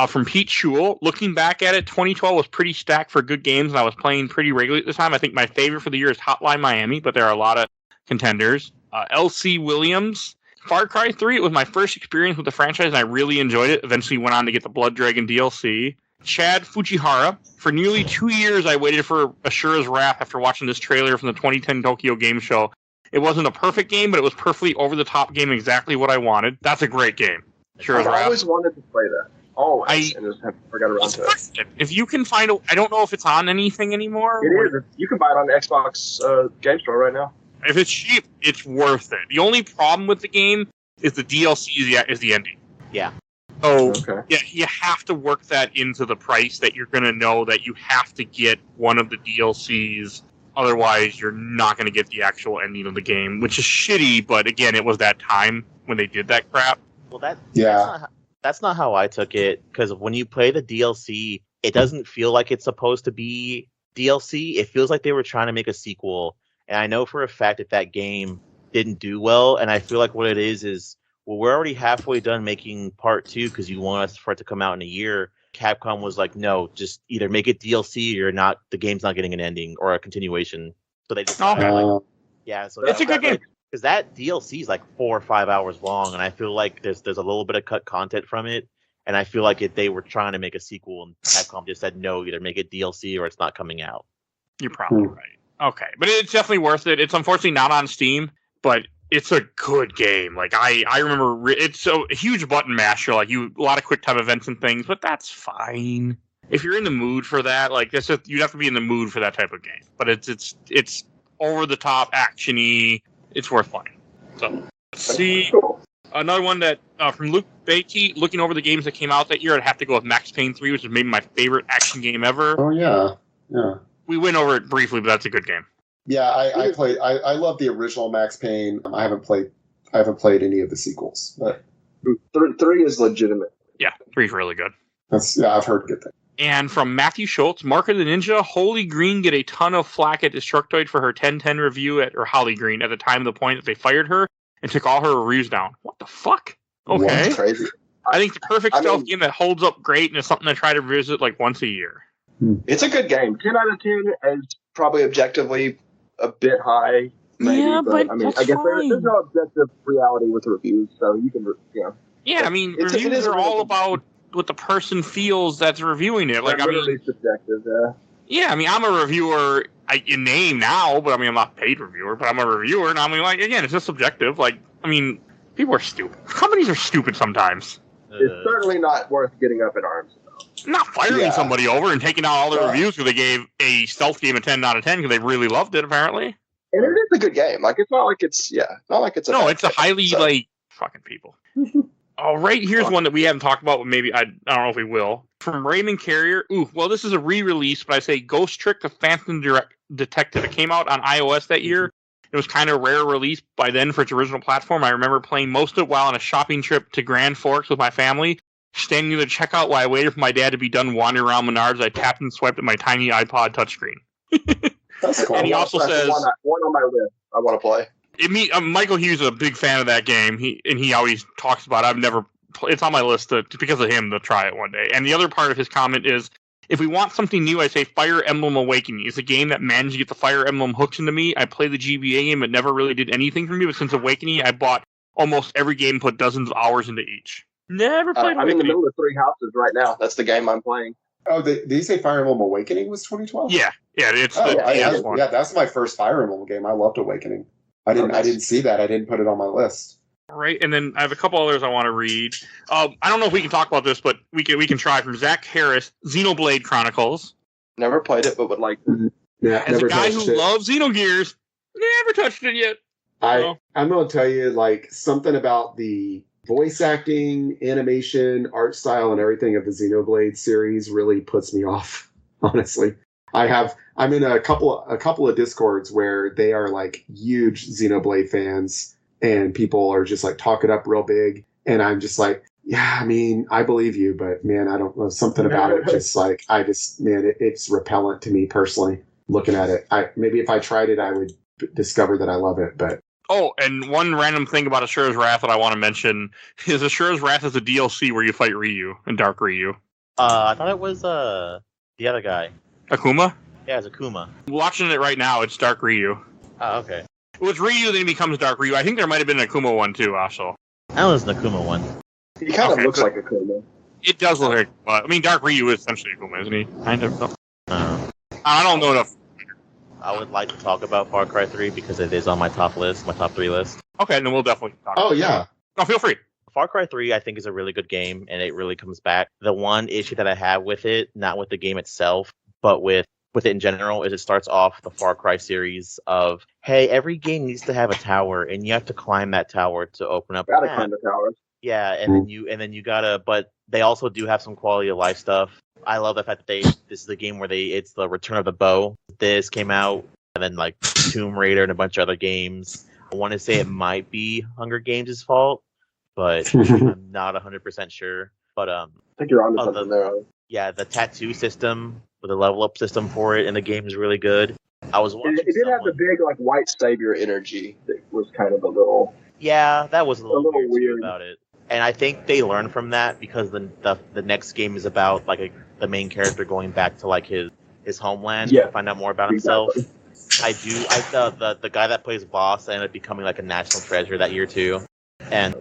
From Pete Schul, looking back at it, 2012 was pretty stacked for good games, and I was playing pretty regularly at the time. I think my favorite for the year is Hotline Miami, but there are a lot of contenders. L.C. Williams, Far Cry 3, it was my first experience with the franchise, and I really enjoyed it. Eventually went on to get the Blood Dragon DLC. Chad Fujihara, for nearly 2 years, I waited for Ashura's Wrath after watching this trailer from the 2010 Tokyo Game Show. It wasn't a perfect game, but it was perfectly over-the-top game, exactly what I wanted. That's a great game. Ashura's Wrath. I always wanted to play that. Always. And just forgot around to it. If you can find I don't know if it's on anything anymore. It is. You can buy it on the Xbox Game Store right now. If it's cheap, it's worth it. The only problem with the game is the DLC is the ending. Yeah. So yeah, you have to work that into the price that you're going to know that you have to get one of the DLCs. Otherwise, you're not going to get the actual ending of the game, which is shitty. But again, it was that time when they did that crap. Well, that's not how I took it, because when you play the DLC, it doesn't feel like it's supposed to be DLC. It feels like they were trying to make a sequel. And I know for a fact that game didn't do well, and I feel like what it is, well, we're already halfway done making part 2 because you want us for it to come out in a year. Capcom was like, no, just either make it DLC or not. The game's not getting an ending or a continuation. So they just so it's a good game. Because that DLC is like 4 or 5 hours long, and I feel like there's a little bit of cut content from it, and I feel like they were trying to make a sequel, and Capcom just said no, either make it DLC or it's not coming out. You're probably right. Okay, but it's definitely worth it. It's unfortunately not on Steam, but it's a good game. Like I remember it's a huge button masher, like a lot of quick time events and things, but that's fine. If you're in the mood for that, like that's just, you'd have to be in the mood for that type of game. But it's over the top, actiony. It's worth playing. So let's see. Another one that from Luke Beatty, looking over the games that came out that year, I'd have to go with Max Payne 3, which is maybe my favorite action game ever. Oh yeah. We went over it briefly, but that's a good game. Yeah, I played. I love the original Max Payne. I haven't played any of the sequels, but 3 is legitimate. Yeah, 3 is really good. I've heard good things. And from Matthew Schultz, Mark of the Ninja, Holy Green get a ton of flack at Destructoid for her 10/10 review or Holly Green at the time of the point that they fired her and took all her reviews down. What the fuck? Okay. That's crazy. I think the perfect stealth game that holds up great and is something I try to revisit like once a year. It's a good game. 10 out of 10 is probably objectively a bit high. Maybe, Yeah, but I mean, that's I guess fine. there's no objective reality with reviews, so you can, Yeah, I mean, it reviews is are really all good. about what the person feels that's reviewing it. Like, They're I mean, literally subjective. yeah, I mean, I'm a reviewer in name now, but I mean, I'm not a paid reviewer, but I'm a reviewer, and I mean, like, again, it's just subjective. Like, I mean, people are stupid. Companies are stupid sometimes. It's certainly not worth getting up in arms about. I'm not firing somebody over and taking out all their Right. reviews because they gave a stealth game a 10 out of 10 because they really loved it, apparently. And it is a good game. Like, it's not like it's, not like it's a No, bad it's a game. highly, So- like, fucking people. All right, here's one that we haven't talked about, but maybe I don't know if we will. From Raymond Carrier. Ooh, well, this is a re-release, but I say Ghost Trick the Phantom Detective. It came out on iOS that year. It was kind of a rare release by then for its original platform. I remember playing most of it while on a shopping trip to Grand Forks with my family. Standing near the checkout while I waited for my dad to be done wandering around Menards, I tapped and swiped at my tiny iPod touchscreen. That's cool. And he also That's says... one on my list I want to play. Michael Hughes is a big fan of that game. He always talks about it. I've never. It's on my list because of him to try it one day. And the other part of his comment is, if we want something new, I say Fire Emblem Awakening. It's a game that managed to get the Fire Emblem hooks into me. I played the GBA game, it never really did anything for me. But since Awakening, I bought almost every game, put dozens of hours into each. Never played I'm in the Awakening. middle of 3 houses right now. That's the game I'm playing. Oh, did you say Fire Emblem Awakening was 2012? Yeah, it's Oh, the DS one. yeah, that's my first Fire Emblem game. I loved Awakening. I didn't see that. I didn't put it on my list. Right, and then I have a couple others I want to read. I don't know if we can talk about this, but we can try. From Zach Harris, Xenoblade Chronicles. Never played it, but would like to. Yeah, As never a guy touched who it. loves Xenogears, never touched it yet. I'm gonna tell you, like, something about the voice acting, animation, art style, and everything of the Xenoblade series really puts me off. Honestly, I'm in a couple of Discords where they are like huge Xenoblade fans, and people are just like talking up real big, and I'm just like, yeah, I mean, I believe you, but man, I don't know, something about it just like it's repellent to me personally. Looking at it, maybe if I tried it, I would discover that I love it, but. Oh, and one random thing about Ashura's Wrath that I want to mention is Ashura's Wrath is a DLC where you fight Ryu and Dark Ryu. I thought it was the other guy. Akuma? Yeah, it's Akuma. Watching it right now, it's Dark Ryu. Oh, okay. Well, it's Ryu, then he becomes Dark Ryu. I think there might have been an Akuma one too, also. That was an Akuma one. He kind of Okay, looks good. like a Kuma. It does look like I mean, Dark Ryu is essentially Akuma, isn't he? Kind of. I don't know enough. I would like to talk about Far Cry 3 because it is on my top 3 list. Okay, then we'll definitely talk. Oh yeah. No, feel free. Far Cry 3, I think, is a really good game, and it really comes back. The one issue that I have with it, not with the game itself, but with it in general, is it starts off the Far Cry series of, hey, every game needs to have a tower, and you have to climb that tower to open up a Gotta map. climb the towers. Yeah, and then you gotta, but they also do have some quality of life stuff. I love the fact that this is a game where it's the Return of the Bow. This came out, and then like Tomb Raider and a bunch of other games. I want to say it might be Hunger Games' fault, but I'm not 100% sure. But I think you're onto Oh, something there. yeah, the tattoo system with a level up system for it in the game is really good. I was watching. It did have the big like white savior energy that was kind of a little. Yeah, that was a little weird, weird. too about it. And I think they learned from that because the next game is about like the main character going back to like his homeland to find out more about himself. The guy that plays boss ended up becoming like a national treasure that year too. And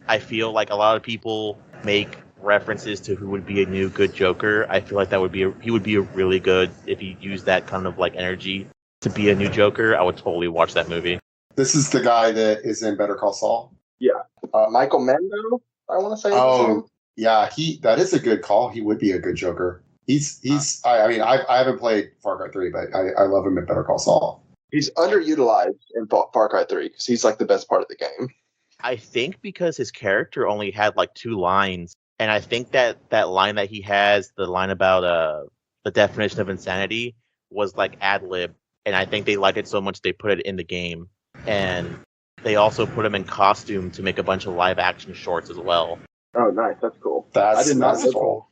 I feel like a lot of people make references to who would be a new good Joker. I feel like he would be a really good if he used that kind of like energy to be a new Joker. I would totally watch that movie. This is the guy that is in Better Call Saul. Yeah, Michael Mando. I want to say. Yeah, that is a good call. He would be a good Joker. I haven't played Far Cry 3, but I love him in Better Call Saul. He's underutilized in Far Cry 3 because he's like the best part of the game. I think because his character only had like 2 lines, and I think that line that he has, the line about the definition of insanity, was like ad-lib, and I think they liked it so much they put it in the game, and they also put him in costume to make a bunch of live-action shorts as well. Oh, nice! That's cool. I did not know cool.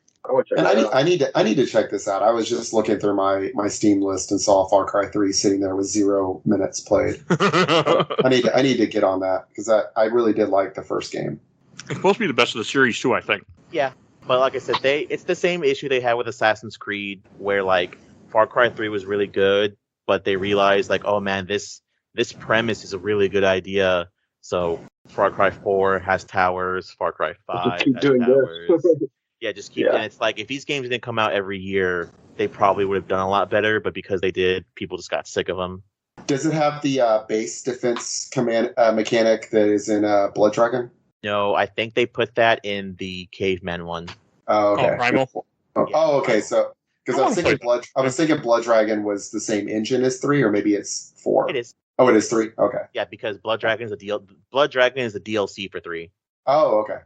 I need to check this out. I was just looking through my Steam list and saw Far Cry 3 sitting there with 0 minutes played. I need to get on that because I really did like the first game. It's supposed to be the best of the series too, I think. Yeah, but like I said, it's the same issue they had with Assassin's Creed, where like Far Cry 3 was really good, but they realized like, oh man, this premise is a really good idea. So Far Cry 4 has towers, Far Cry 5 has towers. Yeah, just keep. And it's like if these games didn't come out every year, they probably would have done a lot better. But because they did, people just got sick of them. Does it have the base defense command mechanic that is in Blood Dragon? No, I think they put that in the Caveman one. Oh, okay. Primal. Oh, okay. So because I was thinking Blood Dragon was the same engine as 3, or maybe it's 4. It is. Oh, it is 3. Okay. Yeah, because Blood Dragon is a DLC for 3. Oh, okay.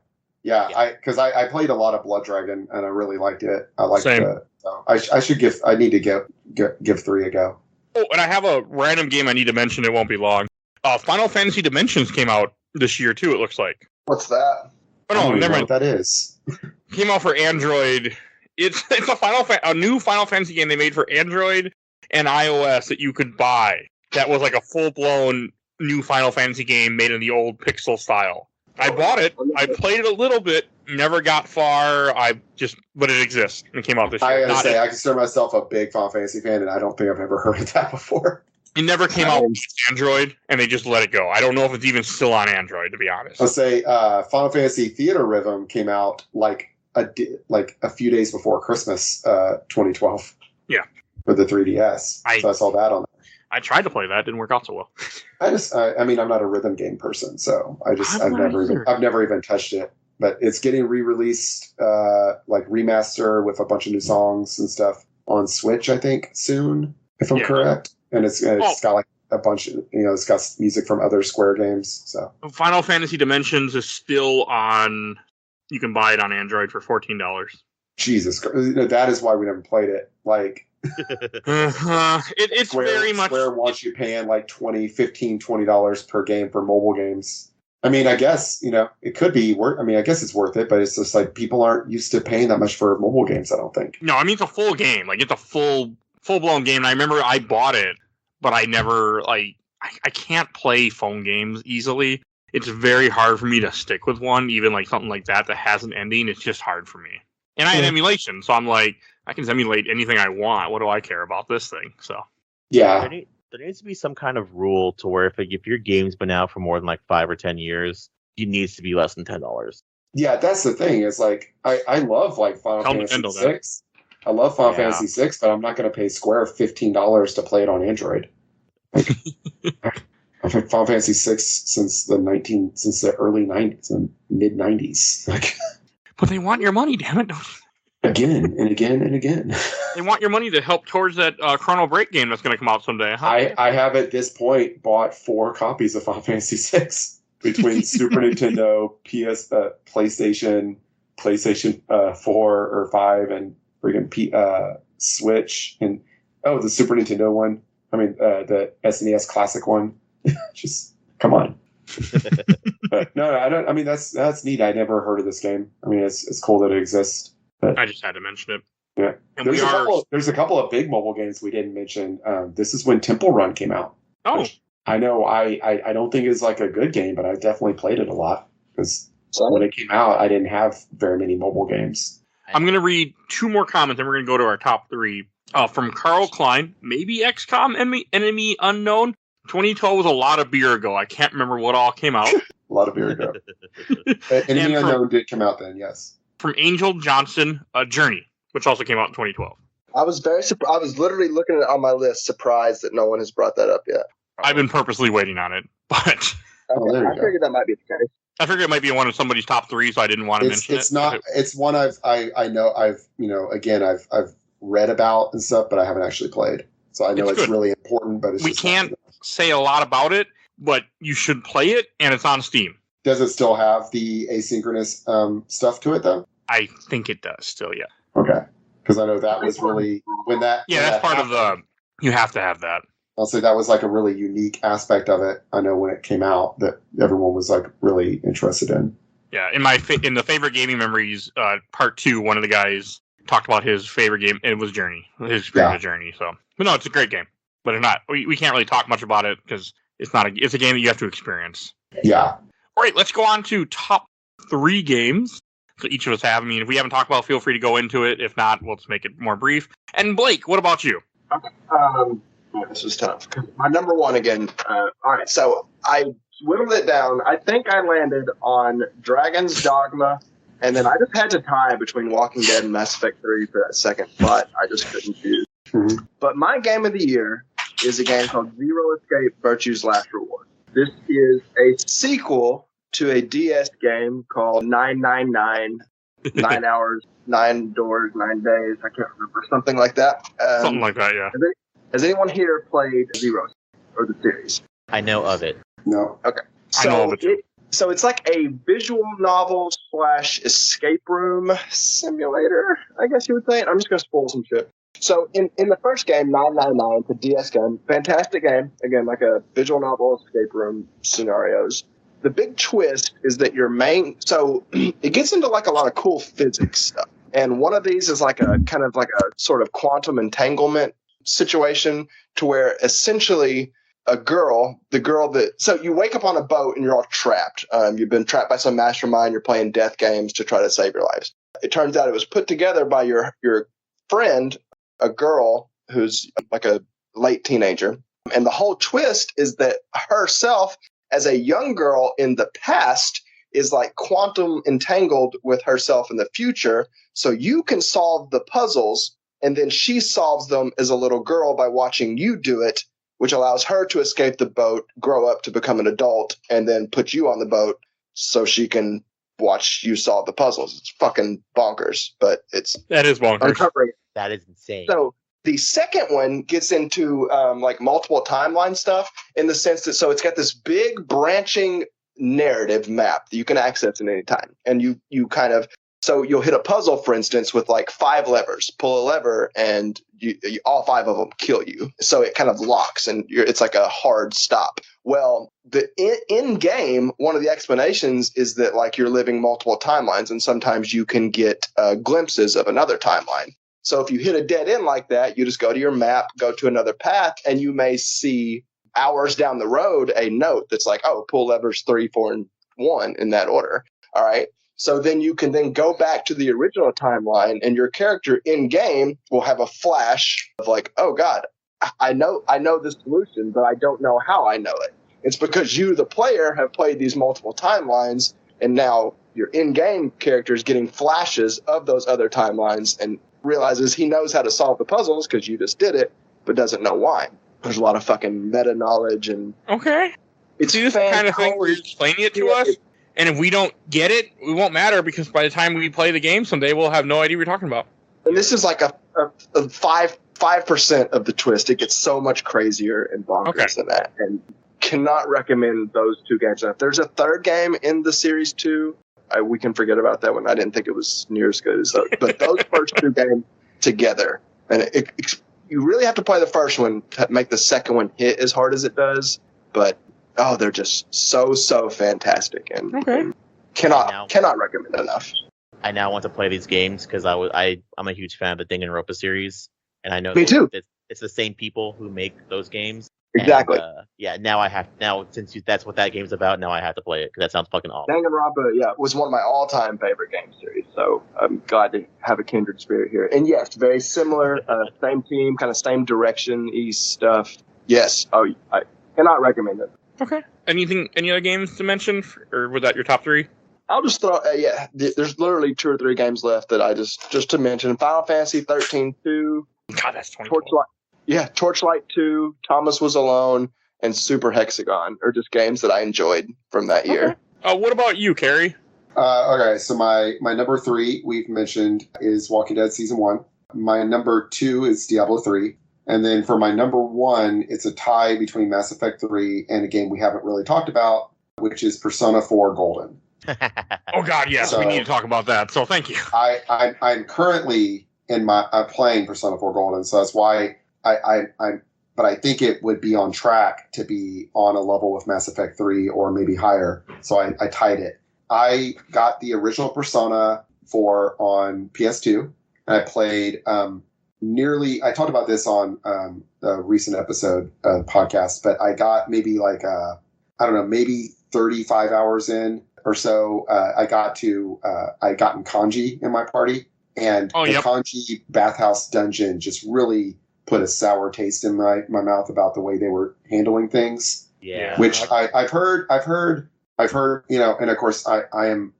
Yeah. I played a lot of Blood Dragon and I really liked it. I liked it. So I need to give 3 a go. Oh, and I have a random game I need to mention. It won't be long. Final Fantasy Dimensions came out this year too. It looks like. What's that? Oh no, never mind. What that is. Came out for Android. It's a new Final Fantasy game they made for Android and iOS that you could buy. That was like a full blown new Final Fantasy game made in the old pixel style. I bought it. I played it a little bit. Never got far. But it exists. It came out this year. I gotta say, I consider myself a big Final Fantasy fan, and I don't think I've ever heard of that before. It never came out on Android, and they just let it go. I don't know if it's even still on Android, to be honest. I'll say Final Fantasy Theater Rhythm came out like a few days before Christmas, 2012. Yeah, for the 3DS. So I saw that on there. I tried to play that; didn't work out so well. I'm not a rhythm game person, so I've never even touched it. But it's getting re-released, like remaster with a bunch of new songs and stuff on Switch, I think, soon, if I'm correct. And it's got like a bunch of, it's got music from other Square games. So Final Fantasy Dimensions is still on. You can buy it on Android for $14. Jesus Christ. That is why we never played it. Like, it's Square, very much. Square wants you paying like $20 per game for mobile games. I mean, I guess, it could be worth. I mean, I guess it's worth it, but it's just like people aren't used to paying that much for mobile games, I don't think. No, I mean, it's a full game. Like, it's a full blown game. And I remember I bought it, but I never, I can't play phone games easily. It's very hard for me to stick with one, even like something like that has an ending. It's just hard for me. And I had emulation, so I'm like, I can emulate anything I want. What do I care about this thing? So yeah, there needs to be some kind of rule to where if your game's been out for more than like 5 or 10 years, it needs to be less than $10. Yeah, that's the thing. It's like I love like Final Fantasy VI. I love Final Fantasy VI, but I'm not going to pay Square $15 to play it on Android. Like, I've had Final Fantasy VI since the early 90s and mid 90s. Like, but they want your money, damn it! Again and again and again. They want your money to help towards that Chrono Break game that's going to come out someday. Huh? I have at this point bought 4 copies of Final Fantasy VI between Super Nintendo, PlayStation 4 or 5, and freaking Switch, and the Super Nintendo one. I mean, the SNES Classic one. Just come on. No, I don't. I mean, that's neat. I never heard of this game. I mean, it's cool that it exists. But, I just had to mention it. Yeah, and there's a couple of big mobile games we didn't mention. This is when Temple Run came out. Oh, I know. I don't think it's like a good game, but I definitely played it a lot because when it came out, I didn't have very many mobile games. I'm going to read 2 more comments, and we're going to go to our top 3. From Carl Klein, maybe XCOM Enemy Unknown. 2012 was a lot of beer ago. I can't remember what all came out. A lot of beer ago. Enemy Unknown did come out then, yes. From Angel Johnson, Journey, which also came out in 2012. I was very surprised. I was literally looking at it on my list, surprised that no one has brought that up yet. I've been purposely waiting on it, but Okay, I figured that might be the case. I figured it might be in one of somebody's top 3, so I didn't want to mention it. It's not. It's one I know. I've again I've read about and stuff, but I haven't actually played. So I know it's really important, but we can't say a lot about it. But you should play it, and it's on Steam. Does it still have the asynchronous stuff to it, though? I think it does still, yeah. Okay. Because I know that was really... that's part of the... You have to have that. I'll say that was like a really unique aspect of it. I know when it came out that everyone was like really interested in. Yeah, in the favorite gaming memories, part 2, one of the guys talked about his favorite game, and it was Journey. His experience with Journey, so... But no, it's a great game. But it's not... We can't really talk much about it, because... It's a game that you have to experience. Yeah. All right, let's go on to top 3 games. So each of us have. I mean, if we haven't talked about, feel free to go into it. If not, we'll just make it more brief. And Blake, what about you? Okay. This is tough. My number 1 again. All right, so I whittled it down. I think I landed on Dragon's Dogma, and then I just had to tie between Walking Dead and Mass Effect 3 for that second, but I just couldn't choose. Mm-hmm. But my game of the year is a game called Zero Escape Virtue's Last Reward. This is a sequel to a DS game called 999, 9 hours, 9 doors, 9 days. I can't remember, something like that. Something like that, yeah. Has anyone here played Zero or the series? I know of it. No. Okay. I know of it. So it's like a visual novel / escape room simulator, I guess you would say. I'm just going to spoil some shit. So in the first game, 999, the DS game, fantastic game. Again, like a visual novel, escape room scenarios. The big twist is that your main... So it gets into like a lot of cool physics stuff. And one of these is like a kind of like a sort of quantum entanglement situation to where essentially the girl that... So you wake up on a boat and you're all trapped. You've been trapped by some mastermind. You're playing death games to try to save your lives. It turns out it was put together by your friend, a girl who's like a late teenager. And the whole twist is that herself, as a young girl in the past, is like quantum entangled with herself in the future. So you can solve the puzzles, and then she solves them as a little girl by watching you do it, which allows her to escape the boat, grow up to become an adult, and then put you on the boat so she can watch you solve the puzzles. It's fucking bonkers, but that is bonkers. Uncovering it. That is insane. So the second one gets into like multiple timeline stuff in the sense that, so it's got this big branching narrative map that you can access at any time. And you kind of, so you'll hit a puzzle, for instance, with like 5 levers, pull a lever, and you all 5 of them kill you. So it kind of locks, and it's like a hard stop. Well, the in game, one of the explanations is that like you're living multiple timelines, and sometimes you can get glimpses of another timeline. So if you hit a dead end like that, you just go to your map, go to another path, and you may see hours down the road a note that's like, oh, pull levers 3, 4, and 1 in that order. All right. So then you can then go back to the original timeline, and your character in game will have a flash of like, oh God, I know the solution, but I don't know how I know it. It's because you, the player, have played these multiple timelines, and now your in-game character is getting flashes of those other timelines and realizes he knows how to solve the puzzles because you just did it, but doesn't know why. There's a lot of fucking meta knowledge and It's this kind of thing where you're explaining it to us, and if we don't get it, it won't matter because by the time we play the game someday, we'll have no idea what you're talking about. And this is like a 5% of the twist. It gets so much crazier and bonkers than that. And cannot recommend those 2 games. Now, if there's a third game in the series 2, we can forget about that one. I didn't think it was near as good as those. But those first 2 games together, and you really have to play the first one to make the second one hit as hard as it does. But they're just so fantastic, and cannot recommend enough. I now want to play these games because I'm a huge fan of the Danganronpa series, and I know Me too. It's the same people who make those games. Exactly. And, since that's what that game's about, now I have to play it because that sounds fucking awesome. Danganronpa, was one of my all-time favorite game series. So I'm glad to have a kindred spirit here. And yes, very similar, same team, kind of same direction-y stuff. Yes. I cannot recommend it. Okay. Any other games to mention, or was that your top 3? I'll just throw, there's literally 2 or 3 games left that I just to mention. Final Fantasy 13-2. God, that's 20. Torchlight 2, Thomas Was Alone, and Super Hexagon are just games that I enjoyed from that year. What about you, Kerry? Okay, so my number 3 we've mentioned is Walking Dead Season 1. My number 2 is Diablo 3. And then for my number 1, it's a tie between Mass Effect 3 and a game we haven't really talked about, which is Persona 4 Golden. Oh God, yes, we need to talk about that. So thank you. I'm currently playing Persona 4 Golden, so that's why but I think it would be on track to be on a level with Mass Effect 3 or maybe higher. So I tied it. I got the original Persona 4 on PS2, and I played I talked about this on a recent episode of the podcast, but I got maybe maybe 35 hours in or so. I gotten Kanji in my party, and the Kanji bathhouse dungeon just really put a sour taste in my mouth about the way they were handling things. Yeah. Which I've heard, and of course I am,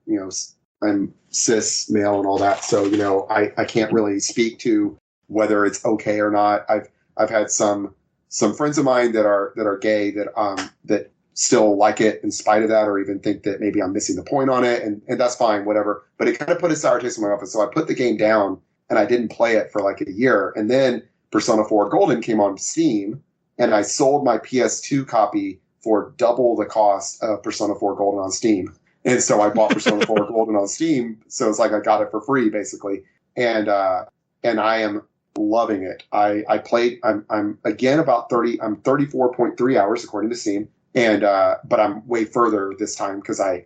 I'm cis male and all that. So, I can't really speak to whether it's okay or not. I've had some friends of mine that are gay that still like it in spite of that, or even think that maybe I'm missing the point on it. And that's fine, whatever. But it kind of put a sour taste in my mouth. So I put the game down and I didn't play it for like a year. And then Persona 4 Golden came on Steam, and I sold my PS2 copy for double the cost of Persona 4 Golden on Steam. And so I bought Persona 4 Golden on Steam. So it's like I got it for free, basically. And I am loving it. I played. I'm again about 30. I'm 34.3 hours according to Steam, and but I'm way further this time because I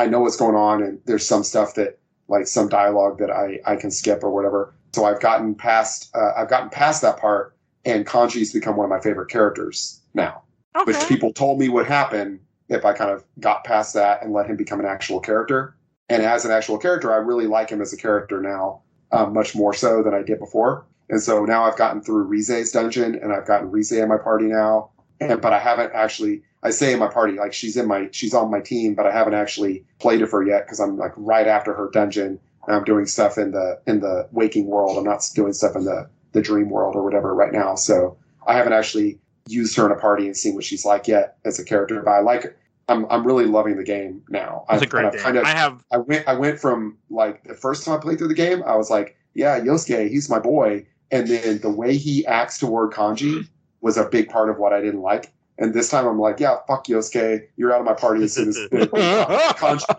know what's going on, and there's some stuff that, like some dialogue that I can skip or whatever. So I've gotten past that part, and Kanji's become one of my favorite characters now. Okay. Which people told me would happen if I kind of got past that and let him become an actual character. And as an actual character, I really like him as a character now, much more so than I did before. And so now I've gotten through Rize's dungeon, and I've gotten Rize in my party now. But I haven't actually, I say in my party, like she's on my team, but I haven't actually played with her yet because I'm like right after her dungeon. And I'm doing stuff in the waking world. I'm not doing stuff in the dream world or whatever right now. So I haven't actually used her in a party and seen what she's like yet as a character. But I like her. I'm really loving the game now. It's a great game. I went from like the first time I played through the game, I was like, yeah, Yosuke, he's my boy. And then the way he acts toward Kanji was a big part of what I didn't like. And this time I'm like, yeah, fuck Yosuke. You're out of my party as soon as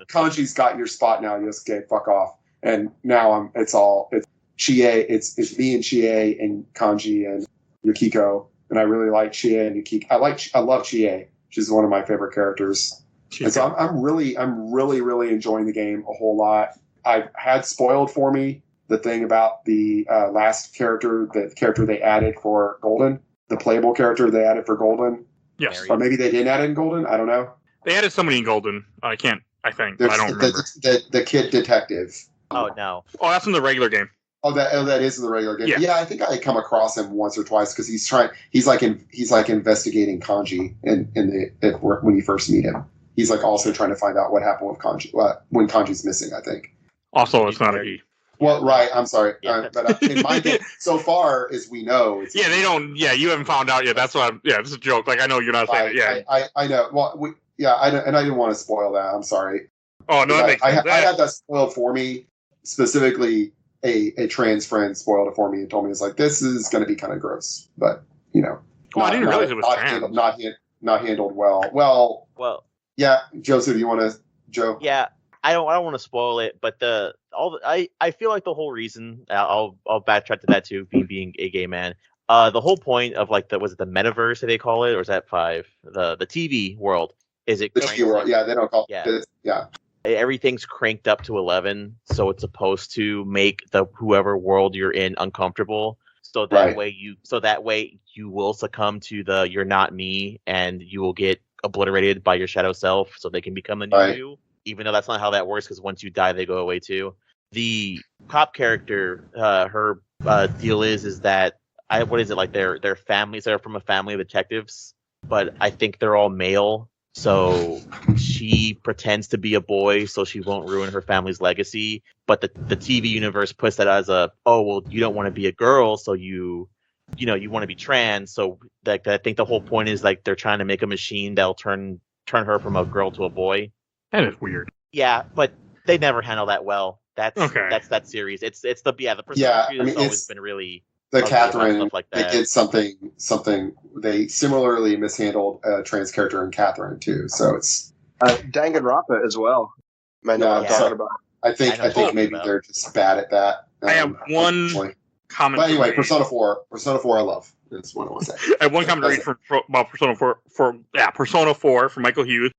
Kanji's got your spot now, Yosuke, fuck off. And now it's Chie, it's me and Chie and Kanji and Yukiko. And I really like Chie and Yukiko. I love Chie. She's one of my favorite characters. And so I'm really enjoying the game a whole lot. I've had spoiled for me the thing about the last character, the character they added for Golden, the playable character they added for Golden. Yes. Or maybe they didn't add it in Golden. I don't know. They added somebody in Golden. I think. I don't remember. The kid detective. Oh, no. Oh, that's in the regular game. Oh, that is in the regular game. Yeah, I think I come across him once or twice because he's like investigating Kanji when you first meet him. He's like also trying to find out what happened with Kanji when Kanji's missing, I think. Also, it's not a he. Well, right. I'm sorry, Yeah. but in my game, so far as we know, it's they don't. Yeah, you haven't found out yet. That's why. It's a joke. Like I know you're not saying it. Yeah, I know. Well, I didn't want to spoil that. I'm sorry. Oh no, I had that spoiled for me. Specifically, a trans friend spoiled it for me and told me it's like this is going to be kind of gross, but I didn't realize it was trans. Not handled well. Well, yeah, Joseph, do you want to, Joe? Yeah, I don't want to spoil it, but I feel like the whole reason I'll backtrack to that too, being a gay man. The whole point of like was it the metaverse that they call it, or is that 5? The TV world. Is it the TV world? Yeah, they don't call it. Yeah. Everything's cranked up to 11, so it's supposed to make the whoever world you're in uncomfortable. So that way you will succumb to the "you're not me" and you will get obliterated by your shadow self, so they can become the new you. Even though that's not how that works, because once you die, they go away too. The cop character, her deal is that what is it like? They're families. They're from a family of detectives, but I think they're all male. So she pretends to be a boy so she won't ruin her family's legacy. But the TV universe puts that as you don't want to be a girl, so you you want to be trans. So like I think the whole point is like they're trying to make a machine that'll turn her from a girl to a boy. That is weird. Yeah, but they never handle that well. That's Okay. That's that series. It's the Persona series has always been really the ugly about Catherine. stuff like They that. did something. They similarly mishandled a trans character in Catherine too. So it's Danganronpa as well. I know what I'm talking about. I think maybe they're just bad at that. I have one comment. But anyway, Persona 4 I love. That's what I want to say. I have one comment to read about Persona 4 Persona 4 from Michael Hughes.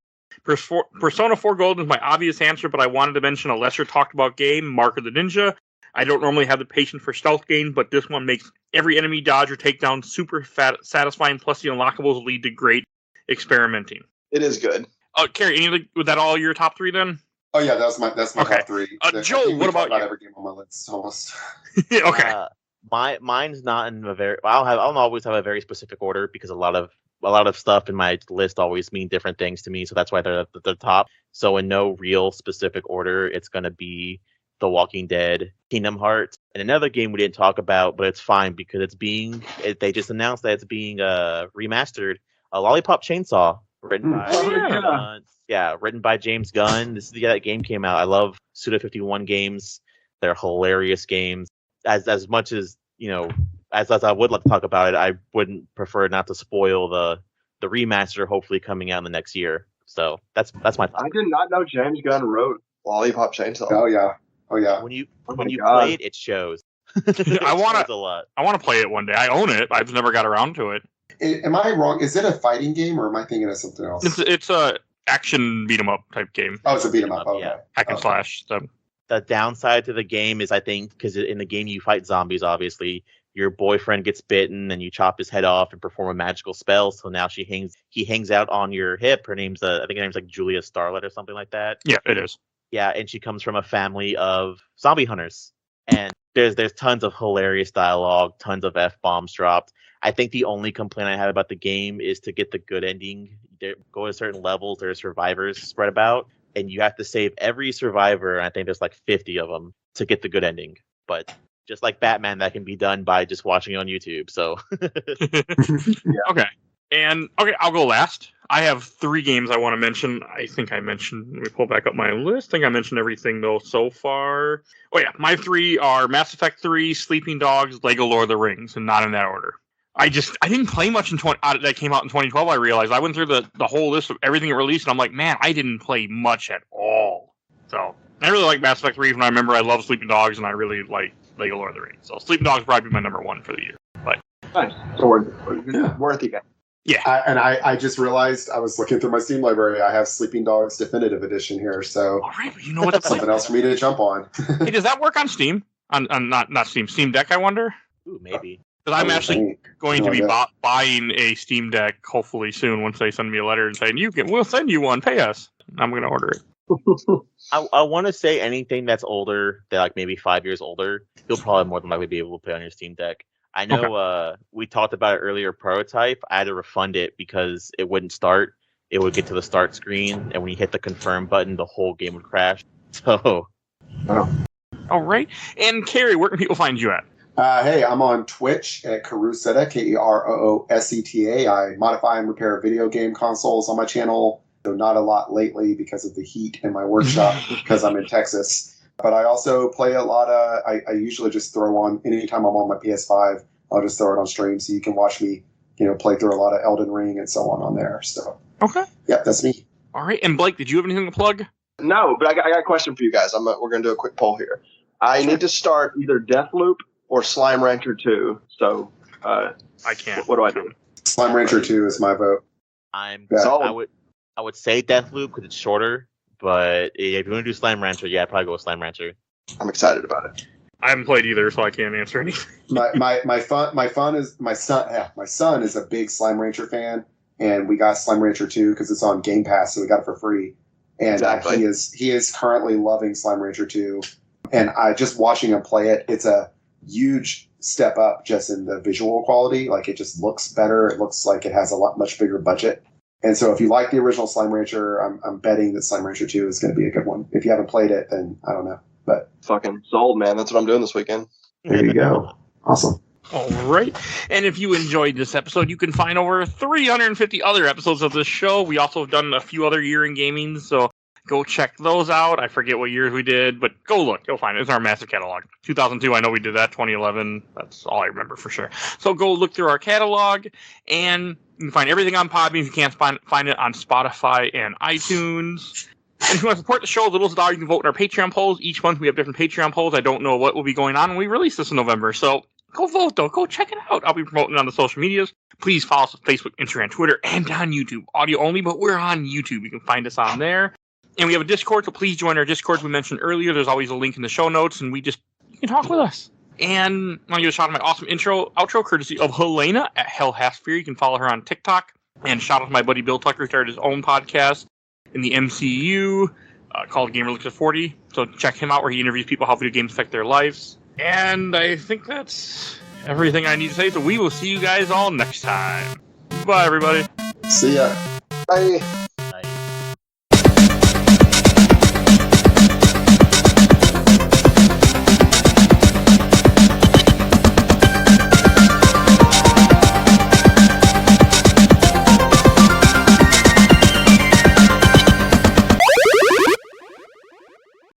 Persona 4 Golden is my obvious answer, but I wanted to mention a lesser talked about game, Mark of the Ninja. I don't normally have the patience for stealth games, but this one makes every enemy dodge or takedown super satisfying, plus the unlockables lead to great experimenting. It is good. Kerry, was that all your top 3 then? Oh yeah, that's my top 3. Joel, what about you? Every game on my list almost. Okay. Mine's not in a very. I'll always have a very specific order because a lot of stuff in my list always mean different things to me, so that's why they're at the top. So in no real specific order, it's gonna be The Walking Dead, Kingdom Hearts, and another game we didn't talk about, but it's fine because they just announced that it's being remastered. A Lollipop Chainsaw, written by James Gunn. This is the year that game came out. I love Suda51 games. They're hilarious games. As much as as I would like to talk about it, I wouldn't prefer not to spoil the remaster hopefully coming out in the next year. So that's my thought. I did not know James Gunn wrote Lollipop Chainsaw. Oh yeah. When you play it shows. I want a lot. I want to play it one day. I own it. I've never got around to it. Am I wrong? Is it a fighting game or am I thinking of something else? It's a action beat 'em up type game. Oh, it's a beat 'em up. Yeah. Hack and slash. So. The downside to the game is I think because in the game you fight zombies, obviously your boyfriend gets bitten and you chop his head off and perform a magical spell. So now he hangs out on your hip. I think her name's like Julia Starlet or something like that. Yeah, it is. Yeah, and she comes from a family of zombie hunters. And there's tons of hilarious dialogue, tons of F-bombs dropped. I think the only complaint I have about the game is to get the good ending. Go to certain levels, there are survivors spread about, and you have to save every survivor, and I think there's like 50 of them, to get the good ending. But just like Batman, that can be done by just watching on YouTube. So Okay. I'll go last. I have 3 games I want to mention. I think I mentioned, let me pull back up my list. I think I mentioned everything, though, so far. Oh, yeah. My 3 are Mass Effect 3, Sleeping Dogs, Lego Lord of the Rings, and not in that order. I didn't play much that came out in 2012, I realized. I went through the whole list of everything it released, and I'm like, man, I didn't play much at all. So, I really like Mass Effect 3, and I remember I love Sleeping Dogs, and I really like Lego Lord of the Rings. So, Sleeping Dogs would probably be my number 1 for the year. But nice. So worthy game. Yeah. I just realized I was looking through my Steam library. I have Sleeping Dogs Definitive Edition here, so all right, but you know what? That's something else for me to jump on. Hey, does that work on Steam? On not Steam, Steam Deck, I wonder? Ooh, maybe. Because I'm actually going to be buying a Steam Deck hopefully soon once they send me a letter and saying, we'll send you one, pay us. I'm going to order it. I want to say anything that's older, that like maybe 5 years older, you'll probably more than likely be able to play on your Steam Deck. I know we talked about it earlier, Prototype. I had to refund it because it wouldn't start. It would get to the start screen, and when you hit the confirm button, the whole game would crash. So, all right. And Kerry, where can people find you at? Hey, I'm on Twitch at Karooseta, Kerooseta. I modify and repair video game consoles on my channel. Though not a lot lately because of the heat in my workshop because I'm in Texas. But I also play a lot of, I usually just throw on, anytime I'm on my PS5, I'll just throw it on stream so you can watch me, play through a lot of Elden Ring and so on there. So, okay. Yep, that's me. All right. And Blake, did you have anything to plug? No, but I got a question for you guys. We're going to do a quick poll here. I need to start either Deathloop or Slime Rancher 2. So, I can't. What do I do? Slime Rancher 2 is my vote. I would say Deathloop because it's shorter. But if you want to do Slime Rancher, I'd probably go with Slime Rancher. I'm excited about it. I haven't played either, so I can't answer anything. my son is a big Slime Rancher fan, and we got Slime Rancher 2 because it's on Game Pass, so we got it for free. And exactly. He is currently loving Slime Rancher 2, and I just watching him play it. It's a huge step up just in the visual quality. Like it just looks better. It looks like it has a much bigger budget. And so if you like the original Slime Rancher, I'm betting that Slime Rancher 2 is going to be a good one. If you haven't played it, then I don't know. But fucking sold, man. That's what I'm doing this weekend. There you go. Awesome. All right. And if you enjoyed this episode, you can find over 350 other episodes of this show. We also have done a few other year in gaming, so go check those out. I forget what years we did, but go look. You'll find it. It's our massive catalog. 2002, I know we did that. 2011, that's all I remember for sure. So go look through our catalog, and you can find everything on Podbean. If you can't find it on Spotify and iTunes. And if you want to support the show, little as a dollar, you can vote in our Patreon polls. Each month we have different Patreon polls. I don't know what will be going on when we release this in November, so go vote, though. Go check it out. I'll be promoting it on the social medias. Please follow us on Facebook, Instagram, Twitter, and on YouTube. Audio only, but we're on YouTube. You can find us on there. And we have a Discord, so please join our Discord we mentioned earlier. There's always a link in the show notes, and you can talk with us. And I want to give a shout out to my awesome outro, courtesy of Helena at Hell Hasphere. You can follow her on TikTok. And shout out to my buddy Bill Tucker, who started his own podcast in the MCU called Gamer Looks at 40. So check him out, where he interviews people how video games affect their lives. And I think that's everything I need to say. So we will see you guys all next time. Bye, everybody. See ya. Bye.